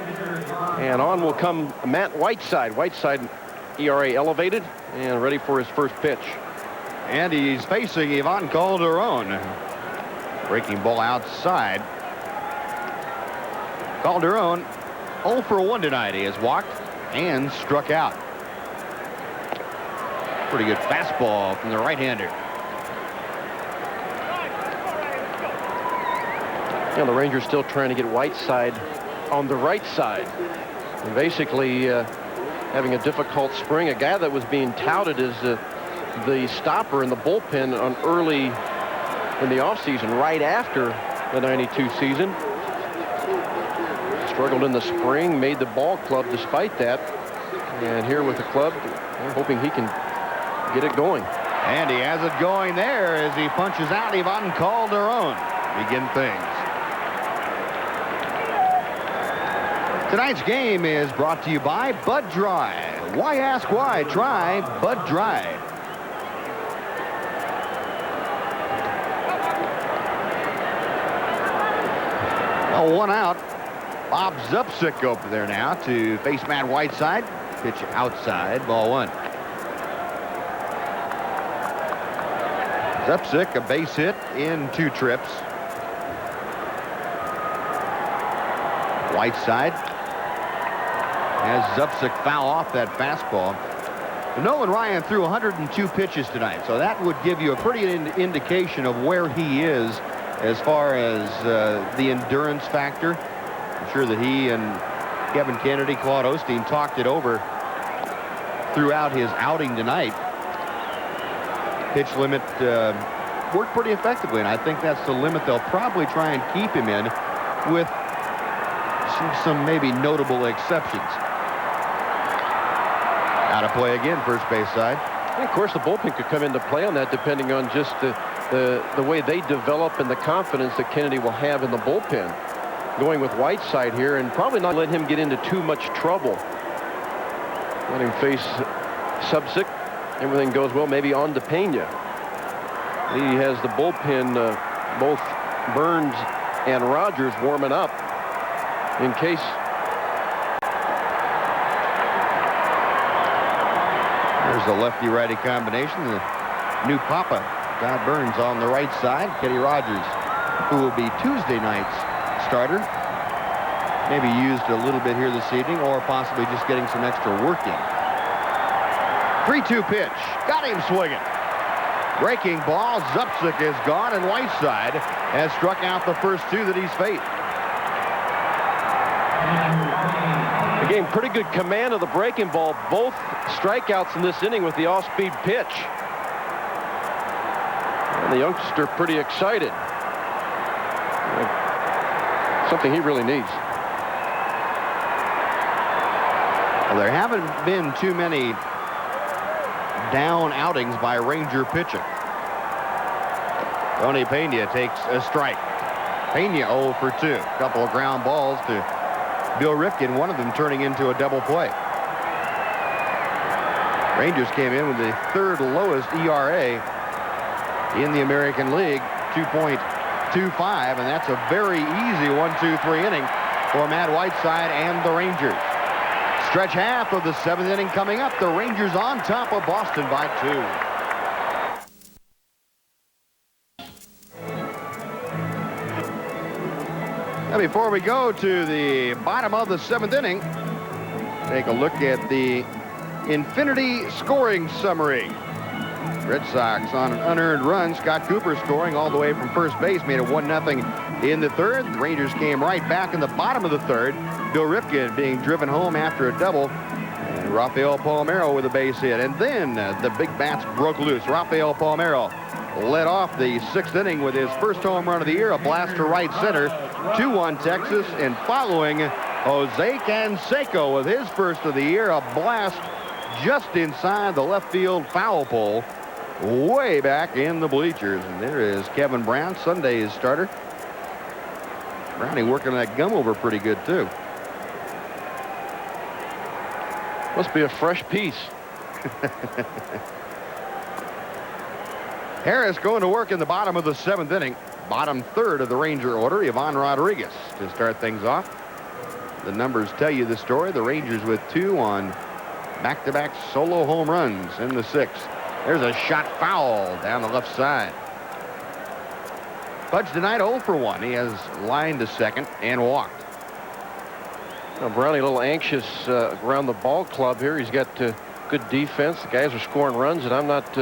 And on will come Matt Whiteside. Whiteside ERA elevated and ready for his first pitch. And he's facing Ivan Calderon. Breaking ball outside. Calderon 0 for 1 tonight. He has walked and struck out. Pretty good fastball from the right-hander. Yeah, the Rangers still trying to get Whiteside on the right side. And basically having a difficult spring. A guy that was being touted as the stopper in the bullpen on early in the offseason, right after the 92 season. Struggled in the spring, made the ball club despite that. And here with the club, hoping he can get it going. And he has it going there as he punches out Ivan Calderon. Begin things. Tonight's game is brought to you by Bud Dry. Why ask why? Try Bud Dry. Well, 1 out. Bob Zubcic over there now to face Matt Whiteside. Pitch outside, ball 1. Zubcic, a base hit in 2 trips. Whiteside has Zubcic foul off that fastball. Nolan Ryan threw 102 pitches tonight, so that would give you a pretty indication of where he is as far as the endurance factor. I'm sure that he and Kevin Kennedy, Claude Osteen talked it over throughout his outing tonight. Pitch limit worked pretty effectively, and I think that's the limit they'll probably try and keep him in, with some maybe notable exceptions. Out of play again, first base side. And of course, the bullpen could come into play on that, depending on just the way they develop and the confidence that Kennedy will have in the bullpen. Going with Whiteside here, and probably not let him get into too much trouble. Let him face Zubcic. everything goes well, maybe on to Pena. He has the bullpen, both Burns and Rogers warming up in case. There's a lefty-righty combination. The new Papa, Todd Burns on the right side. Kenny Rogers, who will be Tuesday night's starter. Maybe used a little bit here this evening, or possibly just getting some extra work in. 3-2 pitch. Got him swinging. Breaking ball. Zupsik is gone, and Whiteside has struck out the first two that he's faced. Again, pretty good command of the breaking ball. Both strikeouts in this inning with the off-speed pitch. And the youngster pretty excited. Something he really needs. Well, there haven't been too many down outings by Ranger pitching. Tony Pena takes a strike. Pena 0 for 2. A couple of ground balls to Bill Rifkin, one of them turning into a double play. Rangers came in with the third lowest ERA in the American League, 2.25, and that's a very easy 1-2-3 inning for Matt Whiteside and the Rangers. Stretch half of the 7th inning coming up. The Rangers on top of Boston by 2. Now, before we go to the bottom of the 7th inning, take a look at the Infinity scoring summary. Red Sox on an unearned run. Scott Cooper scoring all the way from first base, made it 1-0 in the 3rd. The Rangers came right back in the bottom of the 3rd. Bill Rifkin being driven home after a double. And Rafael Palmeiro with a base hit. And then the big bats broke loose. Rafael Palmeiro led off the 6th inning with his first home run of the year, a blast to right center, 2-1 Texas. And following, Jose Canseco with his first of the year, a blast just inside the left field foul pole, way back in the bleachers. And there is Kevin Brown, Sunday's starter. Brownie working that gum over pretty good, too. Must be a fresh piece. Harris going to work in the bottom of the 7th inning. Bottom 3rd of the Ranger order, Ivan Rodriguez to start things off. The numbers tell you the story. The Rangers with 2 on back-to-back solo home runs in the 6th. There's a shot foul down the left side. Fudge tonight 0 for 1. He has lined to second and walked. Well, Brownie a little anxious around the ball club here. He's got good defense. The guys are scoring runs, and I'm not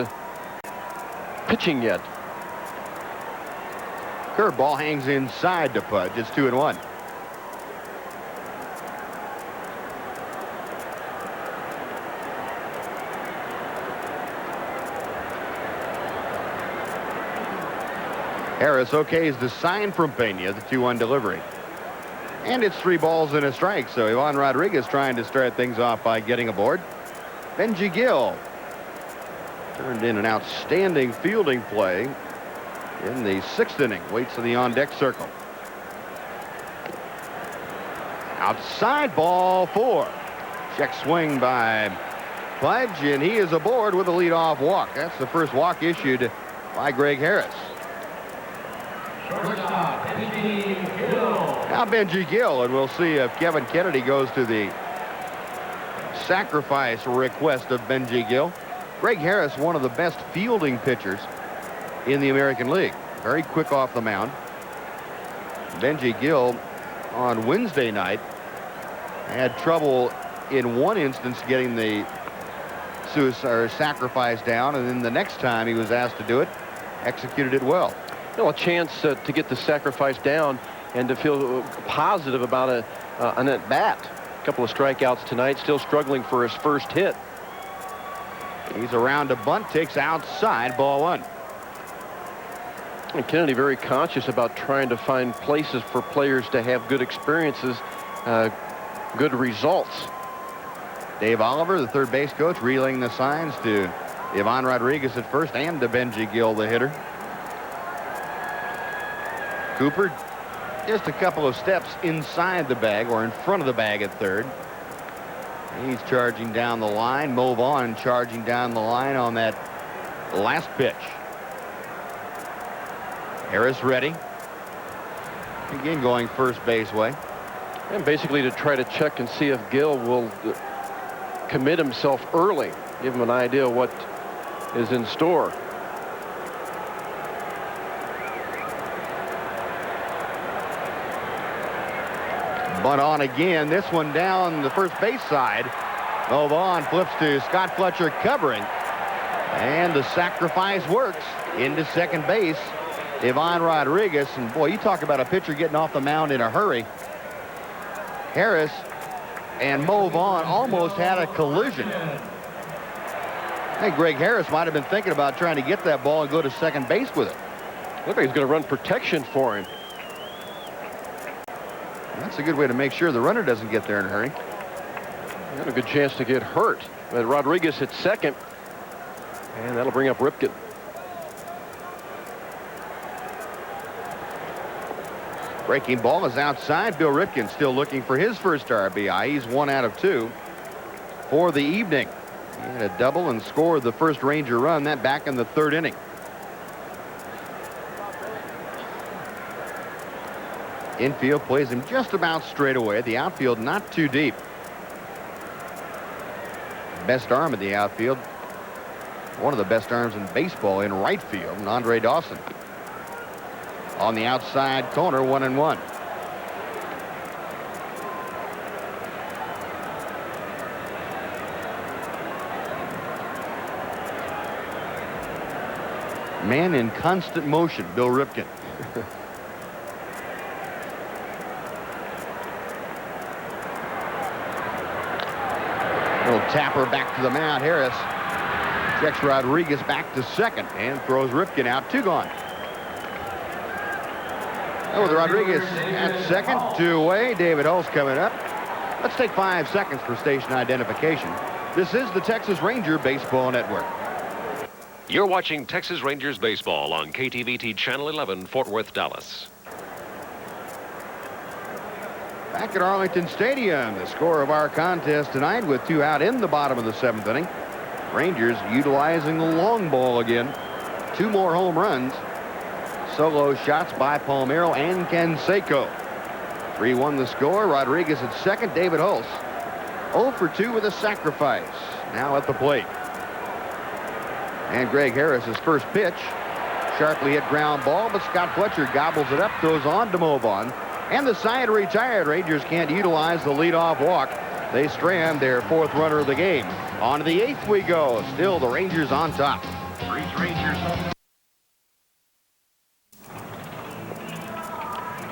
pitching yet. Curveball hangs inside to Fudge. It's 2-1. Harris okays the sign from Pena, the 2-1 delivery. And it's 3 balls and a strike, so Ivan Rodriguez trying to start things off by getting aboard. Benji Gill turned in an outstanding fielding play in the 6th inning. Waits in the on-deck circle. Outside, ball 4. Check swing by Fudge, and he is aboard with a leadoff walk. That's the first walk issued by Greg Harris. Now Benji Gill, and we'll see if Kevin Kennedy goes to the sacrifice request of Benji Gill. Greg Harris, one of the best fielding pitchers in the American League. Very quick off the mound. Benji Gill on Wednesday night had trouble in one instance getting the sacrifice down, and then the next time he was asked to do it, executed it well. A chance to get the sacrifice down and to feel positive about an at-bat. A couple of strikeouts tonight, still struggling for his first hit. He's around a bunt, takes outside, ball 1. And Kennedy very conscious about trying to find places for players to have good experiences, good results. Dave Oliver, the third base coach, relaying the signs to Ivan Rodriguez at first and to Benji Gill, the hitter. Cooper just a couple of steps inside the bag or in front of the bag at third. He's charging down the line. Mo Vaughn charging down the line on that last pitch. Harris ready. Again going first base way. And basically to try to check and see if Gill will commit himself early. Give him an idea of what is in store. Bunt on again. This one down the first base side. Mo Vaughn flips to Scott Fletcher covering. And the sacrifice works into second base. Ivan Rodriguez. And boy, you talk about a pitcher getting off the mound in a hurry. Harris and Mo Vaughn almost had a collision. I think Greg Harris might have been thinking about trying to get that ball and go to second base with it. Look like he's going to run protection for him. That's a good way to make sure the runner doesn't get there in a hurry. Got a good chance to get hurt. But Rodriguez at second. And that'll bring up Ripken. Breaking ball is outside. Bill Ripken still looking for his first RBI. He's 1 out of 2 for the evening. He had a double and scored the first Ranger run, that back in the 3rd inning. Infield plays him just about straight away. The outfield not too deep. Best arm in the outfield. One of the best arms in baseball in right field, and Andre Dawson. On the outside corner, 1-1. Man in constant motion, Bill Ripken. Little tapper back to the mound. Harris checks Rodriguez back to second and throws Ripken out. 2 gone. Oh, with Rodriguez at second, 2 away. David Hulse coming up. Let's take 5 seconds for station identification. This is the Texas Ranger Baseball Network. You're watching Texas Rangers baseball on KTVT Channel 11, Fort Worth, Dallas. Back at Arlington Stadium, the score of our contest tonight with 2 out in the bottom of the 7th inning. Rangers utilizing the long ball again. 2 more home runs. Solo shots by Palmeiro and Canseco. 3-1 the score. Rodriguez at second. David Hulse 0 for 2 with a sacrifice. Now at the plate. And Greg Harris's first pitch. Sharply hit ground ball, but Scott Fletcher gobbles it up, throws on to Mo Vaughn. And the side retired. Rangers can't utilize the leadoff walk. They strand their 4th runner of the game. On to the 8th we go. Still the Rangers on top.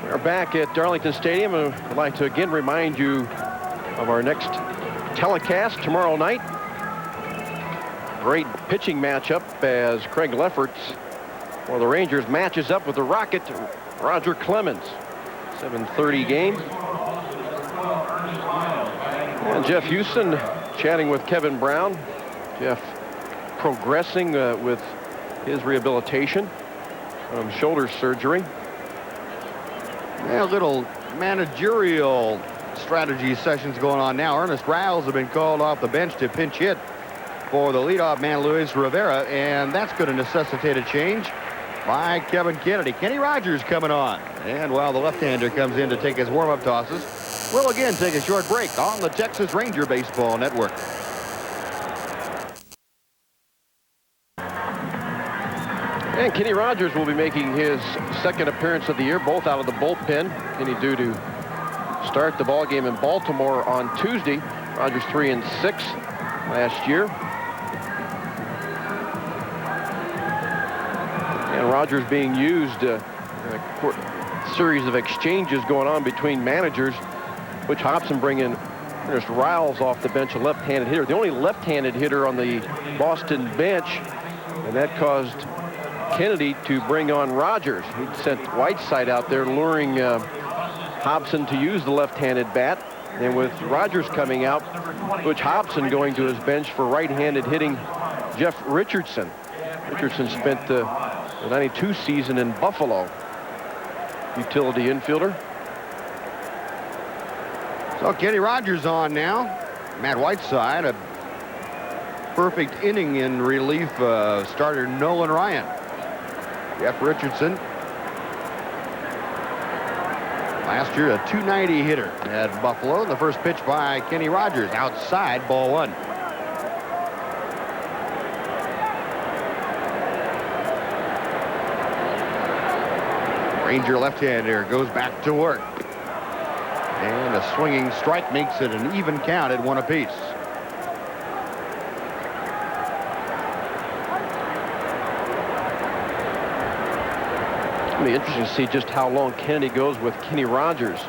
We're back at Darlington Stadium, and I'd like to again remind you of our next telecast tomorrow night. Great pitching matchup as Craig Lefferts for the Rangers matches up with the Rocket, Roger Clemens. 7:30 game. And Jeff Houston chatting with Kevin Brown. Jeff progressing with his rehabilitation from shoulder surgery. Yeah, a little managerial strategy sessions going on now. Ernest Riles has been called off the bench to pinch hit for the leadoff man, Luis Rivera, and that's going to necessitate a change by Kevin Kennedy. Kenny Rogers coming on. And while the left-hander comes in to take his warm-up tosses, we'll again take a short break on the Texas Ranger Baseball Network. And Kenny Rogers will be making his 2nd appearance of the year, both out of the bullpen. Kenny due to start the ball game in Baltimore on Tuesday. Rogers 3-6 last year. And Rogers being used in a series of exchanges going on between managers, which Hobson bring in Ernest Riles off the bench, a left-handed hitter. The only left-handed hitter on the Boston bench, and that caused Kennedy to bring on Rogers. He sent Whiteside out there luring Hobson to use the left-handed bat. And with Rogers coming out, Butch Hobson going to his bench for right-handed hitting Jeff Richardson. Richardson spent the 92 season in Buffalo. Utility infielder. So Kenny Rogers on now. Matt Whiteside, a perfect inning in relief starter Nolan Ryan. Jeff Richardson, last year a .290 hitter at Buffalo. The first pitch by Kenny Rogers, outside, ball one. Ranger left-hander goes back to work. And a swinging strike makes it an even count at 1 apiece. It'll be interesting to see just how long Kennedy goes with Kenny Rogers.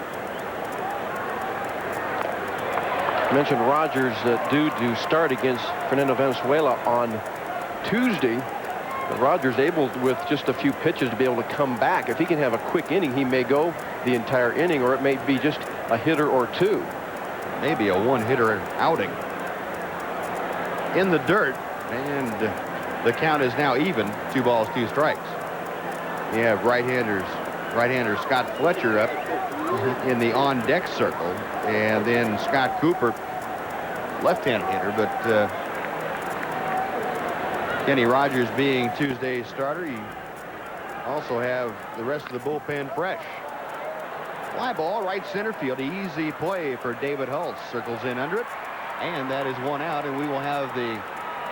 I mentioned Rogers due to start against Fernando Valenzuela on Tuesday. But Rogers able with just a few pitches to be able to come back. If he can have a quick inning, he may go the entire inning, or it may be just a hitter or two. Maybe a one-hitter outing. In the dirt, and the count is now even. 2 balls, 2 strikes. You have right-hander Scott Fletcher up in the on-deck circle, and then Scott Cooper, left-handed hitter, but Kenny Rogers being Tuesday's starter, you also have the rest of the bullpen fresh. Fly ball, right center field. Easy play for David Hulse. Circles in under it, and that is 1 out, and we will have the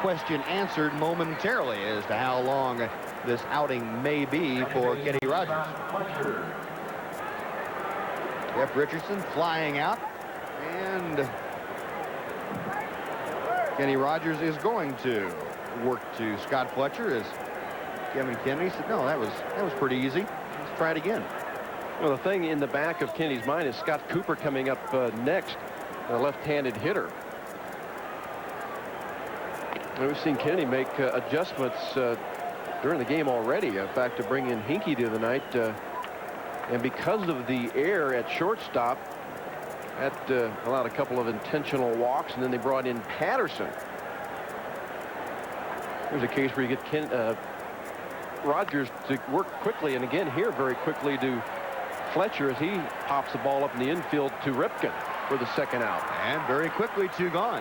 question answered momentarily as to how long this outing may be for Kenny Rogers. Jeff Richardson flying out, and Kenny Rogers is going to work to Scott Fletcher, as Kevin Kennedy said, no, that was pretty easy. Let's try it again. Well, the thing in the back of Kennedy's mind is Scott Cooper coming up next, a left-handed hitter. And we've seen Kennedy make adjustments during the game already. In fact, to bring in Hinkie the other night, and because of the error at shortstop, that allowed a couple of intentional walks, and then they brought in Patterson. There's a case where you get Rogers to work quickly, and again here very quickly to Fletcher as he pops the ball up in the infield to Ripken for the second out. And very quickly 2 gone.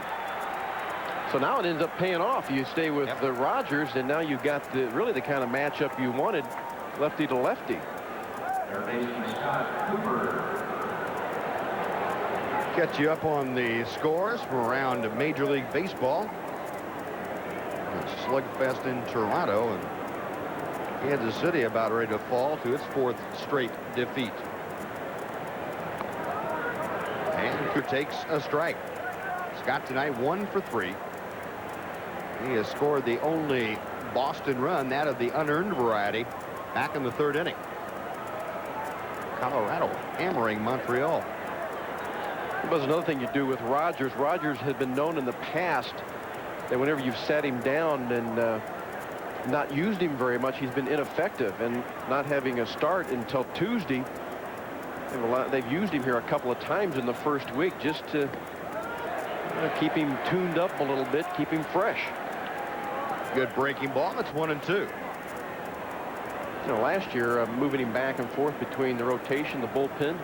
So now it ends up paying off. You stay with the Rogers, and now you've got really the kind of matchup you wanted, lefty to lefty. Catch you up on the scores from around Major League Baseball. Slugfest in Toronto, and Kansas City about ready to fall to its 4th straight defeat. And Cooper takes a strike. Scott tonight 1 for 3. He has scored the only Boston run, that of the unearned variety, back in the 3rd inning. Colorado hammering Montreal. It was another thing you do with Rogers. Rogers had been known in the past that whenever you've sat him down and not used him very much, he's been ineffective, and not having a start until Tuesday. They've used him here a couple of times in the first week just to keep him tuned up a little bit, keep him fresh. Good breaking ball. That's 1 and 2. You know, last year moving him back and forth between the rotation, the bullpen,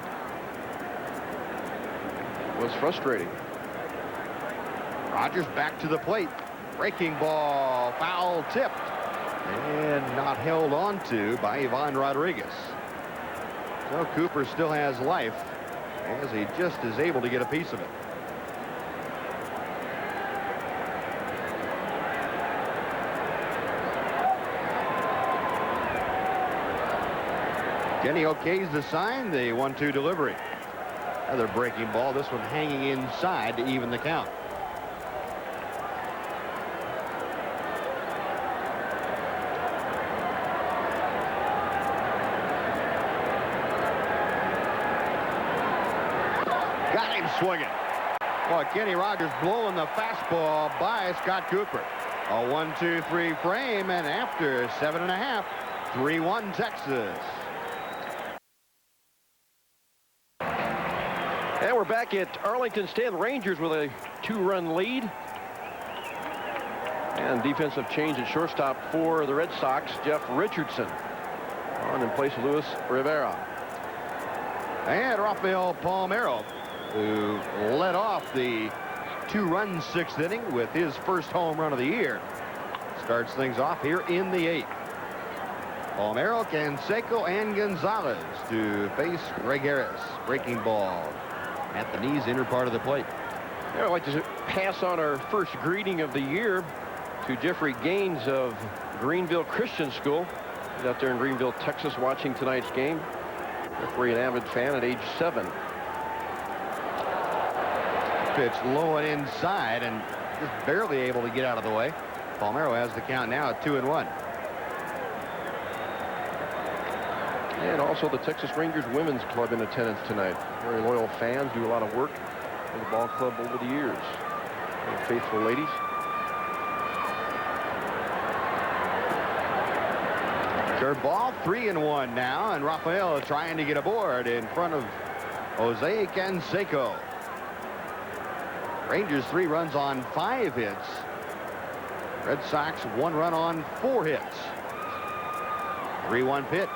was frustrating. Rogers back to the plate. Breaking ball, foul tipped, and not held on to by Ivan Rodriguez. So Cooper still has life as he just is able to get a piece of it. Kenny okays the sign, the 1-2 delivery. Another breaking ball, this one hanging inside to even the count. Got him swinging. Boy, Kenny Rogers blowing the fastball by Scott Cooper. A 1-2-3 frame, and after 7.5, 3-1 Texas. And we're back at Arlington State. Rangers with a 2-run lead. And defensive change at shortstop for the Red Sox, Jeff Richardson on in place of Luis Rivera. And Rafael Palmeiro, who led off the 2-run sixth inning with his first home run of the year. Starts things off here in the 8th. Palmeiro, Canseco, and Gonzalez to face Greg Harris. Breaking ball at the knees, inner part of the plate. I'd like to pass on our first greeting of the year to Jeffrey Gaines of Greenville Christian School. He's out there in Greenville, Texas, watching tonight's game. Jeffrey, an avid fan at age 7. Pitch low and inside, and just barely able to get out of the way. Palmeiro has the count now at 2-1. And also the Texas Rangers Women's Club in attendance tonight. Very loyal fans, do a lot of work for the ball club over the years. Very faithful ladies. Curveball, 3-1 now, and Rafael trying to get aboard in front of Jose Canseco. Rangers 3 runs on 5 hits. Red Sox 1 run on 4 hits. 3-1 pitch.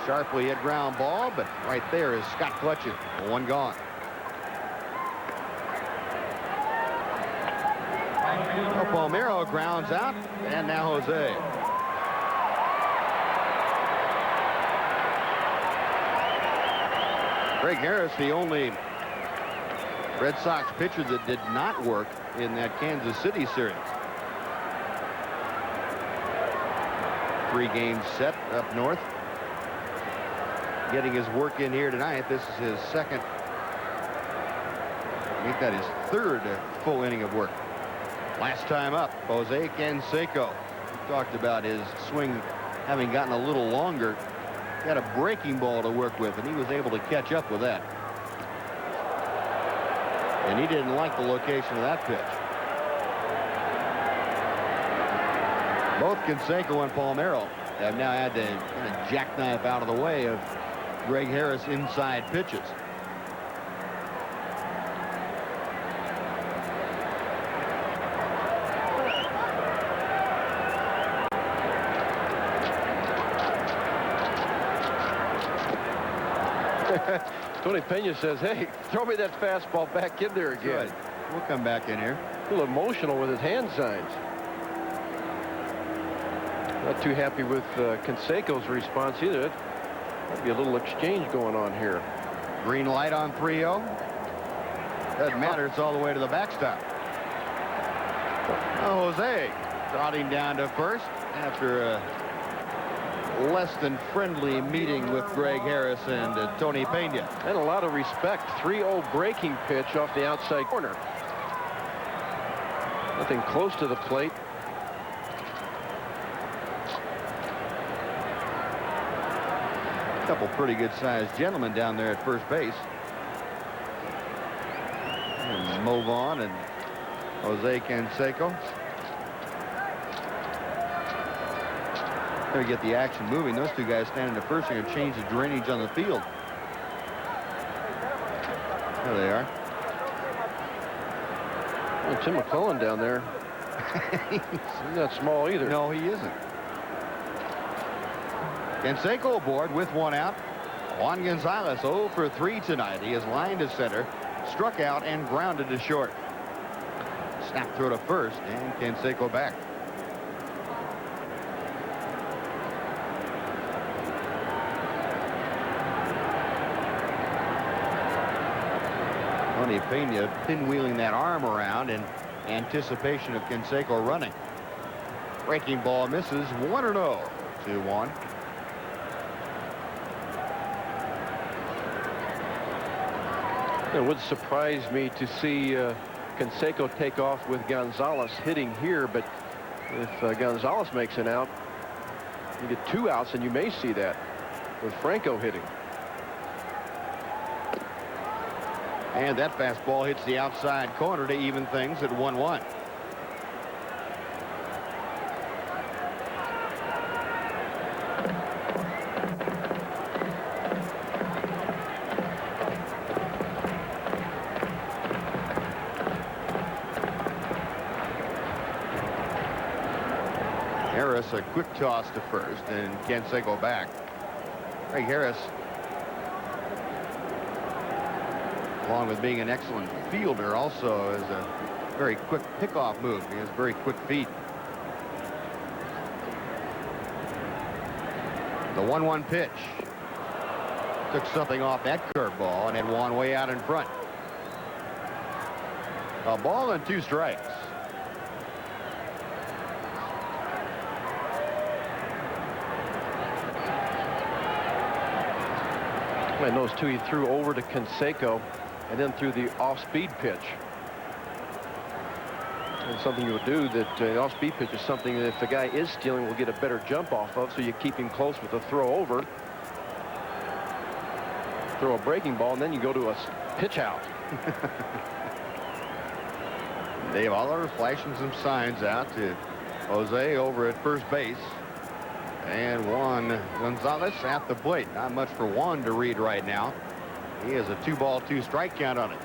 Sharply hit ground ball, but right there is Scott Fletcher. 1 gone. Palmeiro grounds out, and now Jose. Greg Harris, the only Red Sox pitcher that did not work in that Kansas City series. 3 games set up north. Getting his work in here tonight. This is his second. I think that is 3rd full inning of work. Last time up, Jose Canseco. We talked about his swing having gotten a little longer. Got a breaking ball to work with, and he was able to catch up with that. And he didn't like the location of that pitch. Both Canseco and Palmeiro have now had to kind of jackknife out of the way of Greg Harris inside pitches. Tony Pena says, hey, throw me that fastball back in there again. Good. We'll come back in here. A little emotional with his hand signs. Not too happy with Canseco's response either. Might be a little exchange going on here. Green light on 3-0. Doesn't matter. It's all the way to the backstop. Oh, Jose trotting down to first after a less than friendly meeting with Greg Harris and Tony Pena. And a lot of respect. 3-0 breaking pitch off the outside corner. Nothing close to the plate. A couple pretty good-sized gentlemen down there at first base. And Mo Vaughn and Jose Canseco. Got to get the action moving. Those 2 guys standing at first are going to change the drainage on the field. There they are. Well, Tim McClellan down there. He's not small either. No, he isn't. Canseco aboard with 1 out. Juan Gonzalez 0 for 3 tonight. He is lined to center, struck out, and grounded to short. Snap throw to first, and Canseco back. Tony Pena pinwheeling that arm around in anticipation of Canseco running. Breaking ball misses. 1-0 to 1. It would surprise me to see Canseco take off with Gonzalez hitting here, but if Gonzalez makes an out, you get 2 outs, and you may see that with Franco hitting. And that fastball hits the outside corner to even things at 1-1. Harris a quick toss to first, and Canseco back. Greg Harris along with being an excellent fielder, also is a very quick pickoff move. He has very quick feet. The 1-1 pitch. Took something off that curveball and had Juan way out in front. A ball and 2 strikes. And those two he threw over to Canseco and then threw the off-speed pitch. And something you would do that the off-speed pitch is something that if the guy is stealing will get a better jump off of, so you keep him close with a throw over. Throw a breaking ball, and then you go to a pitch out. Dave Oliver flashing some signs out to Jose over at first base. And Juan Gonzalez at the plate. Not much for Juan to read right now. He has a 2-ball, 2-strike count on it.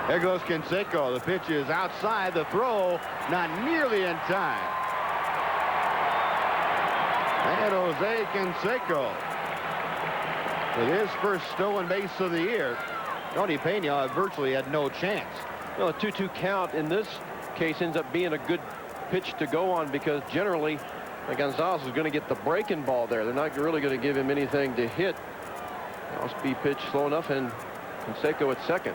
There goes Canseco. The pitch is outside. The throw not nearly in time. And Jose Canseco with his first stolen base of the year. Tony Pena virtually had no chance. Well, a 2-2 count in this case ends up being a good pitch to go on because generally Gonzalez is going to get the breaking ball there. They're not really going to give him anything to hit. Off-speed pitch slow enough, and Canseco at second.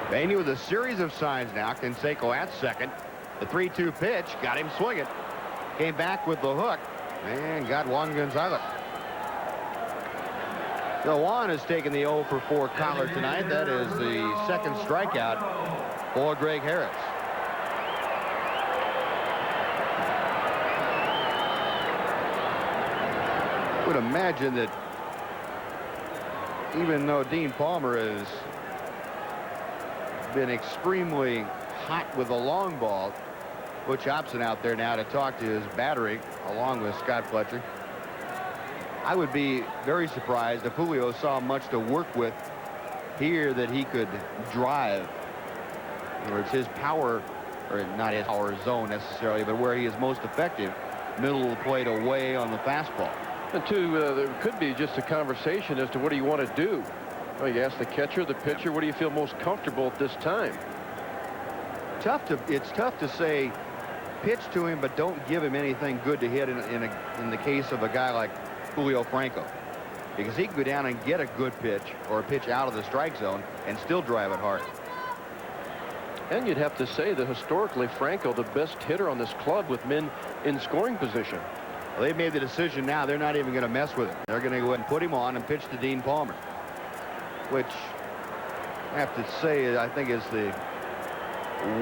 Pena with a series of signs now. Canseco at second. The 3-2 pitch got him swinging. Came back with the hook and got Juan Gonzalez. So Juan has taken the 0 for 4 collar tonight. That is the second strikeout for Greg Harris. I would imagine that even though Dean Palmer has been extremely hot with the long ball, Butch Hobson out there now to talk to his battery along with Scott Fletcher. I would be very surprised if Julio saw much to work with here that he could drive. In other words, his power, or not his power zone necessarily, but where he is most effective, middle of the plate away on the fastball. And two, there could be just a conversation as to what do you want to do. Well, you ask the catcher, the pitcher, what do you feel most comfortable at this time? It's tough to say pitch to him, but don't give him anything good to hit in the case of a guy like Julio Franco, because he can go down and get a good pitch or a pitch out of the strike zone and still drive it hard. And you'd have to say that historically Franco the best hitter on this club with men in scoring position. Well, they've made the decision now. They're not even going to mess with him. They're going to go ahead and put him on and pitch to Dean Palmer, which I have to say I think is the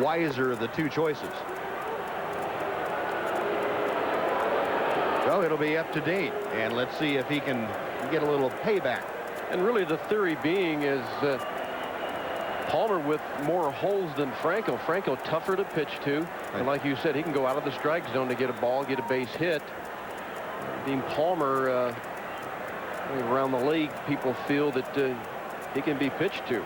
wiser of the two choices. So it'll be up to Dean, and let's see if he can get a little payback. And really the theory being is Palmer with more holes than Franco. Franco tougher to pitch to, and like you said, he can go out of the strike zone to get a ball, get a base hit. Dean Palmer, around the league, people feel that he can be pitched to.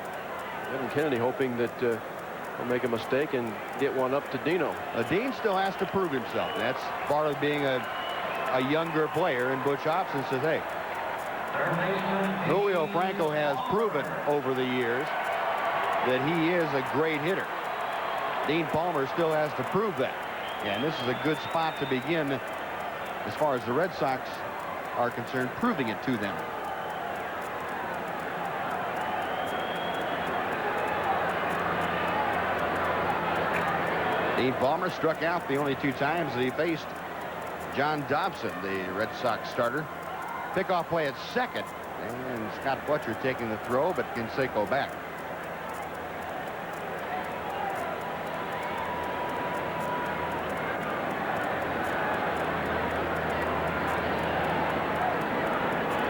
Evan Kennedy hoping that he'll make a mistake and get one up to Dino. Dean still has to prove himself. That's part of being a younger player, and Butch Hobson says, hey, Julio Franco has proven over the years that he is a great hitter. Dean Palmer still has to prove that. And this is a good spot to begin, as far as the Red Sox are concerned, proving it to them. Dean Palmer struck out the only 2 times that he faced John Dobson, the Red Sox starter. Pickoff play at second, and Scott Fletcher taking the throw, but Canseco back.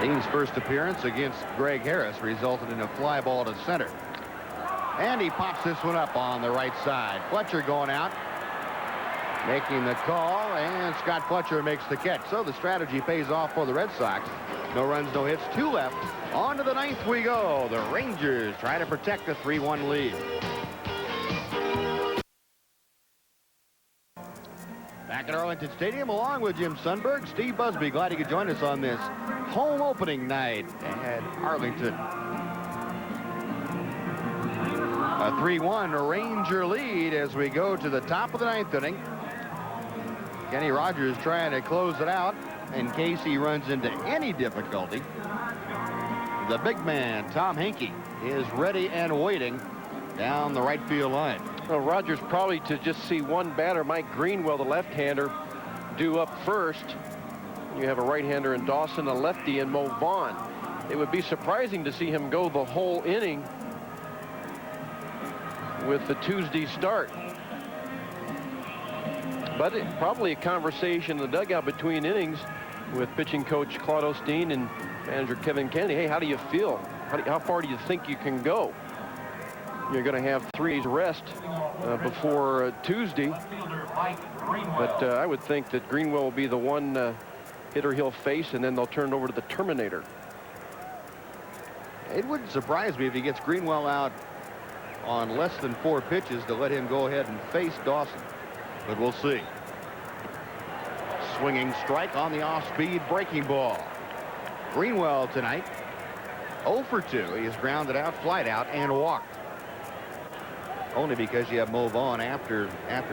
Dean's first appearance against Greg Harris resulted in a fly ball to center. And he pops this one up on the right side. Fletcher going out, making the call, and Scott Fletcher makes the catch. So the strategy pays off for the Red Sox. No runs, no hits, 2 left. On to the 9th we go. The Rangers try to protect a 3-1 lead. Back at Arlington Stadium along with Jim Sundberg, Steve Busby. Glad you could join us on this home opening night at Arlington. A 3-1 Ranger lead as we go to the top of the 9th inning. Kenny Rogers trying to close it out in case he runs into any difficulty. The big man, Tom Henke, is ready and waiting down the right field line. Well, Rogers probably to just see one batter, Mike Greenwell, the left-hander, due up first. You have a right-hander in Dawson, a lefty in Mo Vaughn. It would be surprising to see him go the whole inning with the Tuesday start. But probably a conversation in the dugout between innings with pitching coach Claude Osteen and manager Kevin Kennedy. Hey, how do you feel? How far do you think you can go? You're going to have 3 days rest before Tuesday. But I would think that Greenwell will be the one hitter he'll face, and then they'll turn it over to the Terminator. It wouldn't surprise me if he gets Greenwell out on less than 4 pitches to let him go ahead and face Dawson. But we'll see. Swinging strike on the off-speed breaking ball. Greenwell tonight, 0 for 2. He has grounded out, flied out, and walked. Only because you have Mo Vaughn after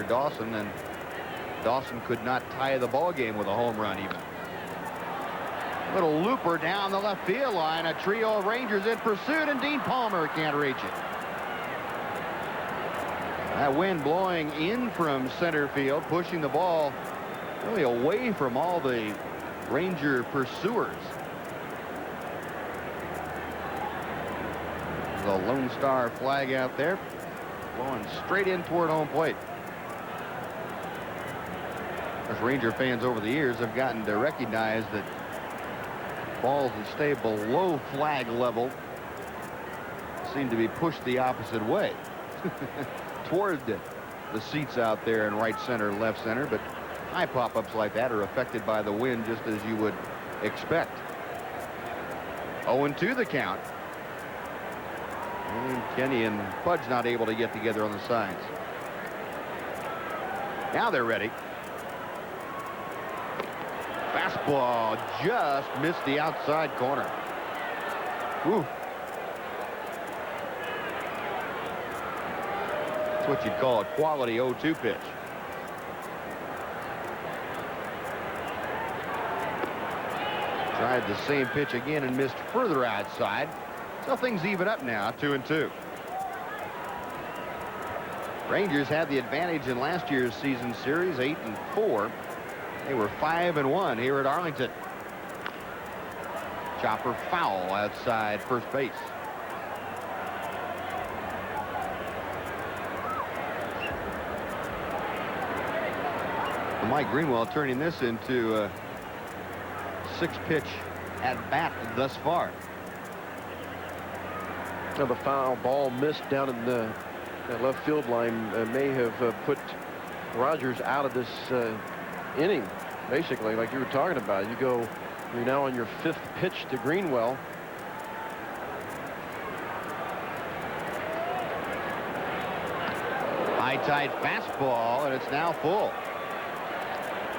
Dawson, and Dawson could not tie the ball game with a home run even. Little looper down the left field line. A trio of Rangers in pursuit, and Dean Palmer can't reach it. That wind blowing in from center field, pushing the ball really away from all the Ranger pursuers. The Lone Star flag out there, blowing straight in toward home plate. As Ranger fans over the years have gotten to recognize that balls that stay below flag level seem to be pushed the opposite way toward the seats out there in right center, left center. But high pop-ups like that are affected by the wind just as you would expect. 0-2 the count. And Kenny and Pudge not able to get together on the sides. Now they're ready. Fastball just missed the outside corner. Ooh. That's what you'd call a quality 0-2 pitch. Tried the same pitch again and missed further outside. So things even up now, 2-2. Rangers had the advantage in last year's season series, 8-4. They were 5-1 here at Arlington. Chopper foul outside first base. Mike Greenwell turning this into a 6-pitch at bat thus far. Now the foul ball missed down in the left field line may have put Rogers out of this inning, basically, like you were talking about. You're now on your 5th pitch to Greenwell. High tight fastball, and it's now full.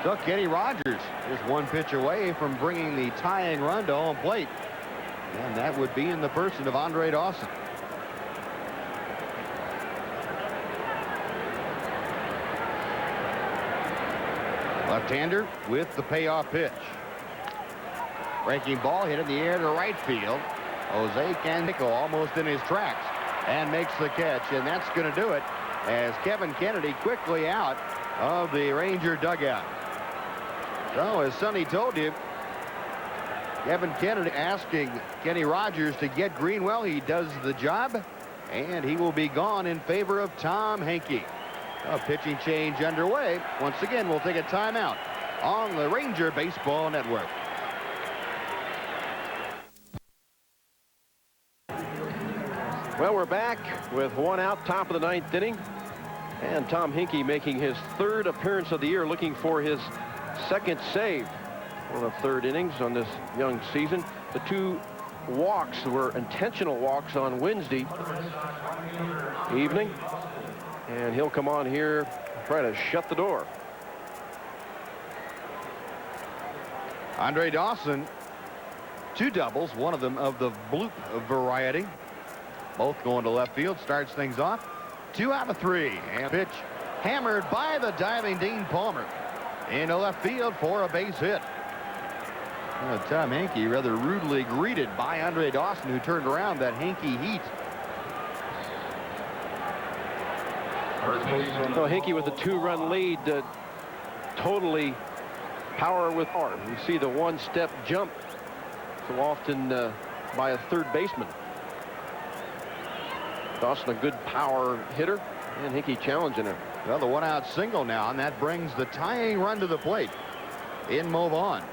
So Kenny Rogers is 1 pitch away from bringing the tying run to home plate. And that would be in the person of Andre Dawson. Left-hander with the payoff pitch. Breaking ball hit in the air to right field. Jose Canseco almost in his tracks and makes the catch. And that's going to do it as Kevin Kennedy quickly out of the Ranger dugout. So as Sonny told you, Kevin Kennedy asking Kenny Rogers to get Greenwell. He does the job, and he will be gone in favor of Tom Henke. A pitching change underway. Once again, we'll take a timeout on the Ranger Baseball Network. Well, we're back with 1 out, top of the 9th inning. And Tom Henke making his 3rd appearance of the year, looking for his 2nd save. 1 of 3rd innings on this young season. The 2 walks were intentional walks on Wednesday evening. And he'll come on here, try to shut the door. Andre Dawson, 2 doubles, one of them of the bloop variety. Both going to left field, starts things off. 2 out of 3. And pitch hammered by the diving Dean Palmer into left field for a base hit. Tom Hankey rather rudely greeted by Andre Dawson, who turned around that Hankey heat. So Hickey with a 2-run lead, totally power with arm. We see the 1-step jump so often by a third baseman. Dawson a good power hitter, and Hickey challenging him. Well, the 1-out single now, and that brings the tying run to the plate in Mo Vaughn.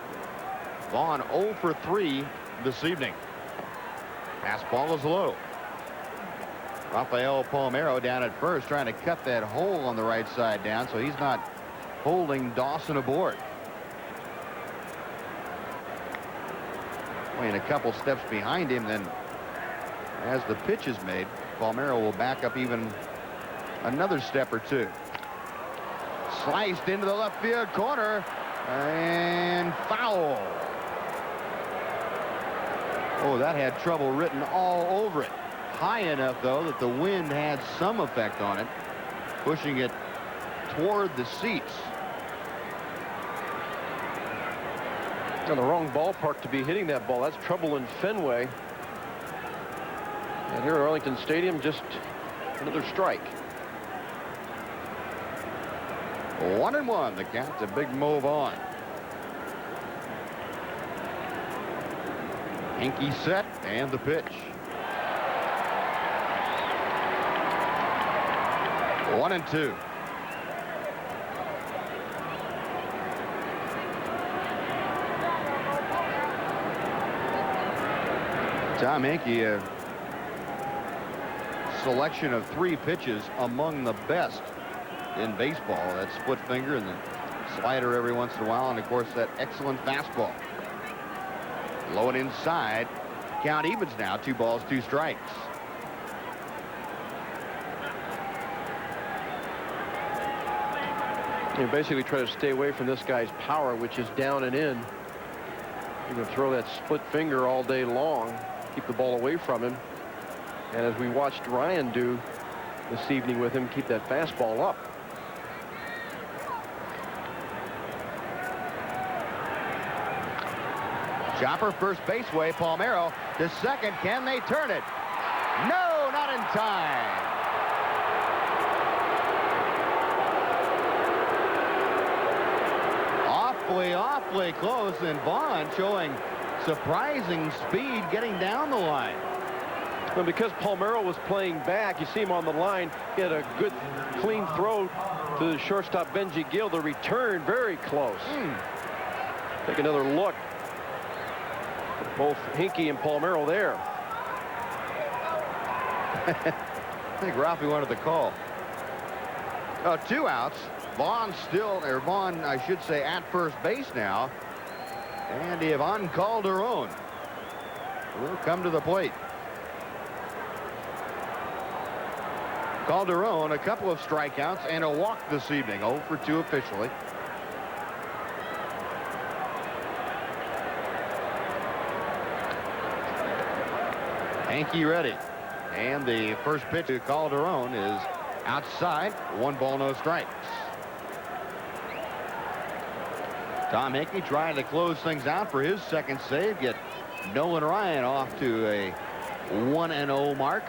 Vaughn 0 for 3 this evening. Fastball is low. Rafael Palmeiro down at first, trying to cut that hole on the right side down so he's not holding Dawson aboard. Playing a couple steps behind him, then as the pitch is made, Palmeiro will back up even another step or 2. Sliced into the left field corner and foul. Oh, that had trouble written all over it. High enough, though, that the wind had some effect on it, pushing it toward the seats. In the wrong ballpark to be hitting that ball. That's trouble in Fenway. And here at Arlington Stadium, just another strike. 1-1, the count to big Mo Vaughn. Hankey set, and the pitch. 1-2. Tom Hankey, a selection of 3 pitches among the best in baseball. That split finger and the slider every once in a while, and of course that excellent fastball. Low and inside. Count evens now. 2 balls, 2 strikes. You basically try to stay away from this guy's power, which is down and in. You're going to throw that split finger all day long, keep the ball away from him. And as we watched Ryan do this evening with him, keep that fastball up. Chopper first base way. Palmeiro to second. Can they turn it? No, not in time. Awfully close, and Vaughn showing surprising speed getting down the line. Well, because Palmeiro was playing back, you see him on the line. He had a good, clean throw to the shortstop Benji Gill. The return very close. Take another look. Both Hinkey and Palmeiro there. I think Ralphie wanted the call. 2 outs. Vaughn I should say, at first base now. And Ivan Calderon will come to the plate. Calderon, a couple of strikeouts and a walk this evening. 0 for 2 officially. Hankey ready. And the first pitch to Calderon is outside. 1 ball, no strikes. Tom Hankey trying to close things out for his second save. Get Nolan Ryan off to a 1-0 mark.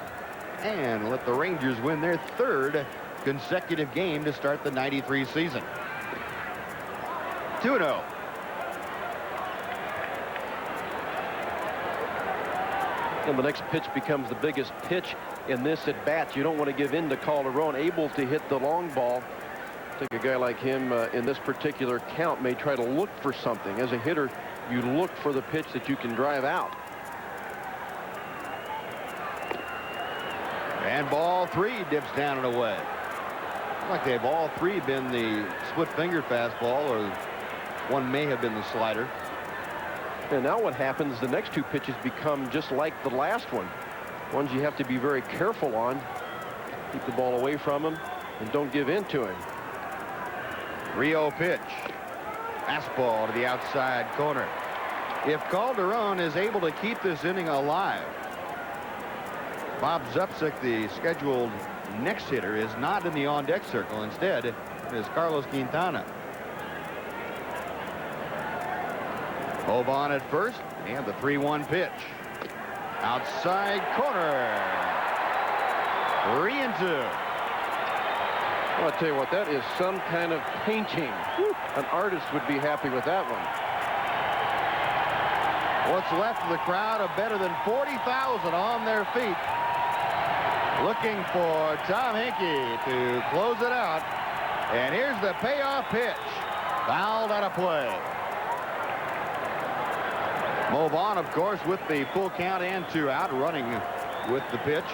And let the Rangers win their 3rd consecutive game to start the '93 season. 2-0. And the next pitch becomes the biggest pitch in this at-bat. You don't want to give in to Calderon, able to hit the long ball. I think a guy like him in this particular count may try to look for something. As a hitter, you look for the pitch that you can drive out. And ball 3 dips down and away. Like they've all 3 been the split-fingered fastball, or one may have been the slider. And now what happens, the next 2 pitches become just like the last one. Ones you have to be very careful on. Keep the ball away from him and don't give in to him. 3-0 pitch. Fastball to the outside corner. if Calderon is able to keep this inning alive. Bob Zupsik, the scheduled next hitter, is not in the on-deck circle. Instead, it is Carlos Quintana. Boban at first, and the 3-1 pitch. Outside corner. 3-2. Well, I'll tell you what, that is some kind of painting. An artist would be happy with that one. What's left of the crowd of better than 40,000 on their feet, looking for Tom Hinkie to close it out. And here's the payoff pitch. Fouled out of play. Boban, of course, with the full count and 2 out, running with the pitch.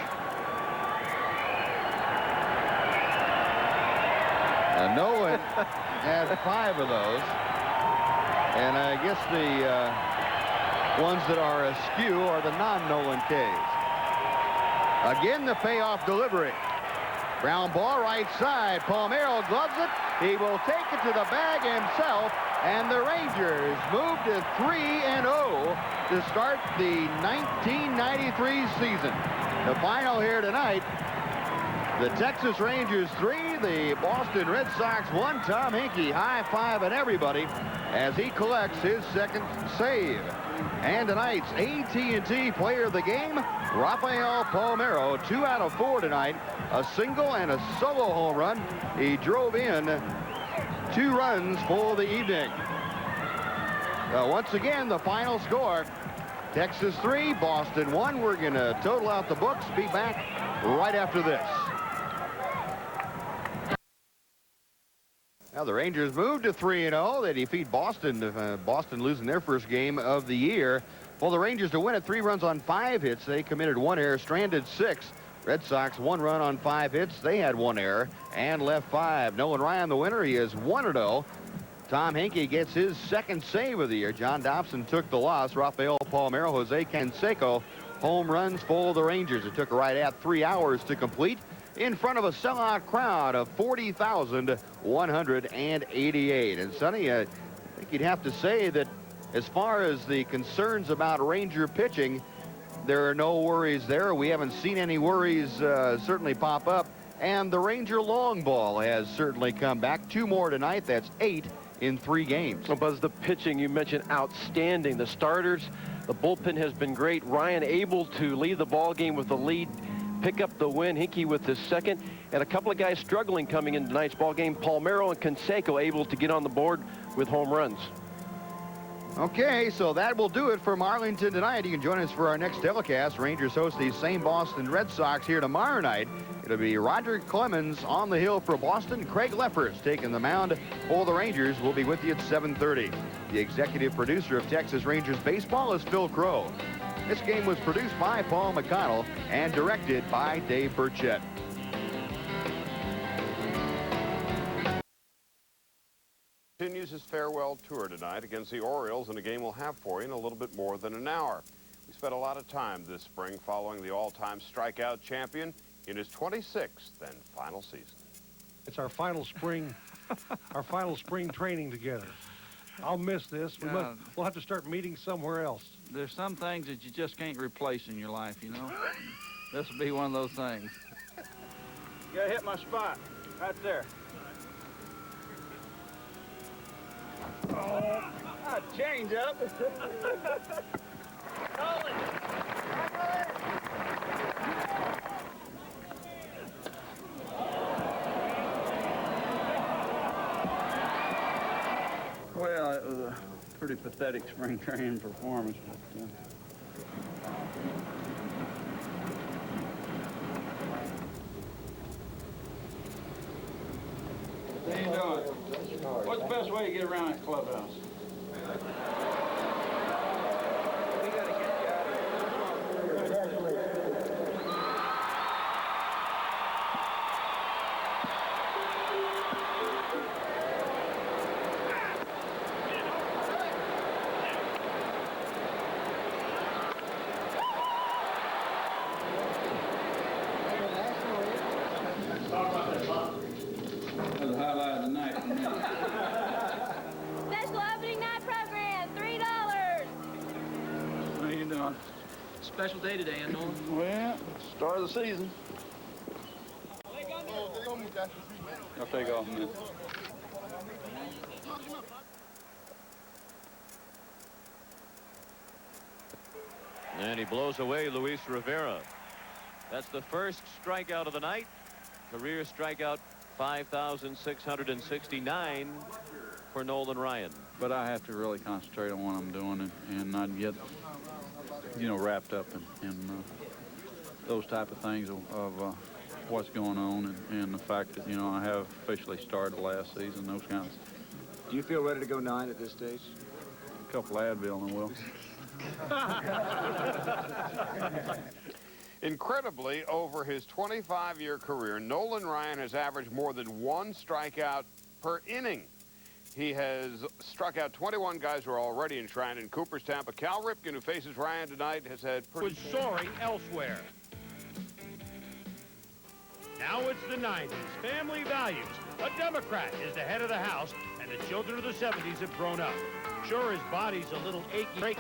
Nolan had 5 of those. And I guess the ones that are askew are the non-Nolan Ks. Again, the payoff delivery. Ground ball right side. Palmeiro gloves it. He will take it to the bag himself. And the Rangers move to 3-0 to start the 1993 season. The final here tonight. The Texas Rangers 3, the Boston Red Sox 1. Tom Hinkie high-fiving everybody as he collects his second save. And tonight's AT&T Player of the Game, Rafael Palmeiro, 2 out of 4 tonight. A single and a solo home run. He drove in 2 runs for the evening. Once again, the final score, Texas 3, Boston 1. We're going to total out the books. Be back right after this. Now the Rangers move to 3-0. They defeat Boston. Boston losing their first game of the year. For the Rangers to win at 3 runs on 5 hits. They committed 1 error, stranded 6. Red Sox 1 run on 5 hits. They had 1 error and left 5. Nolan Ryan, the winner. He is 1-0. Tom Hinkie gets his second save of the year. John Dobson took the loss. Rafael Palmeiro, Jose Canseco, home runs for the Rangers. It took right at 3 hours to complete in front of a sellout crowd of 40,188. And Sonny, I think you'd have to say that as far as the concerns about Ranger pitching, there are no worries there. We haven't seen any worries certainly pop up. And the Ranger long ball has certainly come back. 2 more tonight. That's 8 in 3 games. Well, Buzz, the pitching you mentioned, outstanding. The starters, the bullpen has been great. Ryan able to lead the ball game with the lead, pick up the win. Hinkie with the second, and a couple of guys struggling coming in tonight's ball game. Palmeiro and Canseco able to get on the board with home runs. Okay, so that will do it from Arlington tonight. You can join us for our next telecast. Rangers host the same Boston Red Sox here tomorrow night. It'll be Roger Clemens on the hill for Boston. Craig Leffers taking the mound for the Rangers. We'll be with you at 7:30. The executive producer of Texas Rangers Baseball is Phil Crow. This game was produced by Paul McConnell and directed by Dave Burchett. Continues his farewell tour tonight against the Orioles in a game we'll have for you in a little bit more than an hour. We spent a lot of time this spring following the all-time strikeout champion in his 26th and final season. It's our final spring training together. I'll miss this. We'll have to start meeting somewhere else. There's some things that you just can't replace in your life, you know. This will be one of those things. You gotta hit my spot, right there. Oh, change up. Well, it was a pretty pathetic spring training performance. But, How you doing? What's the best way to get around that clubhouse? That's the highlight of the night for me. Best love special day today, Nolan? Well, start of the season. I'll take off a minute. And he blows away Luis Rivera. That's the first strikeout of the night. Career strikeout 5,669 for Nolan Ryan. But I have to really concentrate on what I'm doing and not get, you know, wrapped up in those type of things of what's going on and the fact that, you know, I have officially started the last season, those kinds of things. Do you feel ready to go 9 at this stage? A couple of Advil and will. Incredibly, over his 25-year career, Nolan Ryan has averaged more than 1 strikeout per inning. He has struck out 21 guys who are already enshrined in Cooperstown, but Cal Ripken, who faces Ryan tonight, has had was soaring elsewhere. Now it's the 90s. Family values. A Democrat is the head of the house, and the children of the 70s have grown up. Sure, his body's a little achy,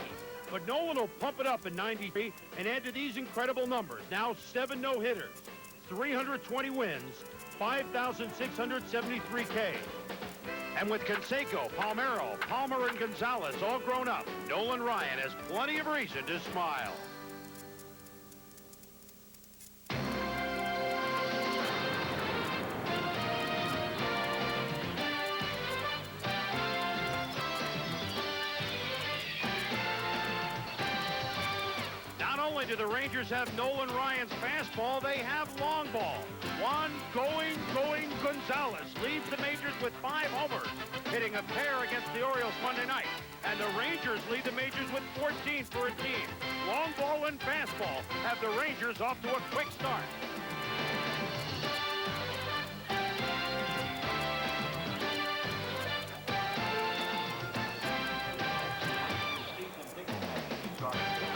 but Nolan will pump it up in 93 and add to these incredible numbers. Now 7 no-hitters, 320 wins, 5,673 Ks. And with Canseco, Palmeiro, Palmer, and Gonzalez all grown up, Nolan Ryan has plenty of reason to smile. Not only do the Rangers have Nolan Ryan's fastball, they have long ball. One going Gonzalez leads the majors with 5 homers, hitting a pair against the Orioles Monday night. And the Rangers lead the majors with 14 for a team. Long ball and fastball have the Rangers off to a quick start.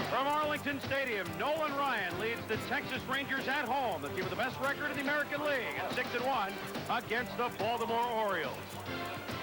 From Arlington Stadium, Nolan Ryan leads the Texas Rangers at home, the team with the best record in the American League at 6-1 against the Baltimore Orioles.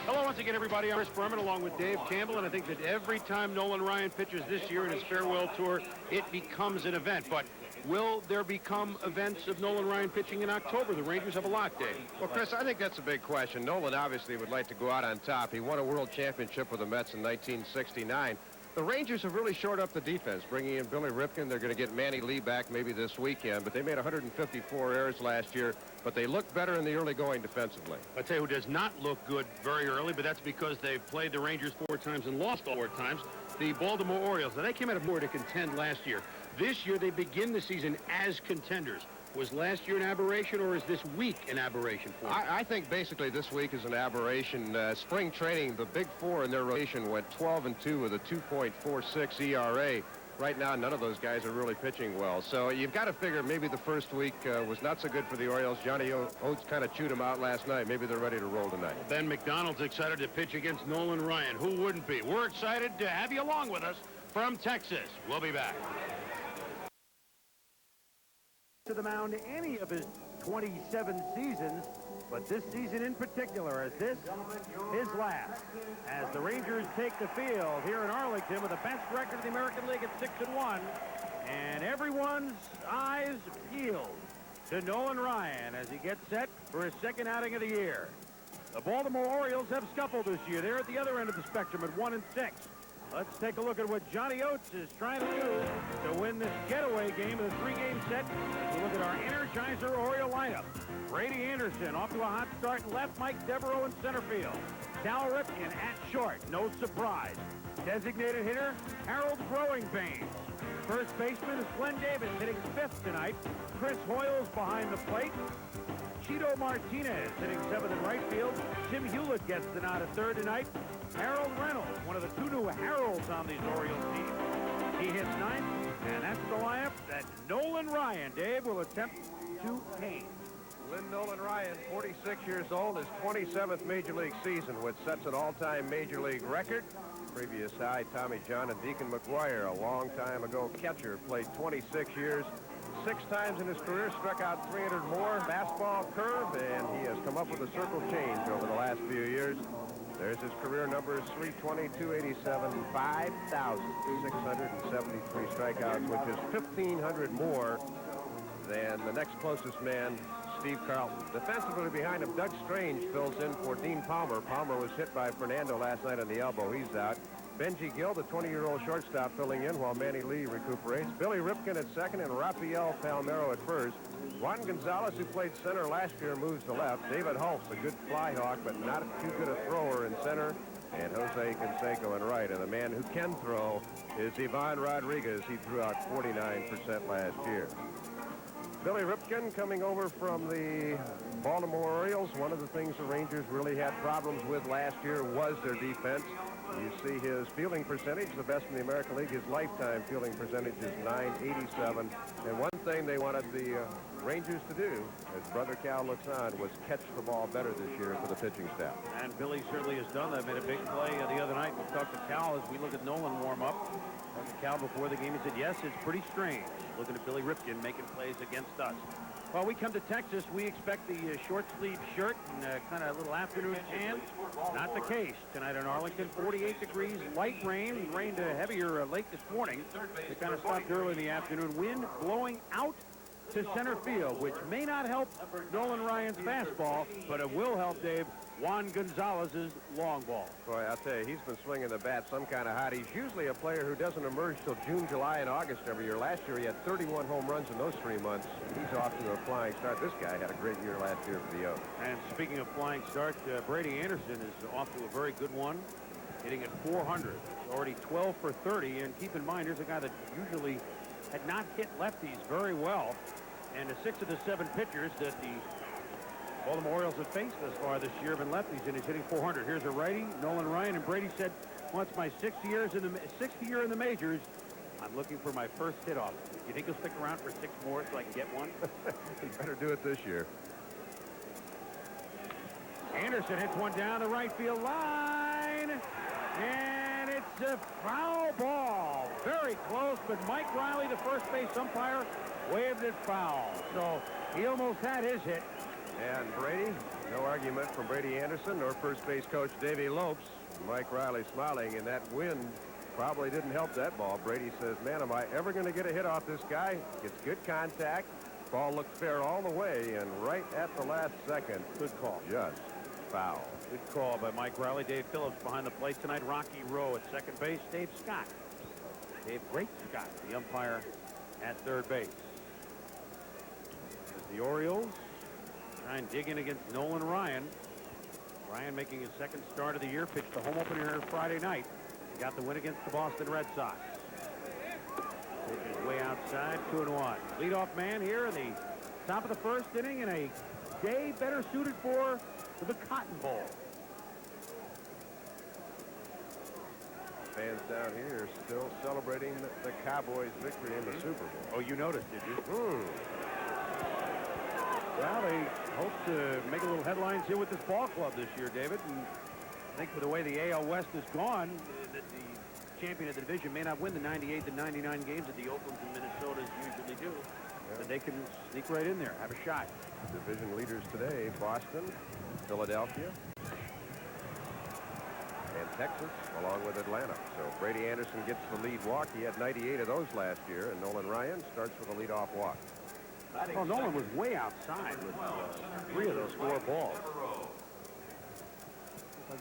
Hello once again, everybody. I'm Chris Berman along with Dave Campbell, and I think that every time Nolan Ryan pitches this year in his farewell tour, it becomes an event. But will there become events of Nolan Ryan pitching in October? The Rangers have a lot, Dave. Well, Chris, I think that's a big question. Nolan obviously would like to go out on top. He won a world championship with the Mets in 1969. The Rangers have really shored up the defense, bringing in Billy Ripken. They're going to get Manny Lee back maybe this weekend, but they made 154 errors last year, but they look better in the early going defensively. I'd say who does not look good very early, but that's because they've played the Rangers 4 times and lost 4 times. The Baltimore Orioles. Now, they came out of more to contend last year. This year, they begin the season as contenders. Was last year an aberration, or is this week an aberration for them? I think basically this week is an aberration. Spring training, the big 4 in their rotation went 12-2 with a 2.46 ERA. Right now, none of those guys are really pitching well. So you've got to figure maybe the first week was not so good for the Orioles. Johnny Oates kind of chewed them out last night. Maybe they're ready to roll tonight. Ben McDonald's excited to pitch against Nolan Ryan. Who wouldn't be? We're excited to have you along with us from Texas. We'll be back. To the mound any of his 27 seasons, but this season in particular, as this his last, as the Rangers take the field here in Arlington with the best record in the American League at 6-1, and everyone's eyes peeled to Nolan Ryan as he gets set for his second outing of the year. The Baltimore Orioles have scuffled this year. They're at the other end of the spectrum at 1-6. Let's take a look at what Johnny Oates is trying to do to win this getaway game of the 3-game set. As we look at our Energizer Oriole lineup. Brady Anderson off to a hot start in left. Mike Devereaux in center field. Cal Ripken at short. No surprise. Designated hitter, Harold Growing-Pains. First baseman is Glenn Davis hitting 5th tonight. Chris Hoyles behind the plate. Cheeto Martinez hitting 7th in right field. Tim Hewlett gets the nod at 3rd tonight. Harold Reynolds, one of the 2 new Harolds on these Orioles teams. He hits 9th, and that's the lineup that Nolan Ryan, Dave, will attempt to paint. Lynn Nolan Ryan, 46 years old, his 27th Major League season, which sets an all-time Major League record. Previous high, Tommy John and Deacon McGuire, a long time ago catcher, played 26 years. 6 times in his career, struck out 300 more, fastball curve, and he has come up with a circle change over the last few years. There's his career numbers, 320, 287, 5,673 strikeouts, which is 1,500 more than the next closest man, Steve Carlton. Defensively behind him, Doug Strange fills in for Dean Palmer. Palmer was hit by Fernando last night on the elbow. He's out. Benji Gill, the 20-year-old shortstop, filling in while Manny Lee recuperates. Billy Ripken at second and Rafael Palmeiro at first. Juan Gonzalez, who played center last year, moves to left. David Hulse, a good fly hawk, but not too good a thrower in center. And Jose Canseco in right. And the man who can throw is Ivan Rodriguez. He threw out 49% last year. Billy Ripken coming over from the Baltimore Orioles. One of the things the Rangers really had problems with last year was their defense. You see his fielding percentage, the best in the American League. His lifetime fielding percentage is .987. And one thing they wanted the Rangers to do, as Brother Cal looks on, was catch the ball better this year for the pitching staff. And Billy certainly has done that. Made a big play the other night. We talked to Cal as we look at Nolan warm up. Talked to Cal before the game. He said, yes, it's pretty strange looking at Billy Ripken making plays against us. Well, we come to Texas. We expect the short sleeve shirt and kind of a little afternoon tan. Not the case tonight in Arlington. 48 degrees, light rain. Rained heavier late this morning. It kind of stopped early in the afternoon. Wind blowing out to center field, which may not help Nolan Ryan's fastball, but it will help, Dave, Juan Gonzalez's long ball. Boy, I'll tell you, he's been swinging the bat some kind of hot. He's usually a player who doesn't emerge till June, July, and August every year. Last year, he had 31 home runs in those 3 months. He's off to a flying start. This guy had a great year last year for the O's. And speaking of flying start, Brady Anderson is off to a very good one, hitting at 400. Already 12 for 30, and keep in mind, here's a guy that usually had not hit lefties very well. And the 6 of the 7 pitchers that the Baltimore Orioles have faced thus far this year have been lefties, and he's hitting 400. Here's a righty, Nolan Ryan, and Brady said, well, it's my 6th year in the majors. I'm looking for my first hit off. You think he'll stick around for 6 more so I can get one? He better do it this year. Anderson hits one down the right field line, and it's a foul ball. Very close, but Mike Riley, the first base umpire, waved it foul. So he almost had his hit. And Brady, no argument from Brady Anderson nor first base coach Davey Lopes. Mike Riley smiling, and that wind probably didn't help that ball. Brady says, man, am I ever going to get a hit off this guy? Gets good contact. Ball looked fair all the way, and right at the last second, good call. Just foul. Good call by Mike Riley. Dave Phillips behind the plate tonight. Rocky Rowe at second base. Dave Scott. Great Scott, the umpire at third base. The Orioles try and dig in against Nolan Ryan. Ryan making his 2nd start of the year. Pitched the home opener here Friday night. He got the win against the Boston Red Sox. Pitch is way outside, 2-1. Leadoff man here in the top of the 1st inning, in a day better suited for the Cotton Bowl. Fans down here still celebrating the Cowboys' victory in the Super Bowl. Oh, you noticed, did you? Well, they hope to make a little headlines here with this ball club this year, David. And I think with the way the AL West has gone, that the champion of the division may not win the 98 to 99 games that the Oaklands and Minnesotas usually do. Yeah. But they can sneak right in there, have a shot. Division leaders today, Boston, Philadelphia, and Texas, along with Atlanta. So Brady Anderson gets the lead walk. He had 98 of those last year, and Nolan Ryan starts with a leadoff walk. Oh, Nolan was way outside with 3 of those 4 balls.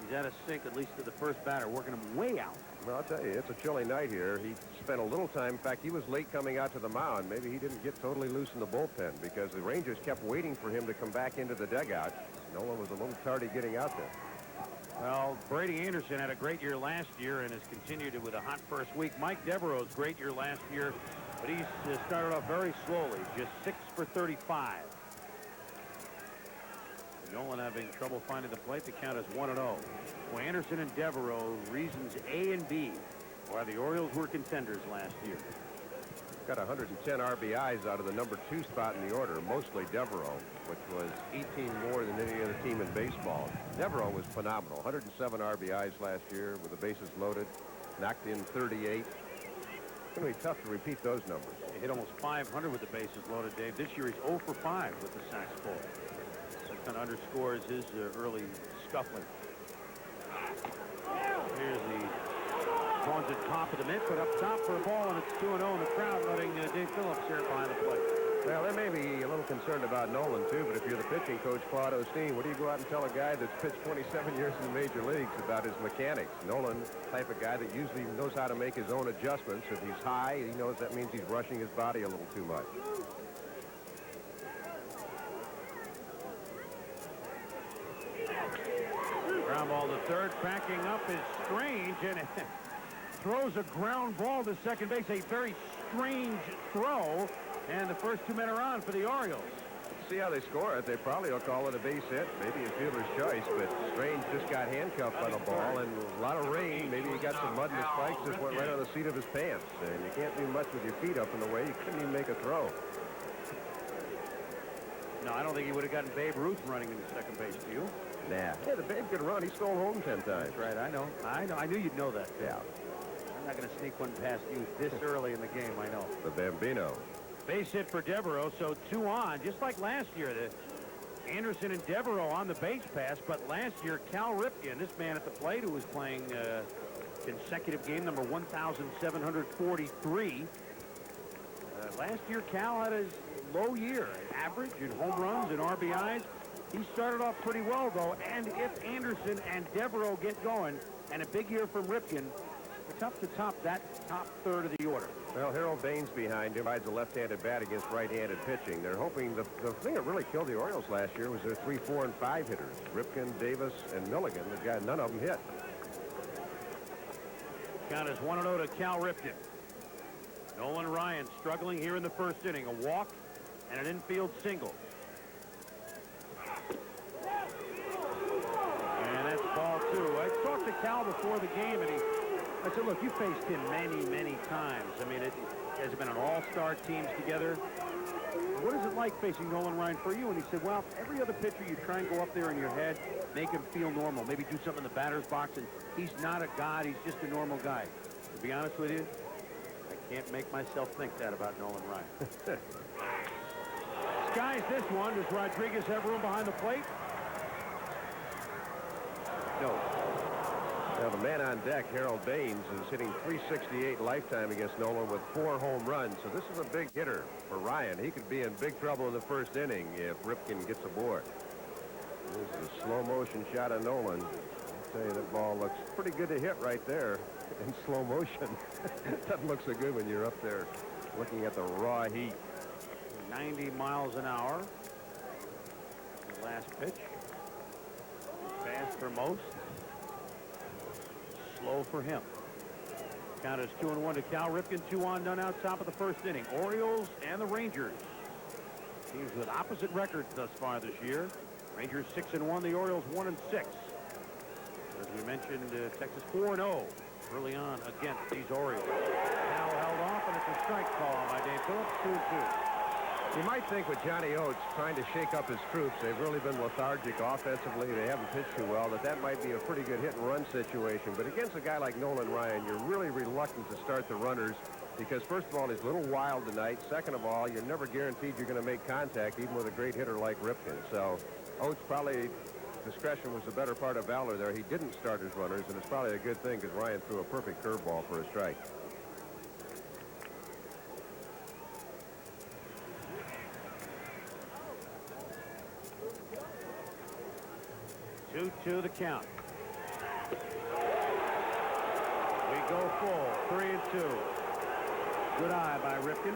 He's out of sync, at least to the first batter, working him way out. Well, I'll tell you, it's a chilly night here. He spent a little time. In fact, he was late coming out to the mound. Maybe he didn't get totally loose in the bullpen because the Rangers kept waiting for him to come back into the dugout. Nolan was a little tardy getting out there. Well, Brady Anderson had a great year last year and has continued it with a hot first week. Mike Devereaux's great year last year, but he's started off very slowly, just 6 for 35. Nolan having trouble finding the plate. The count is 1-0. Well, Anderson and Devereaux, reasons A and B why the Orioles were contenders last year. Got 110 RBIs out of the number 2 spot in the order, mostly Devereaux, which was 18 more than any other team in baseball. Devereaux was phenomenal. 107 RBIs last year with the bases loaded, knocked in 38. It's going to be tough to repeat those numbers. He hit almost 500 with the bases loaded, Dave. This year he's 0 for 5 with the sacks full. That kind of underscores his early scuffling. Here's the taunted top of the mitt, but up top for a ball, and it's 2-0 in the crowd, letting Dave Phillips here behind the plate. Well, they may be a little concerned about Nolan, too, but if you're the pitching coach, Claude Osteen, what do you go out and tell a guy that's pitched 27 years in the major leagues about his mechanics? Nolan, type of guy that usually knows how to make his own adjustments. If he's high, he knows that means he's rushing his body a little too much. Ground ball to third, backing up is Strange, and it throws a ground ball to second base. A very strange throw, and the first 2 men are on for the Orioles. See how they score it. They probably will call it a base hit, maybe a fielder's choice, but Strange just got handcuffed by the ball, and a lot of rain. Maybe he got some mud in the spikes, just went right on the seat of his pants, and you can't do much with your feet up in the way. You couldn't even make a throw. No, I don't think he would have gotten Babe Ruth running into second base, do you? Nah. Yeah, the Babe could run. He stole home 10 times. That's right, I know. I knew you'd know that. Yeah. I'm not going to sneak one past you this early in the game, I know. The Bambino. Base hit for Devereaux, so 2 on, just like last year. The Anderson and Devereaux on the base pass, but last year, Cal Ripken, this man at the plate who was playing consecutive game number 1,743. Last year, Cal had his low year, average in home runs and RBIs. He started off pretty well, though, and if Anderson and Devereaux get going, and a big year from Ripken, it's up to top that top third of the order. Well, Harold Baines behind him rides a left-handed bat against right-handed pitching. They're hoping the thing that really killed the Orioles last year was their 3, 4, and 5 hitters. Ripken, Davis, and Milligan. The guy, none of them hit. Count is 1-0 to Cal Ripken. Nolan Ryan struggling here in the first inning. A walk and an infield single. And that's ball 2. I talked to Cal before the game, and I said, look, you faced him many, many times. I mean, you guys have been on all-star teams together. What is it like facing Nolan Ryan for you? And he said, well, every other pitcher, you try and go up there in your head, make him feel normal, maybe do something in the batter's box, and he's not a god, he's just a normal guy. To be honest with you, I can't make myself think that about Nolan Ryan. Skies this one. Does Rodriguez have room behind the plate? No. Now, the man on deck, Harold Baines, is hitting .368 lifetime against Nolan with 4 home runs. So this is a big hitter for Ryan. He could be in big trouble in the first inning if Ripken gets aboard. This is a slow-motion shot of Nolan. I'll tell you, that ball looks pretty good to hit right there in slow motion. It doesn't look so good when you're up there looking at the raw heat. 90 miles an hour. The last pitch. Fast for most. Slow for him. Count is 2-1 to Cal Ripken. 2 on, none out, top of the first inning. Orioles and the Rangers. Teams with opposite records thus far this year. Rangers 6-1, the Orioles 1-6. As we mentioned, Texas 4-0 early on against these Orioles. Cal held off, and it's a strike call by Dave Phillips, 2-2. You might think with Johnny Oates trying to shake up his troops, they've really been lethargic offensively. They haven't pitched too well, that might be a pretty good hit-and-run situation. But against a guy like Nolan Ryan, you're really reluctant to start the runners because, first of all, he's a little wild tonight. Second of all, you're never guaranteed you're going to make contact, even with a great hitter like Ripken. So Oates probably, discretion was the better part of valor there. He didn't start his runners, and it's probably a good thing because Ryan threw a perfect curveball for a strike. To the count. We go full, 3-2. Good eye by Ripken.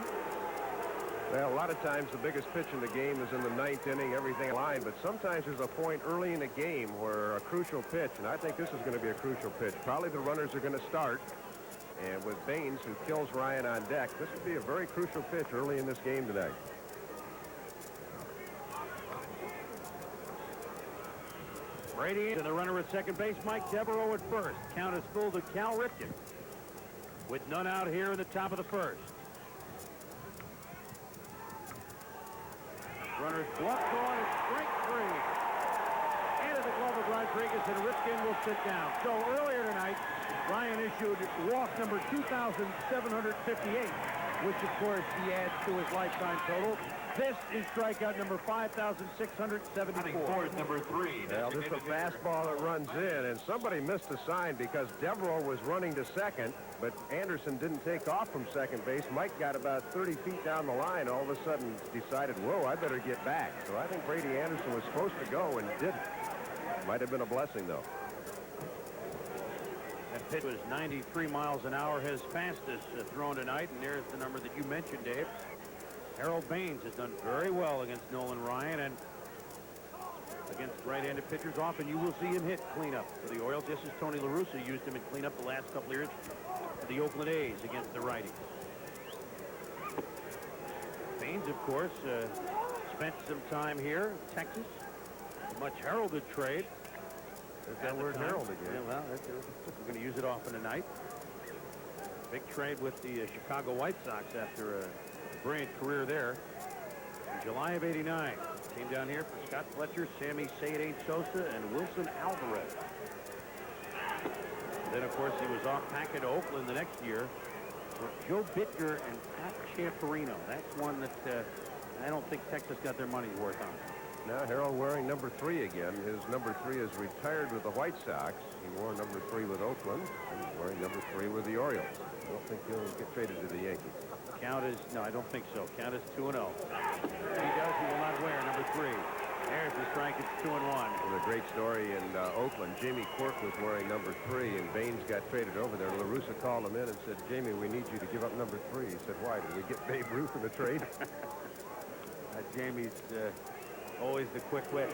Well, a lot of times the biggest pitch in the game is in the 9th inning, everything aligned, but sometimes there's a point early in the game where a crucial pitch, and I think this is going to be a crucial pitch. Probably the runners are going to start, and with Baines, who kills Ryan on deck, this would be a very crucial pitch early in this game tonight. Brady and the runner at second base, Mike Devereaux at first. Count is full to Cal Ripken. With none out here in the top of the first. Runners bluffed on and strike 3. Into the glove of Rodriguez, and Ripken will sit down. So earlier tonight, Ryan issued walk number 2,758. which, of course, he adds to his lifetime total. This is strikeout number 5,674. Number 3. Well, this is a fastball that runs in, and somebody missed a sign because Devereaux was running to second, but Anderson didn't take off from second base. Mike got about 30 feet down the line, all of a sudden decided, whoa, I better get back. So I think Brady Anderson was supposed to go and didn't. Might have been a blessing, though. That pitch was 93 miles an hour, his fastest thrown tonight, and there's the number that you mentioned, Dave. Harold Baines has done very well against Nolan Ryan, and against right-handed pitchers, often you will see him hit cleanup for the Orioles, just as Tony La Russa used him in cleanup the last couple of years for the Oakland A's against the righties. Baines, of course, spent some time here in Texas. A much heralded trade. There's that word herald again. Yeah, well, we're going to use it often tonight. Big trade with the Chicago White Sox after a brilliant career there. In July of '89, came down here for Scott Fletcher, Sammy Seyade Sosa, and Wilson Alvarez. And then, of course, he was off packet to Oakland the next year for Joe Bittner and Pat Champerino. That's one that I don't think Texas got their money's worth on. Now Harold wearing number 3 again. His number 3 is retired with the White Sox. He wore number 3 with Oakland, and he's wearing number 3 with the Orioles. I don't think he'll get traded to the Yankees. Count is, no, I don't think so. Count is 2-0. If he does, he will not wear number 3. There's the strike. It's 2-1. It was a great story in Oakland. Jamie Quirk was wearing number 3, and Baines got traded over there. La Russa called him in and said, Jamie, we need you to give up number 3. He said, why? Did we get Babe Ruth in the trade? Jamie's always the quick wit.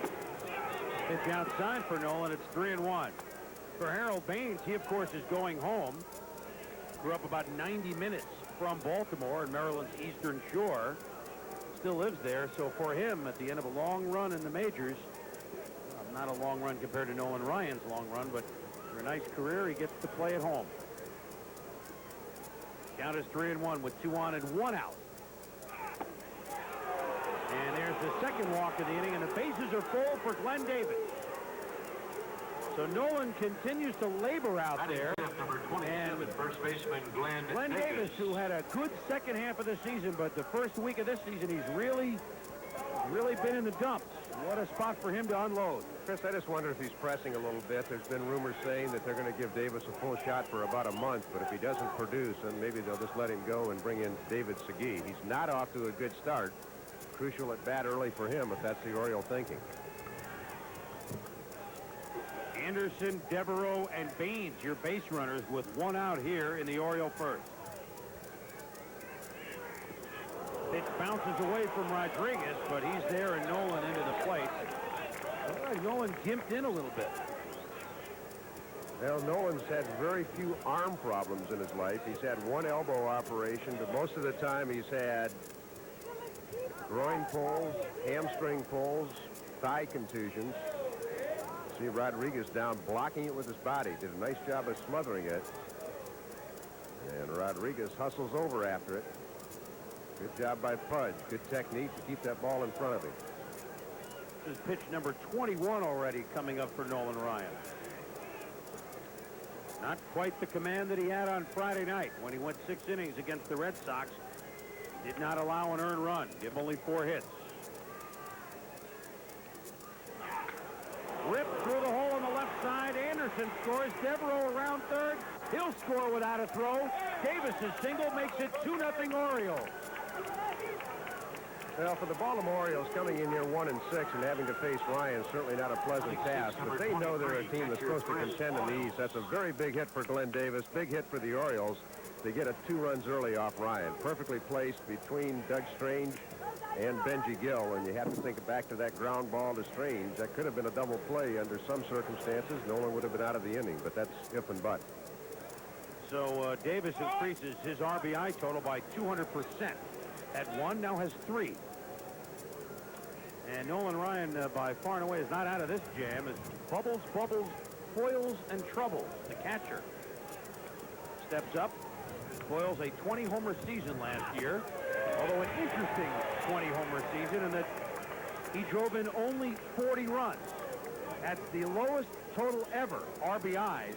Pitch outside for Nolan. It's 3-1. For Harold Baines, he, of course, is going home. Grew up about 90 minutes from Baltimore and Maryland's Eastern Shore. Still lives there. So for him, at the end of a long run in the majors, not a long run compared to Nolan Ryan's long run, but for a nice career, he gets to play at home. Count is 3-1 with 2 on and 1 out. And there's the second walk of the inning, and the bases are full for Glenn Davis. So Nolan continues to labor out there. And with first baseman Glenn Davis, who had a good second half of the season, but the first week of this season, he's really been in the dumps. What a spot for him to unload. Chris, I just wonder if he's pressing a little bit. There's been rumors saying that they're going to give Davis a full shot for about a month, but if he doesn't produce, then maybe they'll just let him go and bring in David Segui. He's not off to a good start. Crucial at bat early for him, if that's the Oriole thinking. Anderson, Devereaux, and Baines, your base runners, with 1 out here in the Oriole first. Pitch bounces away from Rodriguez, but he's there and Nolan into the plate. Nolan gimped in a little bit. Well, Nolan's had very few arm problems in his life. He's had 1 elbow operation, but most of the time he's had groin pulls, hamstring pulls, thigh contusions. See Rodriguez down blocking it with his body. Did a nice job of smothering it. And Rodriguez hustles over after it. Good job by Pudge. Good technique to keep that ball in front of him. This is pitch number 21 already coming up for Nolan Ryan. Not quite the command that he had on Friday night when he went 6 innings against the Red Sox. Did not allow an earned run. Give only 4 hits. Ripped through the hole on the left side. Anderson scores. Devereaux around third. He'll score without a throw. Davis's single makes it 2-0 Orioles. Well, for the Baltimore Orioles, coming in here 1-6 and having to face Ryan, certainly not a pleasant task. But they know they're a team that's supposed to contend in the East. That's a very big hit for Glenn Davis. Big hit for the Orioles. They get a 2 runs early off Ryan. Perfectly placed between Doug Strange and Benji Gill. And you have to think back to that ground ball to Strange. That could have been a double play under some circumstances. Nolan would have been out of the inning, but that's if and but. So Davis increases his RBI total by 200%. At 1, now has 3. And Nolan Ryan, by far and away, is not out of this jam. As bubbles, foils, and troubles. The catcher steps up. Foils a 20-homer season last year, although an interesting 20-homer season in that he drove in only 40 runs. That's the lowest total ever, RBIs,